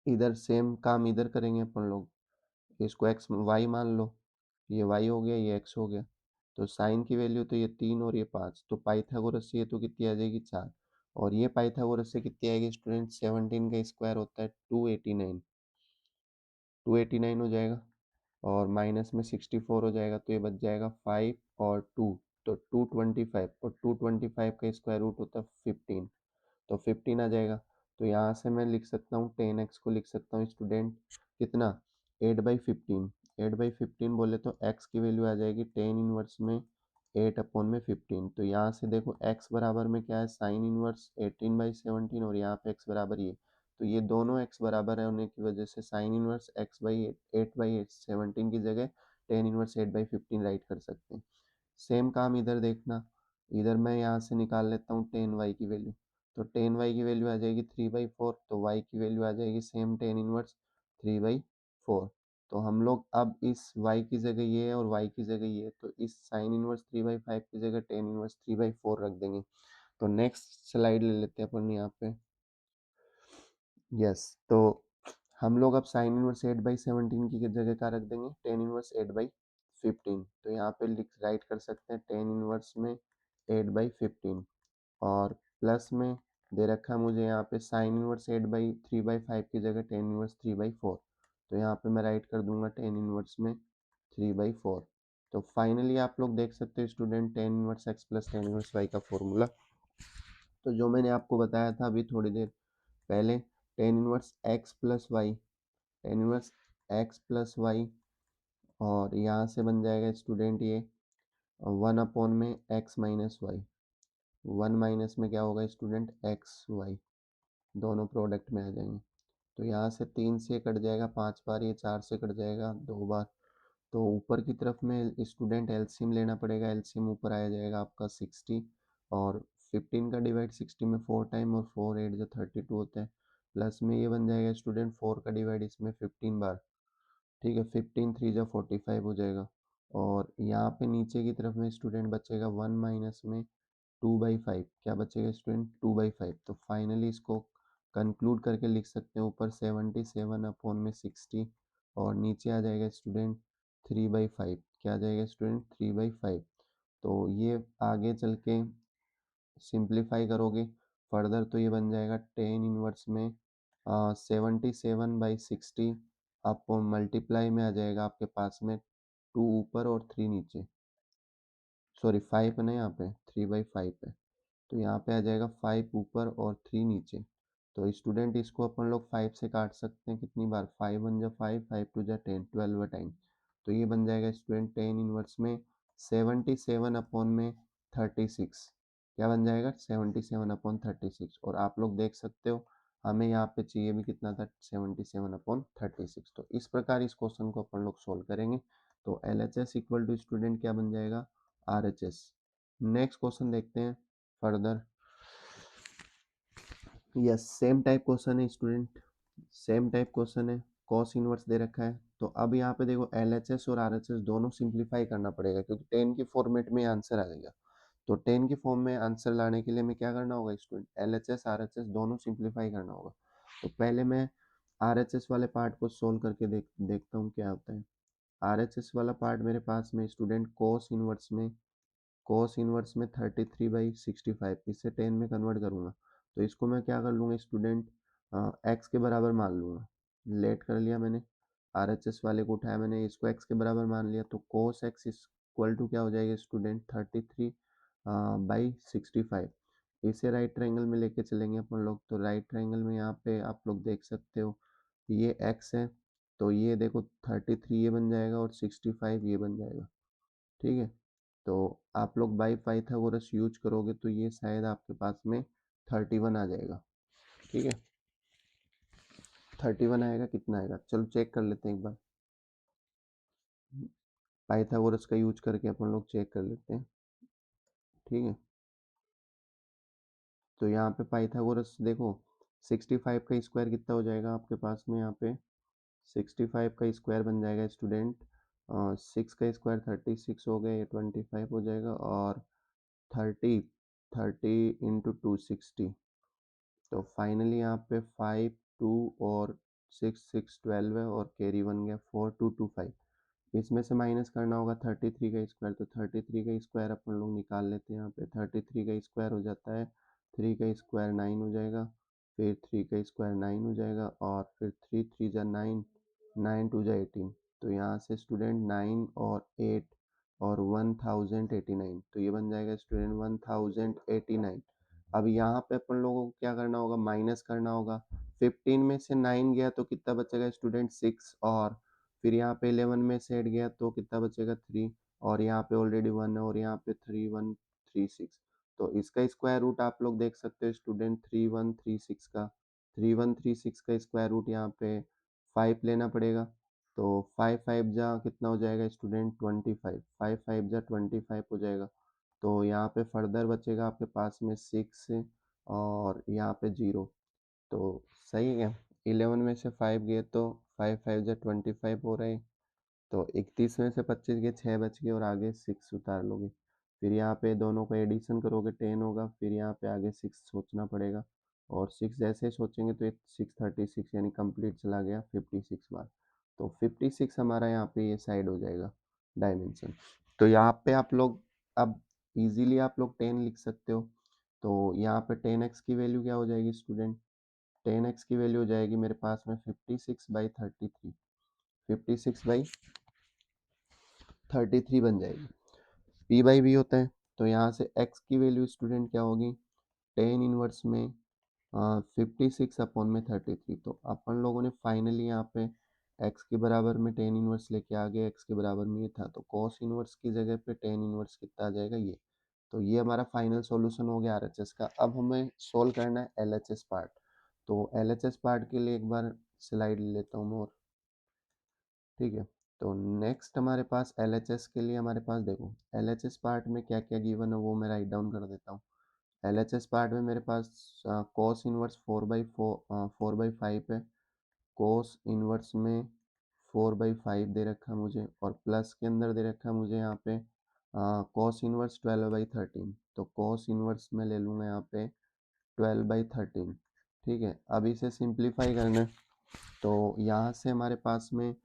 इधर सेम काम इधर करेंगे अपन लोग, इसको एक्स वाई मान लो, ये वाई हो गया, ये एक्स हो गया। तो साइन की वैल्यू तो ये 3 और ये 5, तो पाइथागोरस से ये तो कितनी आ जाएगी 4, और ये पाइथागोरस से कितनी आएगी स्टूडेंट, 17 का स्क्वायर होता है 289, 289 हो जाएगा, और माइनस में 64 हो जाएगा, तो ये बच जाएगा 5 और 2, तो 225, और 225 का स्क्वायर रूट होता है 15, तो 15 आ जाएगा। तो यहाँ से मैं लिख सकता हूँ 10x को लिख सकता हूँ स्टूडेंट कितना, 8/15। 8/15 बोले तो x की वैल्यू आ जाएगी 10 इनवर्स में 8/15। तो यहाँ से देखो x बराबर में क्या है, साइन इनवर्स 18/17, और यहाँ पे x बराबर ये, तो ये दोनों x बराबर है होने की वजह से साइन इनवर्स x/8/17 की जगह 10 इनवर्स 8/15 राइट कर सकते हैं। सेम काम इधर देखना, इधर मैं यहाँ से निकाल लेता हूँ 10y की वैल्यू, तो 10y की वैल्यू आ जाएगी 3/4, तो y की वैल्यू आ जाएगी सेम 10 इनवर्स 3/4। तो हम लोग अब इस y की जगह ये है और y की जगह ये है, तो इस साइन इनवर्स 3/5 की जगह 10 इनवर्स 3/4 रख देंगे। तो नेक्स्ट स्लाइड ले लेते हैं अपन यहाँ पे। यस, तो हम लोग अब साइन इनवर्स 8/17 की जगह क्या रख देंगे, 10 इनवर्स 8/15। तो यहाँ पे लिख राइट कर सकते हैं 10 इनवर्स में 8/15, और प्लस में दे रखा है मुझे यहाँ पे साइन इनवर्स 3/5 की जगह 10 इनवर्स 3/4, तो यहाँ पे मैं राइट कर दूंगा 10 इनवर्स में 3/4। तो फाइनली आप लोग देख सकते हो student 10 inverse x plus 10 inverse y का फॉर्मूला, तो जो मैंने आपको बताया था अभी थोड़ी देर पहले, 10 inverse x plus y, 10 inverse x plus y, और यहाँ से बन जाएगा स्टूडेंट ये 1 में एक्स माइनस वाई, 1 माइनस में क्या होगा स्टूडेंट एक्स वाई, दोनों प्रोडक्ट में आ जाएंगे। तो यहाँ से 3 से कट जाएगा 5 बार, ये 4 से कट जाएगा 2 बार, तो ऊपर की तरफ में स्टूडेंट एलसीएम लेना पड़ेगा। एलसीएम ऊपर आया जाएगा आपका 60, और 15 का डिवाइड 60 में 4 टाइम, और 4 8 जो 32 होता है, प्लस में ये बन जाएगा स्टूडेंट 4 का डिवाइड इसमें 15 बार, ठीक है, 15 3 जा 45 हो जाएगा। और यहाँ पे नीचे की तरफ में स्टूडेंट बचेगा 1 माइनस में 2/5, क्या बचेगा स्टूडेंट 2/5। तो फाइनली इसको कंक्लूड करके लिख सकते हैं, ऊपर 77/60, और नीचे आ जाएगा स्टूडेंट 3/5, क्या आ जाएगा स्टूडेंट 3/5। तो ये आगे चल के सिंप्लीफाई करोगे फर्दर, तो ये बन जाएगा 10 इनवर्स में 77/60, आप मल्टीप्लाई में आ जाएगा आपके पास में 2 ऊपर और 3 नीचे, सॉरी 5 है ना, यहाँ पे 3/5 है, तो यहाँ पे आ जाएगा 5 ऊपर और 3 नीचे। तो स्टूडेंट इसको अपन लोग 5 से काट सकते हैं कितनी बार, 5 1 जा 5, 5 2 जा 10, 12 टाइम। तो ये बन जाएगा स्टूडेंट 10 इनवर्स में 77 अपॉन में 36। क्या बन जाएगा, 77 अपॉन 36। और आप लोग देख सकते हो हमें यहाँ पे चाहिए भी कितना था, 77 अपॉन 36। तो इस प्रकार इस क्वेश्चन को अपन लोग सोल्व करेंगे। तो L H S equal to student क्या बन जाएगा, R H S. Next question देखते हैं further. Yes, same type question है स्टूडेंट, सेम टाइप क्वेश्चन है, कॉस इनवर्स दे रखा है। तो अब यहाँ पे देखो LHS और RHS दोनों सिंप्लीफाई करना पड़ेगा, क्योंकि 10 की फॉर्मेट में आंसर आ जाएगा। तो 10 की फॉर्म में आंसर लाने के लिए हमें क्या करना होगा स्टूडेंट, LHS RHS दोनों सिंप्लीफाई करना होगा। तो पहले मैं RHS वाले पार्ट को सोल्व करके देखता हूँ क्या होता है। RHS वाला पार्ट मेरे पास में स्टूडेंट कॉस इनवर्स में 33/65, इससे 10 में कन्वर्ट करूँगा। तो इसको मैं क्या कर लूँगा स्टूडेंट, एक्स के बराबर मान लूँगा। लेट कर लिया मैंने, RHS वाले को उठाया मैंने, इसको एक्स के बराबर मान लिया। तो cos x इक्वल टू क्या हो जाएगा स्टूडेंट, 33/65। इसे राइट ट्रायंगल में लेके चलेंगे अपन लोग। तो राइट ट्रायंगल में यहाँ पे आप लोग देख सकते हो ये x है, तो ये देखो 33 ये बन जाएगा और 65 ये बन जाएगा। ठीक है, तो आप लोग बाई पाइथागोरस यूज करोगे तो ये शायद आपके पास में 31 आ जाएगा। ठीक है, 31 आएगा, कितना आएगा चलो चेक कर लेते हैं एक बार। पाइथागोरस का यूज करके अपन लोग चेक कर लेते हैं। ठीक है, तो यहाँ पे पाइथागोरस देखो 65 का स्क्वायर कितना हो जाएगा आपके पास में, यहाँ पे 65 का स्क्वायर बन जाएगा स्टूडेंट, 6 का स्क्वायर 36 हो गया, ये 25 हो जाएगा, और 30 30 इंटू 260। तो फाइनली यहाँ पे 5 2 और 6 6 12 है, और कैरी बन गया 4 2 2 5। इसमें से माइनस करना होगा 33 का स्क्वायर, तो 33 का स्क्वायर अपन लोग निकाल लेते हैं। यहाँ पे 33 का स्क्वायर हो जाता है 3 का स्क्वायर 9 हो जाएगा, फिर 3 का स्क्वायर 9 हो जाएगा, और फिर 3 3 जा 9, 9 2 जा 18। तो यहाँ से स्टूडेंट 9 और 8 और 1089, तो ये बन जाएगा स्टूडेंट 1089। अब यहाँ पे अपन लोगों को क्या करना होगा, माइनस करना होगा। 15 में से 9 गया तो कितना बचेगा स्टूडेंट, 6, और फिर यहाँ पे 11 में से 8 गया तो कितना बचेगा, 3, और यहाँ पे ऑलरेडी 1 है, और यहाँ पे 3136। तो इसका स्क्वायर रूट आप लोग देख सकते हो स्टूडेंट 3136 का, 3136 का स्क्वायर रूट यहाँ पे 5 लेना पड़ेगा। तो 5 5 जा कितना हो जाएगा स्टूडेंट, 25, 5 5 जा 25 हो जाएगा। तो यहाँ पे फर्दर बचेगा आपके पास में 6 और यहाँ पे 0। तो सही है, 11 में से 5 गए तो 5 5 जा 25 हो रहे हैं। तो 31 में से 25 गए, 6 बच गए, और आगे 6 उतार लोगे। फिर यहाँ पे दोनों को एडिशन करोगे 10 होगा, फिर यहाँ पे आगे 6 सोचना पड़ेगा, और 6 जैसे ही सोचेंगे तो 636 यानी कंप्लीट चला गया 56 बार। तो 56 हमारा यहाँ पे ये साइड हो जाएगा डायमेंशन। तो यहाँ पे आप लोग अब इजीली आप लोग 10 लिख सकते हो। तो यहाँ पे 10x की वैल्यू क्या हो जाएगी स्टूडेंट, 10x की वैल्यू हो जाएगी मेरे पास में 56/33, 56/33 बन जाएगी। p बाई वी होता है, तो यहाँ से x की वैल्यू स्टूडेंट क्या होगी, 10 इनवर्स में 56 अपॉन में 33। तो अपन लोगों ने फाइनली यहाँ पे x के बराबर में 10 इनवर्स लेके आ गए, x के बराबर में ये था, तो cos इनवर्स की जगह पे 10 इनवर्स कितना आ जाएगा ये। तो ये हमारा फाइनल सॉल्यूशन हो गया RHS का। अब हमें सोल्व करना है LHS पार्ट। तो LHS पार्ट के लिए एक बार स्लाइड ले लेता हूँ मैं, और ठीक है। तो नेक्स्ट हमारे पास LHS के लिए हमारे पास देखो LHS पार्ट में क्या क्या गिवन है वो मैं राइट डाउन कर देता हूँ। LHS पार्ट में मेरे पास cos इनवर्स 4/5 है, cos इनवर्स में 4/5 दे रखा है मुझे, और प्लस के अंदर दे रखा है मुझे यहाँ पे cos इनवर्स 12/13। तो cos इनवर्स में ले लूँगा यहाँ पे 12/13। ठीक है, अब इसे सिंप्लीफाई करना है। तो यहाँ से हमारे पास में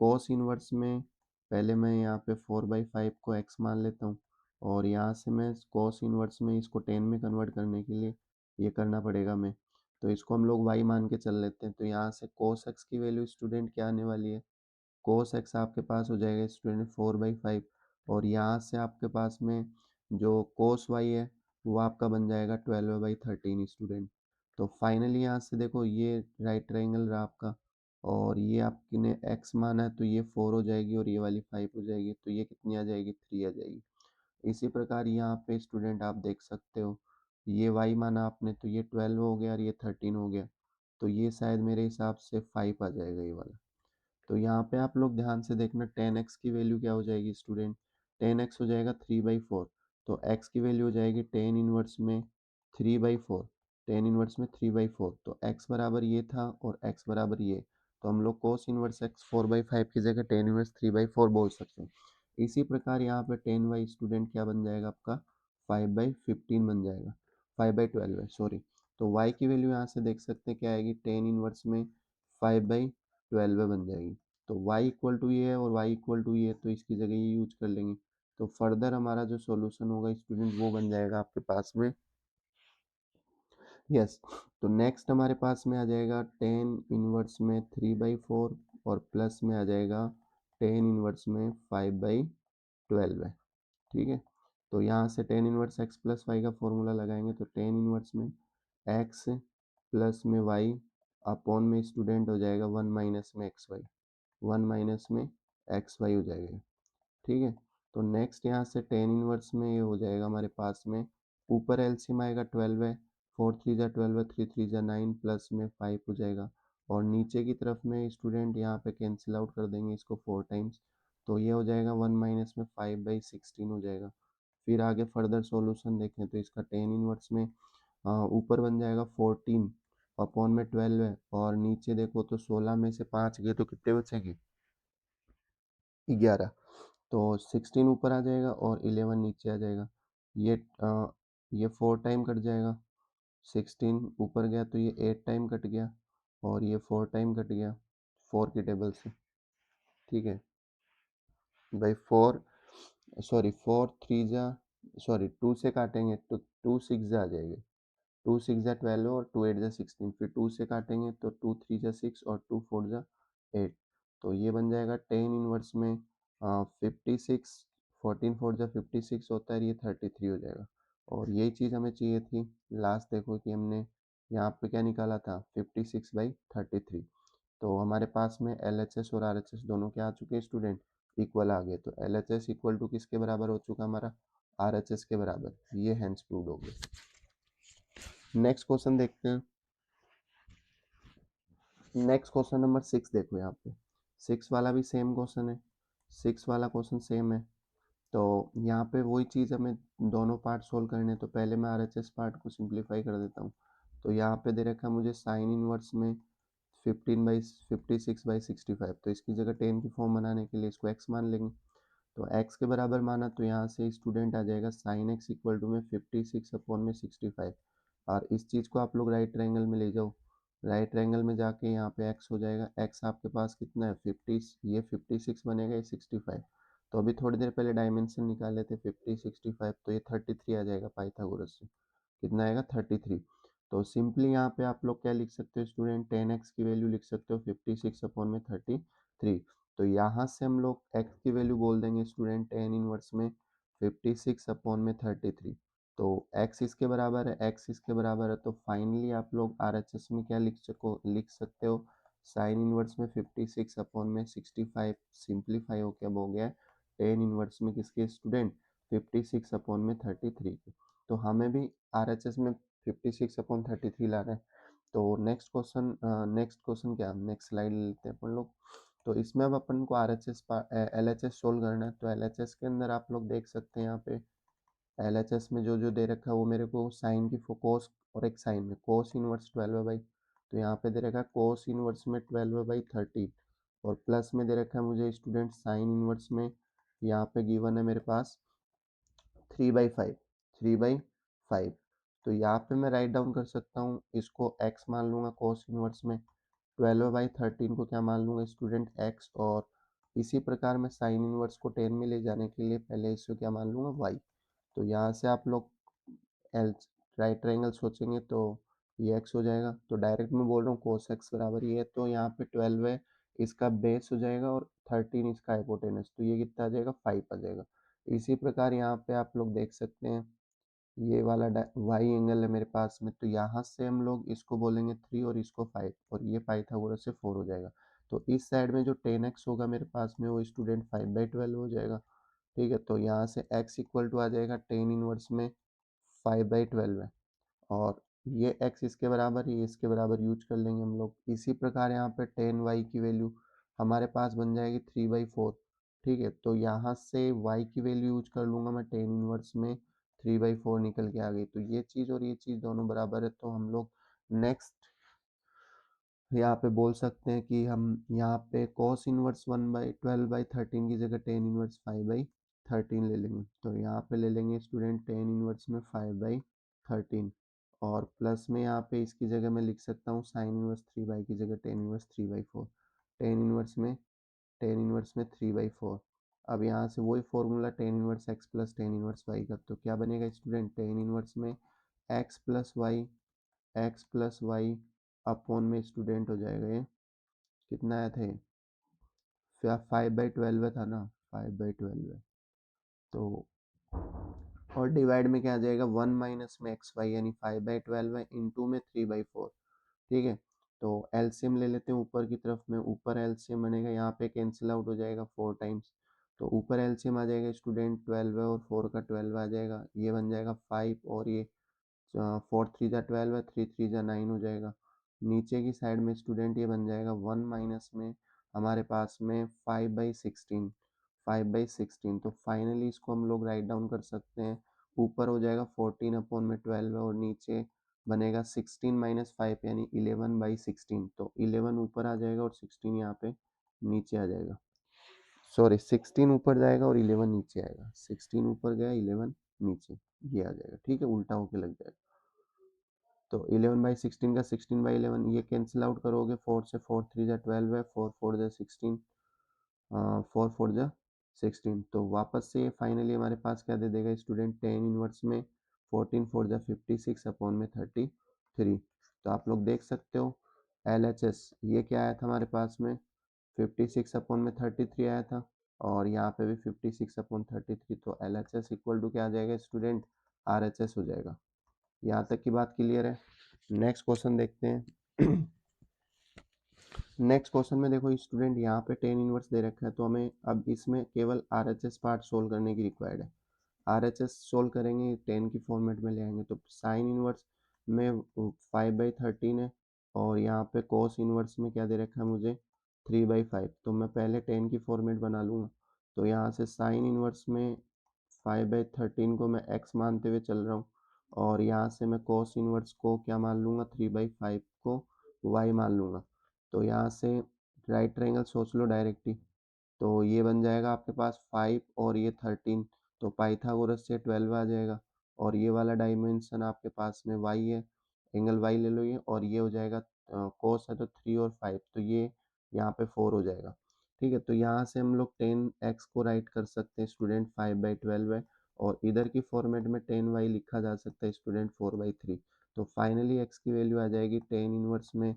cos इनवर्स में पहले मैं यहाँ पे 4/5 को x मान लेता हूँ, और यहाँ से मैं cos इनवर्स में इसको 10 में कन्वर्ट करने के लिए ये करना पड़ेगा मैं, तो इसको हम लोग y मान के चल लेते हैं। तो यहाँ से cos x की वैल्यू स्टूडेंट क्या आने वाली है, cos x आपके पास हो जाएगा स्टूडेंट 4/5, और यहाँ से आपके पास में जो कोस वाई है वो आपका बन जाएगा 12/13 स्टूडेंट। तो फाइनली यहाँ से देखो ये राइट ट्रायंगल रहा आपका, और ये आपने एक्स माना है तो ये 4 हो जाएगी और ये वाली 5 हो जाएगी, तो ये कितनी आ जाएगी, 3 आ जाएगी। इसी प्रकार यहाँ पे स्टूडेंट आप देख सकते हो, ये वाई माना आपने तो ये 12 हो गया और ये 13 हो गया, तो ये शायद मेरे हिसाब से 5 आ जाएगा ये वाला। तो यहाँ पे आप लोग ध्यान से देखना, 10x की वैल्यू क्या हो जाएगी स्टूडेंट, 10x हो जाएगा 3/4, तो x की वैल्यू हो जाएगी 10 इनवर्स में 3/4, 10 इनवर्स में 3/4, तो x बराबर ये था और x बराबर ये, तो हम लोग कोस इनवर्स x 4/5 की जगह 10 इनवर्स 3/4 बोल सकते हैं। इसी प्रकार यहाँ पे 10y स्टूडेंट क्या बन जाएगा आपका, 5/15 बन जाएगा, 5/12 है सॉरी। तो y की वैल्यू यहाँ से देख सकते हैं क्या आएगी, 10 इनवर्स में 5/12 बन जाएगी। तो y इक्वल टू ये है और y इक्वल टू ये है, तो इसकी जगह ये यूज कर लेंगे। तो फर्दर हमारा जो सॉल्यूशन होगा स्टूडेंट वो बन जाएगा आपके पास में, यस। तो नेक्स्ट हमारे पास में आ जाएगा 10 इनवर्स में 3/4 और प्लस में आ जाएगा 10 इनवर्स में 5/12 है, ठीक है। तो यहाँ से 10 इनवर्स x प्लस वाई का फॉर्मूला लगाएंगे, तो 10 इनवर्स में x प्लस में y अपॉन में स्टूडेंट हो जाएगा 1 माइनस में एक्स वाई, 1 माइनस में एक्स वाई हो जाएगा, ठीक है। तो नेक्स्ट यहाँ से 10 इनवर्स में ये हो जाएगा हमारे पास में, ऊपर एलसीएम आएगा 12 है, 4 3 जा 12 है, 3 3 जा 9 प्लस में 5 हो जाएगा, और नीचे की तरफ में स्टूडेंट यहाँ पे कैंसिल आउट कर देंगे इसको 4 टाइम्स, तो ये हो जाएगा 1 माइनस में 5/16 हो जाएगा। फिर आगे फर्दर सॉल्यूशन देखें तो इसका 10 इनवर्स में ऊपर बन जाएगा 14 अपॉन में 12 है, और नीचे देखो तो 16 में से 5 गए तो कितने बचेंगे, 11, तो 16 ऊपर आ जाएगा और 11 नीचे आ जाएगा। ये ये 4 टाइम कट जाएगा, 16 ऊपर गया तो ये 8 टाइम कट गया और ये 4 टाइम कट गया 4 की टेबल से, ठीक है भाई। 4 सॉरी 4 3 जा सॉरी 2 से काटेंगे तो 2 6 जा आ जाएगी, 2 6 जा 12 और 2 8 जा 16, फिर 2 से काटेंगे तो 2 3 जा 6 और 2 4 जा 8, तो ये बन जाएगा 10 इनवर्स में 56, 14 4 जा 56 होता है, ये 33 हो जाएगा। और यही चीज़ हमें चाहिए थी, लास्ट देखो कि हमने यहाँ पे क्या निकाला था, 56/33, तो हमारे पास में LHS और RHS दोनों क्या आ चुके हैं स्टूडेंट, इक्वल आ गए, तो LHS इक्वल टू किसके बराबर हो चुका हमारा, RHS के बराबर, ये हैंस प्रूव्ड हो गया। नेक्स्ट क्वेश्चन देखते हैं। नेक्स्ट क्वेश्चन नंबर 6 देखो यहाँ पे, 6 वाला भी सेम क्वेश्चन है, 6 वाला क्वेश्चन सेम है। तो यहाँ पे वही चीज़ हमें दोनों पार्ट सोल्व करने हैं, तो पहले मैं RHS पार्ट को सिंप्लीफाई कर देता हूँ। तो यहाँ पे दे रखा है मुझे साइन इनवर्स में 15/56/65, तो इसकी जगह 10 की फॉर्म बनाने के लिए इसको x मान लेंगे, तो x के बराबर माना, तो यहाँ से स्टूडेंट आ जाएगा साइन x इक्वल टू में 56/65, और इस चीज़ को आप लोग राइट ट्रायंगल में ले जाओ, राइट ट्रायंगल में जाके यहाँ पे x हो जाएगा, x आपके पास कितना है 50, ये 56 बनेगा, ये 65, तो अभी थोड़ी देर पहले डायमेंशन निकाले थे 50 65, तो ये 33 आ जाएगा पाइथागोरस से, कितना आएगा 33। तो सिंपली यहाँ पे आप लोग क्या लिख सकते हो स्टूडेंट, 10x की वैल्यू लिख सकते हो 56/33, तो यहाँ से हम लोग x की वैल्यू बोल देंगे स्टूडेंट 10 इनवर्स में 56/33, तो x इसके बराबर है, x इसके बराबर है, तो फाइनली आप लोग RHS में क्या लिख सकते हो, साइन इनवर्स में 56/65 सिंप्लीफाई होकर अब हो गया 10 इनवर्स में किसके स्टूडेंट 56/33 के। तो हमें भी RHS में 56/33 लाना है। तो नेक्स्ट क्वेश्चन क्या, नेक्स्ट स्लाइड लेते हैं अपन लोग। तो इसमें अब अपन को LHS सोल्व करना है, तो LHS के अंदर आप लोग देख सकते हैं यहाँ पे LHS में जो जो दे रखा है वो मेरे को साइन की कोस और एक साइन में कोस इनवर्स 12/, तो यहाँ पे दे रखा है कोस इनवर्स में 12/30, और प्लस में दे रखा है मुझे स्टूडेंट साइन इनवर्स में, यहाँ पे गिवन है मेरे पास 3/5, 3/5, तो यहाँ पे मैं राइट डाउन कर सकता हूँ, इसको x मान लूँगा कोस इनवर्स में, 12/13 को क्या मान लूँगा स्टूडेंट x, और इसी प्रकार मैं साइन इनवर्स को 10 में ले जाने के लिए पहले इसको क्या मान लूँगा y। तो यहाँ से आप लोग एल राइट ट्रायंगल सोचेंगे तो ये x हो जाएगा, तो डायरेक्ट मैं बोल रहा हूँ कोस x बराबर ये है, तो यहाँ पे 12 है इसका बेस हो जाएगा और 13 इसका हाइपोटेनस, तो ये कितना आ जाएगा 5 आ जाएगा। इसी प्रकार यहाँ पे आप लोग देख सकते हैं, ये वाला वाई एंगल है मेरे पास में, तो यहाँ से हम लोग इसको बोलेंगे 3 और इसको 5, और ये पाइथागोरस से 4 हो जाएगा। तो इस साइड में जो 10x होगा मेरे पास में, वो स्टूडेंट 5/12 हो जाएगा। ठीक है, तो यहाँ से x इक्वल टू आ जाएगा 10 इनवर्स में 5/12 है, और ये x इसके बराबर, ये इसके बराबर यूज कर लेंगे हम लोग। इसी प्रकार यहाँ पे 10y की वैल्यू हमारे पास बन जाएगी 3/4। ठीक है, तो यहाँ से y की वैल्यू यूज कर लूँगा मैं, 10 इनवर्स में 3/4 निकल के आ गई। तो ये चीज़ और ये चीज़ दोनों बराबर है, तो हम लोग नेक्स्ट यहाँ पे बोल सकते हैं कि हम यहाँ पे cos इनवर्स 1/12/13 की जगह 10 इनवर्स 5/13 ले लेंगे। तो यहाँ पे ले लेंगे स्टूडेंट 10 इनवर्स में 5/13, और प्लस में यहाँ पे इसकी जगह मैं लिख सकता हूँ साइन इनवर्स 3 की जगह 10 इनवर्स 3/4। 10 इनवर्स में 3/4। अब यहाँ से वही formula 10 inverse x plus 10 inverse y का, तो क्या बनेगा स्टूडेंट, 10 इनवर्स में x प्लस वाई अपॉन में स्टूडेंट हो जाएगा, ये कितना आया था, ये 5/12 था ना, 5/12 है। तो और डिवाइड में क्या आ जाएगा, 1 माइनस में एक्स वाई यानी 5/12 है, इंटू में 3/4। ठीक है, तो एलसीएम ले लेते हैं ऊपर की तरफ में, ऊपर एलसीएम बनेगा, यहाँ पे कैंसिल आउट हो जाएगा 4 टाइम्स, तो ऊपर एलसीएम आ जाएगा स्टूडेंट 12 है, और 4 का 12 आ जाएगा, ये बन जाएगा 5, और ये 4 3 जा 12 है, 3 3 जा 9 हो जाएगा। नीचे की साइड में स्टूडेंट ये बन जाएगा 1 माइनस में हमारे पास में 5/16। तो फाइनली इसको हम लोग राइट डाउन कर सकते हैं, ऊपर हो जाएगा 14/12 है, और नीचे बनेगा 16 माइनस 5 यानी 11/16। तो 11 ऊपर आ जाएगा और 16 यहाँ पे नीचे आ जाएगा, सॉरी 16 ऊपर जाएगा और 11 नीचे आएगा, 16 ऊपर गया 11 नीचे, ये आ जाएगा। ठीक है, उल्टा होके लग जाएगा। तो 11/16 का 16/11 ये कैंसिल आउट करोगे, 4 से 4 3 जा 12 है, 4 4 जा 16, 4 4 जा 16। तो वापस से फाइनली हमारे पास क्या दे देगा स्टूडेंट, 10 इनवर्स में 14 4 जा 56 अपॉन में 33। तो आप लोग देख सकते हो LHS ये क्या आया था हमारे पास में, 56 अपॉन में 33 आया था, और यहाँ पे भी 56 अपॉन 33। तो LHS इक्वल टू क्या आ जाएगा स्टूडेंट, RHS हो जाएगा। यहाँ तक की बात क्लियर है। नेक्स्ट क्वेश्चन देखते हैं। नेक्स्ट क्वेश्चन में देखो स्टूडेंट, यहाँ पे 10 इनवर्स दे रखा है, तो हमें अब इसमें केवल RHS पार्ट सोल्व करने की रिक्वायर्ड है। RHS सोल्व करेंगे 10 की फॉर्मेट में ले आएंगे, तो साइन इनवर्स में 5/13 है, और यहाँ पे कोस इनवर्स में क्या दे रखा है मुझे, 3/5। तो मैं पहले 10 की फॉर्मेट बना लूँगा, तो यहाँ से साइन इनवर्स में 5/13 को मैं x मानते हुए चल रहा हूँ, और यहाँ से मैं कोस इनवर्स को क्या मान लूँगा, 3/5 को y मान लूँगा। तो यहाँ से राइट ट्रायंगल सोच लो डायरेक्टली, तो ये बन जाएगा आपके पास 5 और ये 13, तो पाइथागोरस से 12 आ जाएगा, और ये वाला डायमेंशन आपके पास में y है, एंगल y ले लो ये, और ये हो जाएगा कोस है तो 3 और 5, तो ये यहाँ पे 4 हो जाएगा। ठीक है, तो यहाँ से हम लोग 10x को राइट कर सकते हैं स्टूडेंट, 5/12 है, और इधर की फॉर्मेट में 10y लिखा जा सकता है स्टूडेंट 4/3। तो फाइनली x की वैल्यू आ जाएगी 10 इनवर्स में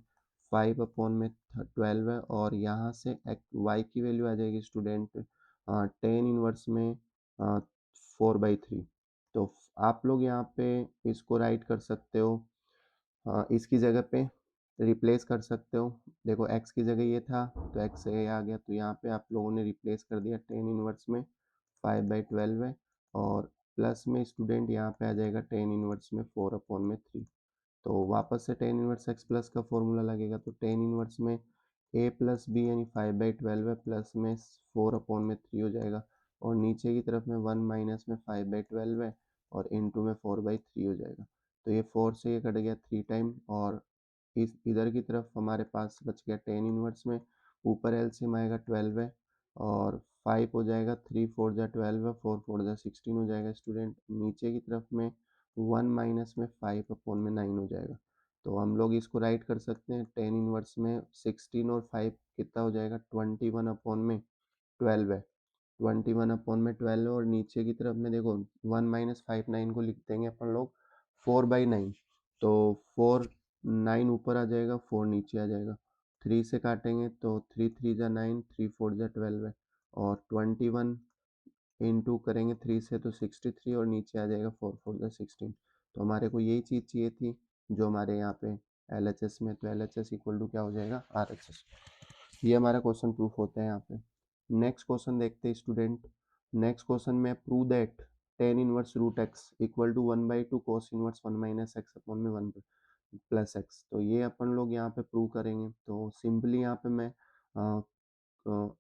5 अपॉन में 12 है, और यहाँ से y की वैल्यू आ जाएगी स्टूडेंट 10 इनवर्स में 4/3। तो आप लोग यहाँ पे इसको राइट कर सकते हो, इसकी जगह पे रिप्लेस कर सकते हो। देखो x की जगह ये था, तो x से ये आ गया, तो यहाँ पे आप लोगों ने रिप्लेस कर दिया 10 इनवर्स में 5/12 है, और प्लस में स्टूडेंट यहाँ पे आ जाएगा 10 इनवर्स में 4/3। तो वापस से 10 इनवर्स x प्लस का फॉर्मूला लगेगा, तो 10 इनवर्स में a प्लस बी यानी 5/12 है, प्लस में 4/3 हो जाएगा, और नीचे की तरफ में 1 माइनस में 5/12 है, और इनटू में 4/3 हो जाएगा। तो ये 4 से ये कट गया 3 टाइम, और इस इधर की तरफ हमारे पास बच गया 10 इनवर्स में, ऊपर एलसीएम आएगा 12 है, और 5 हो जाएगा, 3 4 जा 12 है, 4 4 जा 16 हो जाएगा स्टूडेंट। नीचे की तरफ में 1 माइनस में 5/9 हो जाएगा। तो हम लोग इसको राइट कर सकते हैं 10 इनवर्स में 16 और 5 कितना हो जाएगा, 21/12 है, 21/12 है, और नीचे की तरफ में देखो 1 माइनस 5 9 को लिख देंगे अपन लोग 4/9। तो 4 9 ऊपर आ जाएगा, 4 नीचे आ जाएगा, 3 से काटेंगे तो 3 3 जा 9, 3 4 जा 12 है, और 21 इंटू करेंगे 3 से तो 63 और नीचे आ जाएगा 4 4 ज़ा 16। तो हमारे को यही चीज़ चाहिए थी जो हमारे यहाँ पे LHS में, तो LHS इक्वल टू क्या हो जाएगा RHS। ये हमारा क्वेश्चन प्रूफ होता है यहाँ पे। नेक्स्ट क्वेश्चन देखते हैं स्टूडेंट। नेक्स्ट क्वेश्चन में prove that tan inverse root x equal to 1/2 cos inverse 1 minus x upon में 1 प्लस एक्स। तो ये अपन लोग यहाँ पे प्रूव करेंगे। तो सिंपली यहाँ पे मैं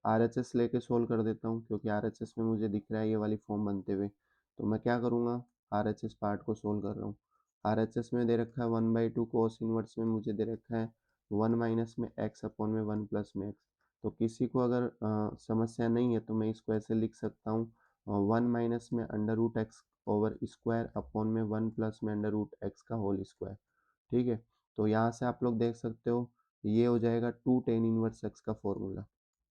RHS लेके सोल्व कर देता हूँ, क्योंकि RHS में मुझे दिख रहा है ये वाली फॉर्म बनते हुए। तो मैं क्या करूँगा, RHS पार्ट को सोल्व कर रहा हूँ। RHS में दे रखा है 1/2 cos इनवर्स में मुझे दे रखा है 1 माइनस में एक्स अपॉन में 1 प्लस में एक्स। तो किसी को अगर समस्या नहीं है तो मैं इसको ऐसे लिख सकता हूँ 1 माइनस में under root x over square upon में 1 प्लस में अंडर रूट एक्स का होल स्क्वायर। ठीक है, तो यहाँ से आप लोग देख सकते हो ये हो जाएगा 2 टेन इनवर्स एक्स का फॉर्मूला।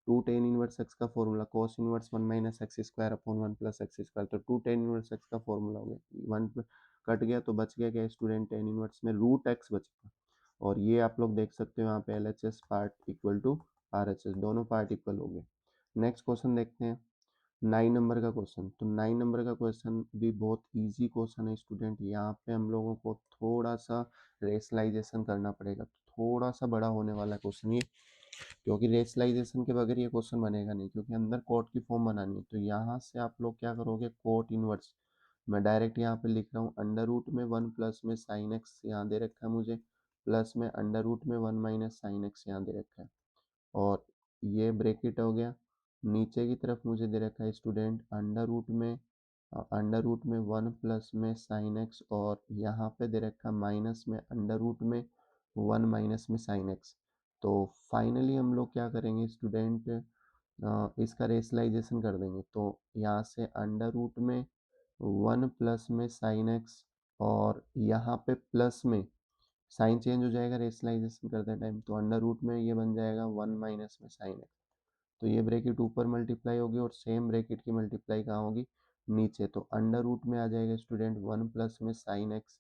2 टेन इनवर्स एक्स का formula cos inverse 1 minus x square upon 1 plus x square. तो 2 टेन इनवर्स एक्स का फॉर्मूला हो गया। 1 कट गया तो बच गया क्या स्टूडेंट, टेन इनवर्स में रूट एक्स बच गया। और ये आप लोग देख सकते हो यहाँ पे LHS part equal to RHS, दोनों पार्ट इक्वल हो गए। नेक्स्ट क्वेश्चन देखते हैं 9 नंबर का क्वेश्चन। तो 9 नंबर का क्वेश्चन भी बहुत इजी क्वेश्चन है स्टूडेंट। यहाँ पे हम लोगों को थोड़ा सा रेशनलाइजेशन करना पड़ेगा, थोड़ा सा बड़ा होने वाला क्वेश्चन ये, क्योंकि रेशनलाइजेशन के बगैर ये क्वेश्चन बनेगा नहीं, क्योंकि अंदर कोट की फॉर्म बनानी है। तो यहाँ से आप लोग क्या करोगे, कोट इनवर्स मैं डायरेक्ट यहाँ पे लिख रहा हूँ अंडर रूट में 1 प्लस में साइन एक्स यहाँ दे रखा है मुझे, प्लस में अंडर रूट में 1 माइनस साइन एक्स यहाँ दे रखा है, और ये ब्रैकेट हो गया। नीचे की तरफ मुझे दे रखा है स्टूडेंट अंडर रूट में 1 प्लस में साइन एक्स, और यहाँ पे दे रखा माइनस में अंडर रूट में 1 माइनस में साइन एक्स। तो फाइनली हम लोग क्या करेंगे स्टूडेंट, इसका रेशनलाइजेशन कर देंगे। तो यहाँ से अंडर रूट में 1 प्लस में साइन एक्स, और यहाँ पे प्लस में साइन चेंज हो जाएगा रेशनलाइजेशन करते टाइम, तो अंडर रूट में ये बन जाएगा 1 माइनस में साइन एक्स। तो ये ब्रैकेट ऊपर मल्टीप्लाई होगी और सेम ब्रैकेट की मल्टीप्लाई कहाँ होगी, नीचे। तो अंडर रूट में आ जाएगा स्टूडेंट 1 प्लस में साइन एक्स,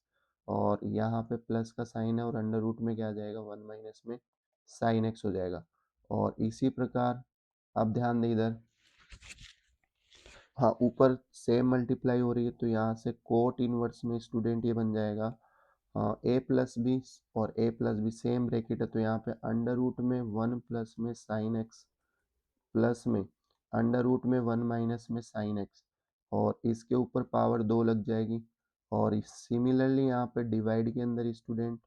और यहाँ पे प्लस का साइन है और अंडर रूट में क्या आ जाएगा 1 माइनस में साइन एक्स हो जाएगा। और इसी प्रकार अब ध्यान दें इधर, हाँ ऊपर सेम मल्टीप्लाई हो रही है, तो यहाँ से कोट इनवर्स में स्टूडेंट ये बन जाएगा ए प्लस बी, और ए प्लस बी सेम ब्रैकेट है, तो यहाँ पे अंडर रूट में 1 प्लस में साइन एक्स प्लस में अंडर रूट में 1 माइनस में साइन एक्स, और इसके ऊपर पावर 2 लग जाएगी। और सिमिलरली यहाँ पे डिवाइड के अंदर स्टूडेंट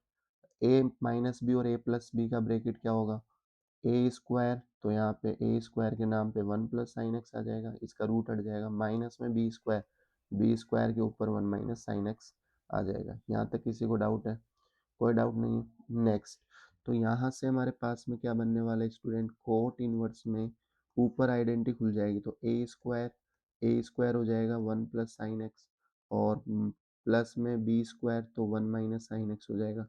ए माइनस बी और ए प्लस बी का ब्रैकेट क्या होगा, ए स्क्वायर। तो यहाँ पे ए स्क्वायर के नाम पे 1 प्लस साइन एक्स आ जाएगा, इसका रूट हट जाएगा, माइनस में बी स्क्वायर के ऊपर 1 माइनस साइन एक्स आ जाएगा। यहाँ तक किसी को डाउट है, कोई डाउट नहीं है। नेक्स्ट, तो यहाँ से हमारे पास में क्या बनने वाला है स्टूडेंट, कोट इनवर्स में ऊपर आइडेंटिटी खुल जाएगी, तो ए स्क्वायर हो जाएगा 1 प्लस साइन एक्स, और प्लस में बी स्क्वायर तो 1 माइनस साइन एक्स हो जाएगा।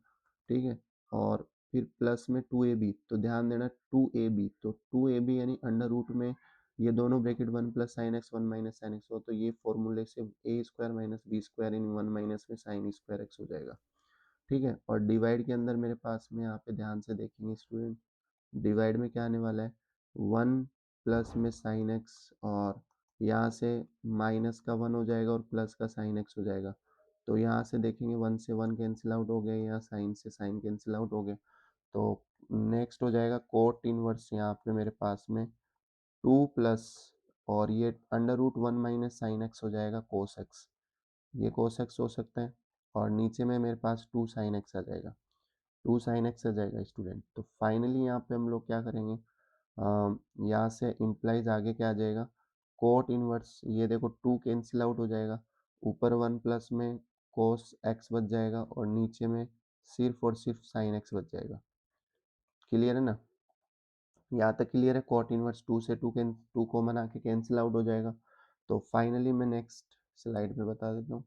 ठीक है, और फिर प्लस में 2ab, तो ध्यान देना 2ab, तो 2ab यानी अंडर रूट में ये दोनों bracket 1 plus sine x 1 minus sine x हो, तो ये फॉर्मूले से ए स्क्वायर माइनस बी स्क्वायर यानी 1 माइनस में साइन स्क्वायर एक्स हो जाएगा। ठीक है, और डिवाइड के अंदर मेरे पास में यहाँ पे ध्यान से देखेंगे स्टूडेंट, डिवाइड में क्या आने वाला है 1 प्लस में साइन एक्स, और यहाँ से माइनस का 1 हो जाएगा और प्लस का साइन एक्स हो जाएगा। तो यहाँ से देखेंगे 1 से 1 कैंसिल आउट हो गया, यहाँ साइन से साइन कैंसिल आउट हो गया। तो नेक्स्ट हो जाएगा कोट इनवर्स, यहाँ पे मेरे पास में 2 प्लस, और ये under root 1 minus sine x हो जाएगा कोस एक्स, ये कोस एक्स हो सकता है, और नीचे में मेरे पास 2 साइन एक्स आ जाएगा, 2 साइन एक्स आ जाएगा स्टूडेंट। तो फाइनली यहाँ पे हम लोग क्या करेंगे, यहाँ से इम्प्लाइज आगे क्या आ जाएगा, कोट इनवर्स, ये देखो 2 कैंसिल आउट हो जाएगा, ऊपर 1 प्लस में कोस एक्स बच जाएगा, और नीचे में सिर्फ और सिर्फ साइन एक्स बच जाएगा। क्लियर है ना, यहाँ तक क्लियर है। कॉट इनवर्स 2 से 2 कॉमन आके कैंसिल आउट हो जाएगा। तो फाइनली मैं नेक्स्ट स्लाइड में बता देता हूँ।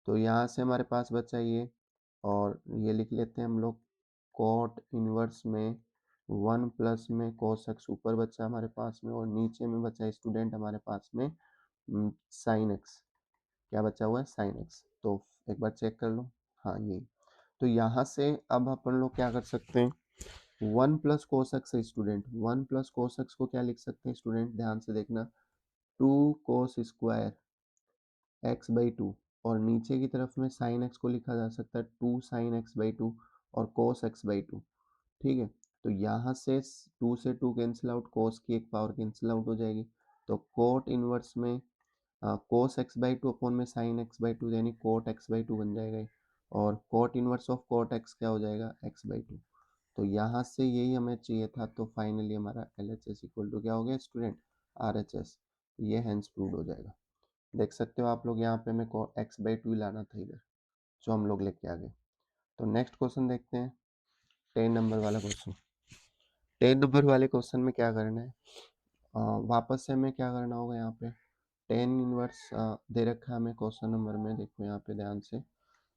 तो यहाँ से हमारे पास बचा ये, और ये लिख लेते हैं हम लोग, कॉट इनवर्स में 1 प्लस में कोस एक्स ऊपर बचा हमारे पास में, और नीचे में बचा स्टूडेंट हमारे पास में साइन एक्स। क्या बचा हुआ है, साइन एक्स। तो एक बार चेक कर लो, हाँ यही। तो यहाँ से अब अपन लोग क्या कर सकते हैं, 1 प्लस कोस एक्स है स्टूडेंट, 1 प्लस कोस एक्स को क्या लिख सकते हैं स्टूडेंट, ध्यान से देखना, two cos square x by two, और नीचे की तरफ में साइन एक्स को लिखा जा सकता है two sine x by two और कोस एक्स बाई टू। ठीक है, तो यहाँ से टू से टू कैंसिल आउट, कोस की एक पावर कैंसिल आउट हो जाएगी, तो कोट इनवर्स में cos x by two upon में साइन एक्स बाई टू यानी कोट एक्स बाई टू बन जाएगा, और cot inverse of cot x क्या हो जाएगा, एक्स बाई टू। तो यहाँ से यही हमें चाहिए था, तो फाइनली हमारा L H S equal to क्या हो गया स्टूडेंट, आर एच एस। ये हैंस प्रूव्ड हो जाएगा। देख सकते हो आप लोग, यहाँ पे हमें एक्स बाई टू लाना था इधर, जो हम लोग लेके आ गए। तो नेक्स्ट क्वेश्चन देखते हैं, 10 नंबर वाला क्वेश्चन। 10 नंबर वाले क्वेश्चन में क्या करना है, वापस से हमें क्या करना होगा, यहाँ पे टेन इनवर्स दे रखा है हमें क्वेश्चन नंबर में, देखो यहाँ पे ध्यान से,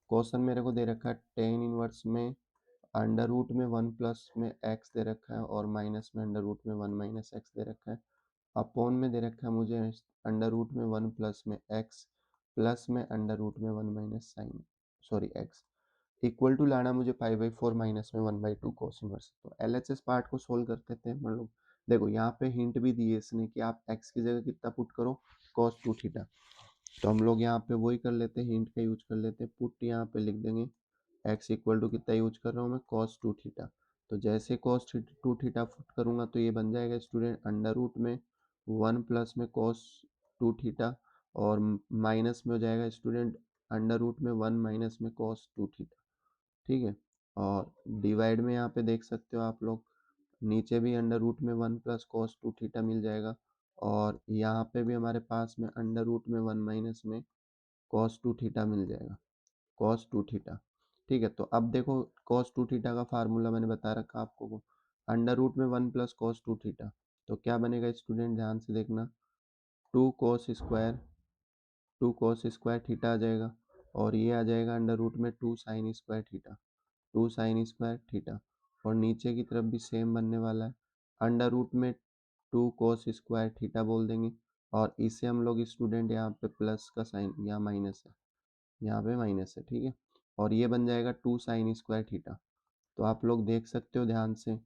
क्वेश्चन मेरे को दे रखा है टेन इनवर्स में अंडर रूट में वन प्लस में एक्स दे रखा है, और माइनस में अंडर रूट में वन माइनस एक्स दे रखा है, अपॉन में दे रखा है मुझे अंडर रूट में वन प्लस में एक्स प्लस में अंडर रूट में one minus sine sorry x, equal to लाना मुझे पाई बाई फोर माइनस में one by two cos inverse. तो एल एच एस पार्ट को सोल्व करते थे हम लोग। देखो यहाँ पे हिंट भी दी है इसने कि आप एक्स की जगह कितना पुट करो, कॉस टू थीटा। तो हम लोग यहाँ पे वही कर लेते हैं, हिंट का यूज कर लेते हैं, पुट यहाँ पे लिख देंगे एक्स इक्वल टू कितना यूज कर रहा हूँ मैं, कॉस टू थीटा। तो जैसे कॉस टू थीटा पुट करूँगा तो ये बन जाएगा स्टूडेंट अंडर रूट में वन प्लस में कॉस टू थीटा, और माइनस में हो जाएगा स्टूडेंट अंडर रूट में वन माइनस में कॉस टू थीटा। ठीक है, और डिवाइड में यहाँ पे देख सकते हो आप लोग, नीचे भी अंडर रूट में one plus cos two theta मिल जाएगा, और यहाँ पे भी हमारे पास में अंडर रूट में वन माइनस में कॉस टू थीटा मिल जाएगा, कॉस टू थीटा। ठीक है, तो अब देखो कॉस टू थीटा का फार्मूला मैंने बता रखा आपको को, अंडर रूट में one plus cos two theta, तो क्या बनेगा स्टूडेंट, ध्यान से देखना, टू कोस स्क्वायर थीटा आ जाएगा, और ये आ जाएगा अंडर रूट में two sine square theta, two sine square theta, और नीचे की तरफ भी सेम बनने वाला है, अंडर रूट में टू कोस स्क्वायर थीटा बोल देंगे, और इसे हम लोग स्टूडेंट यहाँ पे प्लस का साइन, यहाँ माइनस है, यहाँ पे माइनस है, ठीक है, और ये बन जाएगा टू साइन स्क्वायर थीटा। तो आप लोग देख सकते हो ध्यान से,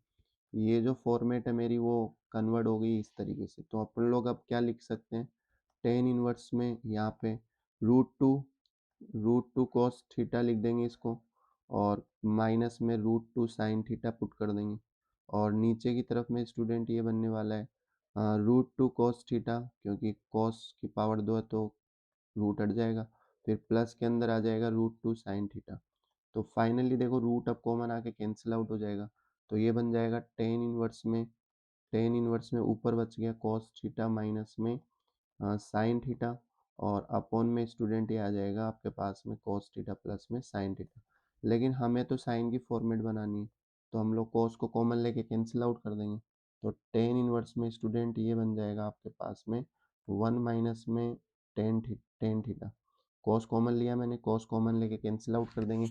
ये जो फॉर्मेट है मेरी वो कन्वर्ट हो गई इस तरीके से। तो अपन लोग अब क्या लिख सकते हैं, टेन इनवर्स में यहाँ पे रूट टू कॉस थीटा लिख देंगे इसको, और माइनस में root two sine theta put कर देंगे, और नीचे की तरफ में स्टूडेंट ये बनने वाला है रूट टू कॉस थीटा, क्योंकि कॉस की पावर दो है तो रूट हट जाएगा, फिर प्लस के अंदर आ जाएगा रूट टू साइन थीटा। तो फाइनली देखो रूट अब कॉमन आके कैंसिल आउट हो जाएगा, तो ये बन जाएगा टेन इनवर्स में ऊपर बच गया कॉस थीटा माइनस में साइन थीटा, और अपॉन में स्टूडेंट ये आ जाएगा आपके पास में कॉस थीटा प्लस में साइन थीटा। लेकिन हमें तो साइन की फॉर्मेट बनानी है, तो हम लोग कॉस को कॉमन लेके कैंसिल आउट कर देंगे, तो टेन इनवर्स में स्टूडेंट ये बन जाएगा आपके पास में वन माइनस में टेन थीटा, कॉस कॉमन लिया मैंने, कॉस कॉमन लेके कैंसिल आउट कर देंगे,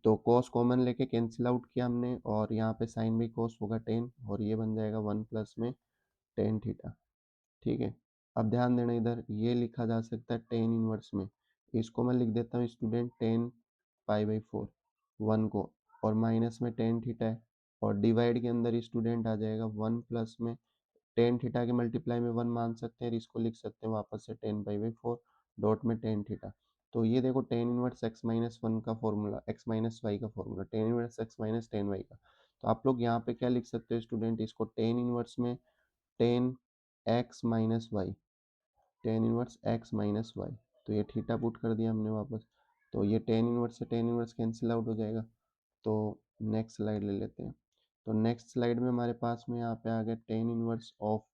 तो कॉस कॉमन लेके कैंसिल आउट किया हमने, और यहाँ पे साइन भी कॉस होगा टेन, और ये बन जाएगा वन प्लस में टेन थीटा। ठीक है, अब ध्यान देना इधर, ये लिखा जा सकता है टेन इनवर्स में, इसको मैं लिख देता हूँ student ten pi by four one को, और माइनस में टेन थीटा है, और डिवाइड के अंदर स्टूडेंट आ जाएगा वन प्लस में टेन थीटा के मल्टीप्लाई में वन मान सकते हैं, इसको लिख सकते हैं वापस से tan pi by four dot में टेन थीटा। तो ये देखो tan inverse x minus one का फॉर्मूला, एक्स माइनस वाई का formula, tan inverse x minus tan y का। तो आप लोग यहाँ पे क्या लिख सकते हो स्टूडेंट, इसको टेन इनवर्स में tan x minus y, tan inverse x minus y, तो ये थीटा पुट कर दिया हमने वापस, तो ये टेन इनवर्स से टेन इनवर्स कैंसिल आउट हो जाएगा। तो नेक्स्ट स्लाइड ले लेते हैं, तो नेक्स्ट स्लाइड में हमारे पास में यहाँ पे आ गया tan inverse of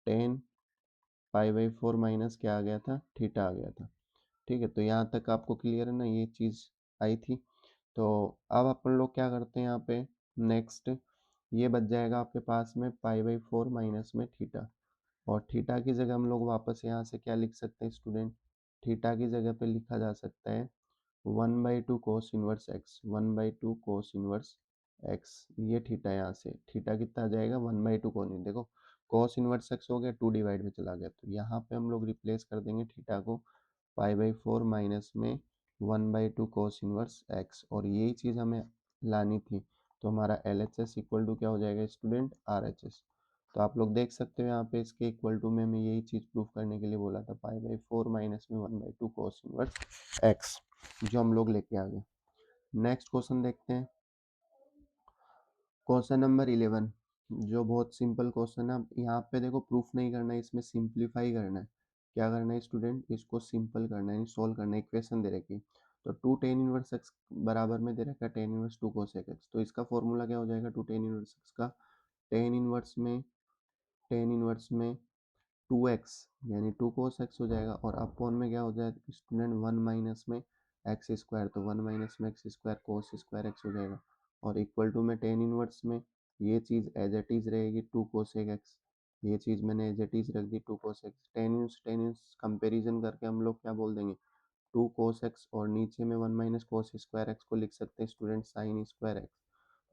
ten pi by four minus क्या आ गया था, थीटा आ गया था। ठीक है, तो यहाँ तक आपको क्लियर है ना, ये चीज़ आई थी। तो अब अपन लोग क्या करते हैं यहाँ पे, नेक्स्ट ये बच जाएगा आपके पास में पाई बाई फोर माइनस में थीटा, और थीटा की जगह हम लोग वापस यहाँ से क्या लिख सकते हैं स्टूडेंट, थीटा की जगह पे लिखा जा सकता है one by two cos inverse x, one by two cos inverse x, ये थीटा, यहाँ से थीटा कितना आ जाएगा वन बाई टू कोस, देखो कोस इनवर्स एक्स हो गया, टू डिवाइड में चला गया, तो यहाँ पे हम लोग रिप्लेस कर देंगे थीटा को पाई बाई फोर माइनस में one by two cos inverse x, और यही चीज़ हमें लानी थी। तो हमारा L H S equal to क्या हो जाएगा स्टूडेंट, आर एच एस। तो आप लोग देख सकते हो यहाँ पे इसके इक्वल टू में मैं यही चीज़ प्रूफ करने के लिए बोला था, पाई/4 माइनस में 1/2 cos इनवर्स एक्स, जो हम लोग लेके आ गए। नेक्स्ट क्वेश्चन देखते हैं, क्वेश्चन नंबर 11, जो बहुत सिंपल क्वेश्चन है। अब यहाँ पे देखो प्रूफ नहीं करना है, इसमें सिंप्लीफाई करना है। क्या करना है स्टूडेंट, इसको सिंपल करना है, सोल्व करना है। इक्वेशन दे रखी है तो 2 tan इनवर्स एक्स बराबर में दे रखा है tan इनवर्स 2 cos एक्स। तो इसका फॉर्मूला क्या हो जाएगा 2 tan इनवर्स एक्स का, tan इनवर्स में 2x यानी 2 cos x हो जाएगा, और अपॉन में क्या हो जाएगा स्टूडेंट 1 माइनस में एक्स स्क्वायर, तो 1 माइनस में एक्स स्क्वायर कोस स्क्वायर एक्स हो जाएगा, और इक्वल टू में टेन इनवर्स में ये चीज़ एज इट इज रहेगी 2 कोसेक एक्स, ये चीज़ मैंने एज इट इज रख दी 2 cos x. Ten use comparison करके हम लोग क्या बोल देंगे 2 कोस एक्स, और नीचे में 1 माइनस कोस स्क्वायर एक्स को लिख सकते हैं स्टूडेंट साइन स्क्वायर एक्स,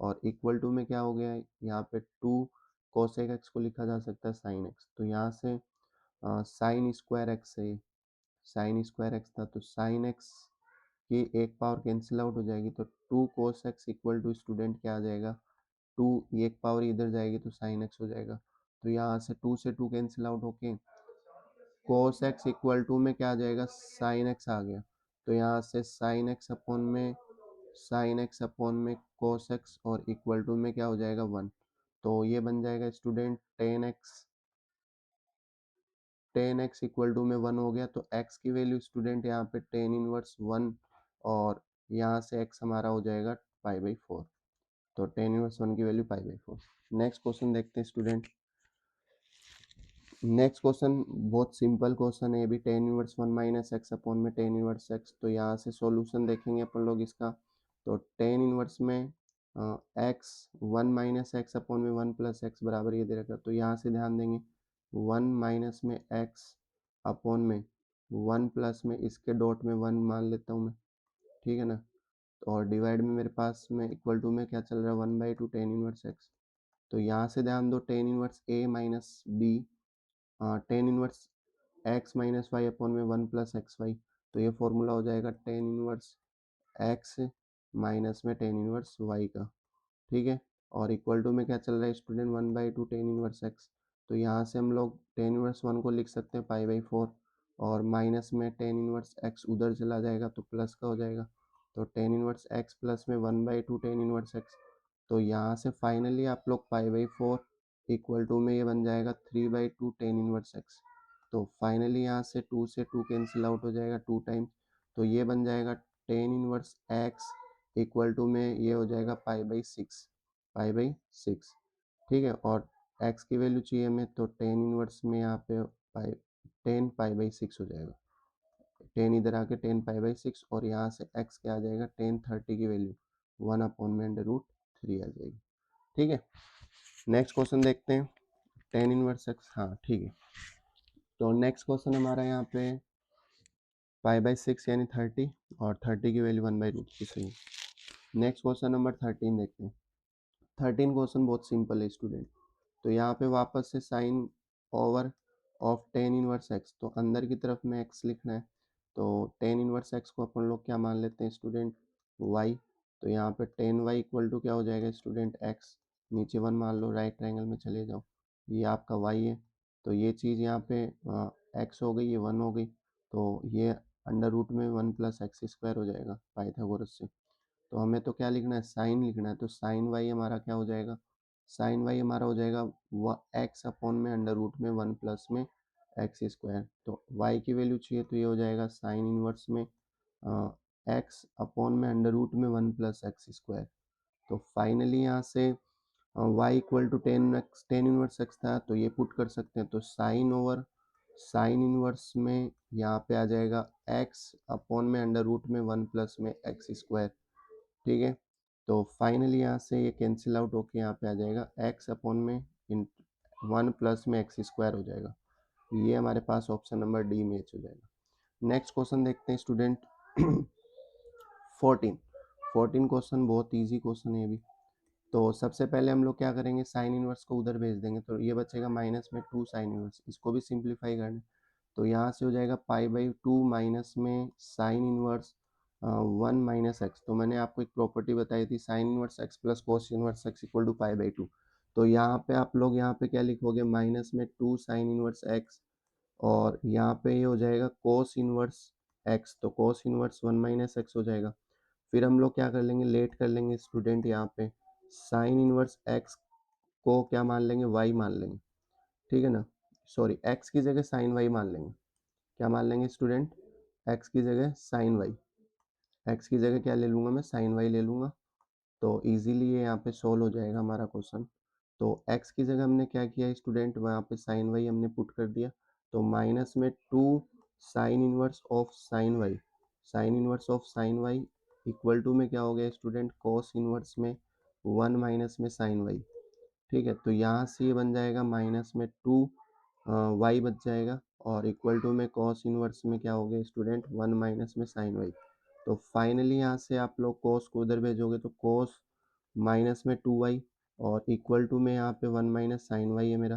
और इक्वल टू में क्या हो गया है यहाँ पे 2 कोसेक एक्स को लिखा जा सकता है साइन एक्स। तो यहाँ से साइन स्क्वायर एक्स है, साइन स्क्वायर एक्स था तो साइन एक्स की एक पावर कैंसिल आउट हो जाएगी, तो 2 cos x equal to student क्या आ जाएगा 2, एक पावर इधर जाएगी तो साइन एक्स हो जाएगा। तो यहाँ से 2 कैंसिल आउट होके कोस एक्स इक्वल टू में क्या आ जाएगा साइन एक्स आ गया। तो यहाँ से साइन एक्स अपॉन में कोस एक्स, और इक्वल टू में क्या हो जाएगा 1। तो ये बन जाएगा student tan x equal to में 1 हो गया, तो x की वैल्यू स्टूडेंट यहाँ पे टेन इनवर्स 1, और यहाँ से x हमारा हो जाएगा पाई/4। तो टेन इनवर्स 1 की वैल्यू पाई/4। नेक्स्ट क्वेश्चन देखते हैं स्टूडेंट। नेक्स्ट क्वेश्चन बहुत सिंपल क्वेश्चन है, ये भी tan inverse 1 minus x upon में टेन इनवर्स एक्स। तो यहाँ से सॉल्यूशन देखेंगे अपन लोग इसका, तो टेन इनवर्स में एक्स 1 माइनस एक्स अपॉन में 1 प्लस एक्स बराबर ये दे रखा, तो यहाँ से ध्यान देंगे 1 माइनस में एक्स अपॉन में 1 प्लस में इसके डॉट में 1 मान लेता हूँ मैं, ठीक है ना, और डिवाइड में मेरे पास में इक्वल टू में क्या चल रहा है 1/2 टेन इनवर्स एक्स। तो यहाँ से ध्यान दो tan inverse a minus b, tan inverse x minus y upon में 1 प्लस एक्स वाई, तो ये फॉर्मूला हो जाएगा टेन इनवर्स एक्स माइनस में टेन इनवर्स वाई का, ठीक है, और इक्वल टू में क्या चल रहा है स्टूडेंट 1/2 टेन इनवर्स एक्स। तो यहाँ से हम लोग टेन इनवर्स 1 को लिख सकते हैं पाई/4, और माइनस में टेन इनवर्स एक्स उधर चला जाएगा तो प्लस का हो जाएगा, तो टेन इनवर्स एक्स प्लस में 1/2 टेन इनवर्स एक्स। तो यहाँ से फाइनली आप लोग पाई/4 इक्वल टू में ये बन जाएगा 3/2 टेन इनवर्स एक्स। तो फाइनली यहाँ से 2 कैंसिल आउट हो जाएगा 2 टाइम्स, तो ये बन जाएगा tan inverse x equal to में ये हो जाएगा पाई/6, ठीक है, और x की वैल्यू चाहिए हमें, तो टेन इनवर्स में यहाँ पे पाई/6 हो जाएगा, टेन इधर आके 10 पाई/6, और यहाँ से x क्या आ जाएगा 1030 की वैल्यू 1/√3 आ जाएगी, ठीक है। नेक्स्ट क्वेश्चन देखते हैं, टेन इनवर्स x, हाँ ठीक है। तो नेक्स्ट क्वेश्चन हमारा यहाँ पे पाई/6 यानी 30, और 30 की वैल्यू 1/√3 सही है। नेक्स्ट क्वेश्चन नंबर 13 देखते हैं। 13 क्वेश्चन बहुत सिंपल है स्टूडेंट। तो यहाँ पे वापस से sine over of tan inverse x, तो अंदर की तरफ में एक्स लिखना है, तो टेन इनवर्स एक्स को अपन लोग क्या मान लेते हैं स्टूडेंट वाई। तो यहाँ पे टेन वाई इक्वल टू क्या हो जाएगा स्टूडेंट एक्स, नीचे 1 मान लो, राइट ट्रायंगल में चले जाओ, ये आपका वाई है, तो ये चीज़ यहाँ पे एक्स हो गई, ये 1 हो गई, तो ये अंडर रूट में 1 प्लस एक्स स्क्वायर हो जाएगा पाइथागोरस से। तो हमें तो क्या लिखना है साइन लिखना है, तो साइन वाई हमारा क्या हो जाएगा, साइन वाई हमारा हो जाएगा एक्स अपॉन में अंडर रूट में 1 प्लस में एक्स स्क्वायर। तो वाई की वैल्यू चाहिए तो ये हो जाएगा साइन इनवर्स में एक्स अपॉन में अंडर रूट में 1 प्लस एक्स स्क्वायर। तो फाइनली यहाँ से y equal to tan inverse x था, तो ये पुट कर सकते हैं, तो साइन इनवर्स में यहाँ पे आ जाएगा एक्स अपॉन में अंडर रूट में 1 प्लस में एक्स स्क्वायर, ठीक है। तो फाइनली यहाँ से ये कैंसिल आउट होके यहाँ पे आ जाएगा एक्स अपॉन में इन 1 प्लस में एक्स स्क्वायर हो जाएगा, ये हमारे पास ऑप्शन नंबर डी मैच हो जाएगा। नेक्स्ट क्वेश्चन देखते हैं स्टूडेंट 14 14 क्वेश्चन बहुत इजी क्वेश्चन है अभी। तो सबसे पहले हम लोग क्या करेंगे साइन इनवर्स को उधर भेज देंगे, तो ये बचेगा माइनस में 2 साइन इनवर्स, इसको भी सिंप्लीफाई करना है, तो यहाँ से हो जाएगा पाई/2 माइनस में साइन इनवर्स 1 माइनस एक्स। तो मैंने आपको एक प्रॉपर्टी बताई थी sine inverse x plus cos inverse x equal to pi, तो यहाँ पे आप लोग यहाँ पे क्या लिखोगे, माइनस में 2 साइन इनवर्स एक्स, और यहाँ पे ये हो जाएगा कोस इनवर्स एक्स, तो कोस इनवर्स 1 माइनस एक्स हो जाएगा। फिर हम लोग क्या कर लेंगे, लेट कर लेंगे स्टूडेंट, यहाँ पे साइन इनवर्स एक्स को क्या मान लेंगे, वाई मान लेंगे, ठीक है ना, सॉरी एक्स की जगह साइन वाई मान लेंगे। क्या मान लेंगे स्टूडेंट, एक्स की जगह साइन वाई, एक्स की जगह क्या ले लूँगा मैं, साइन वाई ले लूँगा। तो इजीली ये यहाँ पे सोल्व हो जाएगा हमारा क्वेश्चन। तो x की जगह हमने क्या किया स्टूडेंट, वहाँ पे साइन वाई हमने पुट कर दिया, तो माइनस में 2 sine inverse of sine y, sine inverse of sine y equal to में क्या हो गया स्टूडेंट, कॉस इनवर्स में 1 माइनस में साइन वाई, ठीक है। तो यहाँ से ये बन जाएगा माइनस में 2 वाई बच जाएगा, और इक्वल टू में कॉस इनवर्स में क्या हो गया स्टूडेंट, 1 माइनस में साइन वाई। तो फाइनली यहाँ से आप लोग कॉस को उधर भेजोगे तो कॉस माइनस में 2y, और इक्वल टू में यहाँ पे 1 माइनस साइन वाई है मेरा।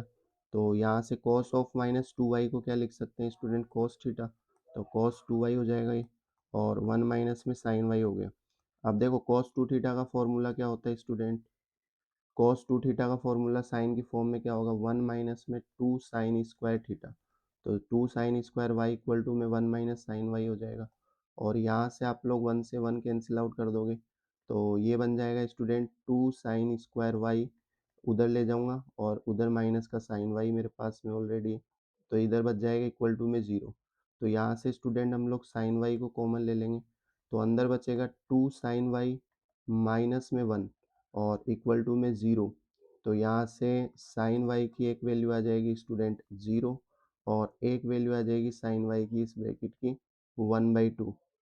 तो यहाँ से कॉस ऑफ माइनस 2y को क्या लिख सकते हैं स्टूडेंट, कॉस थीटा, तो कॉस 2y हो जाएगा ये, और 1 माइनस में साइन वाई हो गया। अब देखो कॉस 2 थीटा का फॉर्मूला क्या होता है स्टूडेंट, कॉस 2 थीटा का फॉर्मूला साइन की फॉर्म में क्या होगा, 1 माइनस में 2 साइन स्क्वायर थीटा, तो 2 sine square y equal to में 1 माइनस साइन वाई हो जाएगा। और यहाँ से आप लोग 1 से 1 कैंसिल आउट कर दोगे, तो ये बन जाएगा स्टूडेंट 2 साइन स्क्वायर वाई, उधर ले जाऊंगा और उधर माइनस का साइन वाई मेरे पास में ऑलरेडी है, तो इधर बच जाएगा इक्वल टू में 0। तो यहाँ से स्टूडेंट हम लोग साइन वाई को कॉमन ले लेंगे, तो अंदर बचेगा 2 साइन वाई माइनस में 1 और इक्वल टू में 0। तो यहाँ से साइन वाई की एक वैल्यू आ जाएगी स्टूडेंट 0, और एक वैल्यू आ जाएगी साइन वाई की इस ब्रैकेट की 1/2।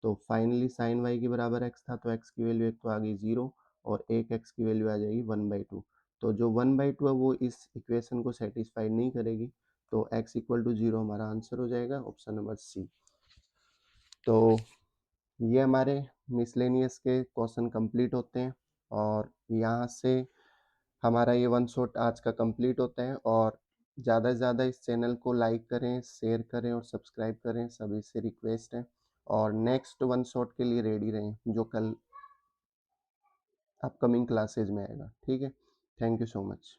तो फाइनली साइन वाई के बराबर एक्स था, तो एक्स की वैल्यू एक तो आ गई 0, और एक एक्स की वैल्यू आ जाएगी 1/2। तो जो 1/2 है वो इस इक्वेशन को सेटिस्फाइड नहीं करेगी, तो x इक्वल टू 0 हमारा आंसर हो जाएगा, ऑप्शन नंबर सी। तो ये हमारे मिसलेनियस के क्वेश्चन कंप्लीट होते हैं, और यहाँ से हमारा ये वन शॉट आज का कंप्लीट होता है। और ज़्यादा से ज़्यादा इस चैनल को लाइक करें, शेयर करें और सब्सक्राइब करें, सभी से रिक्वेस्ट है। और नेक्स्ट वन शॉट के लिए रेडी रहें जो कल अपकमिंग क्लासेज में आएगा, ठीक है। Thank you so much.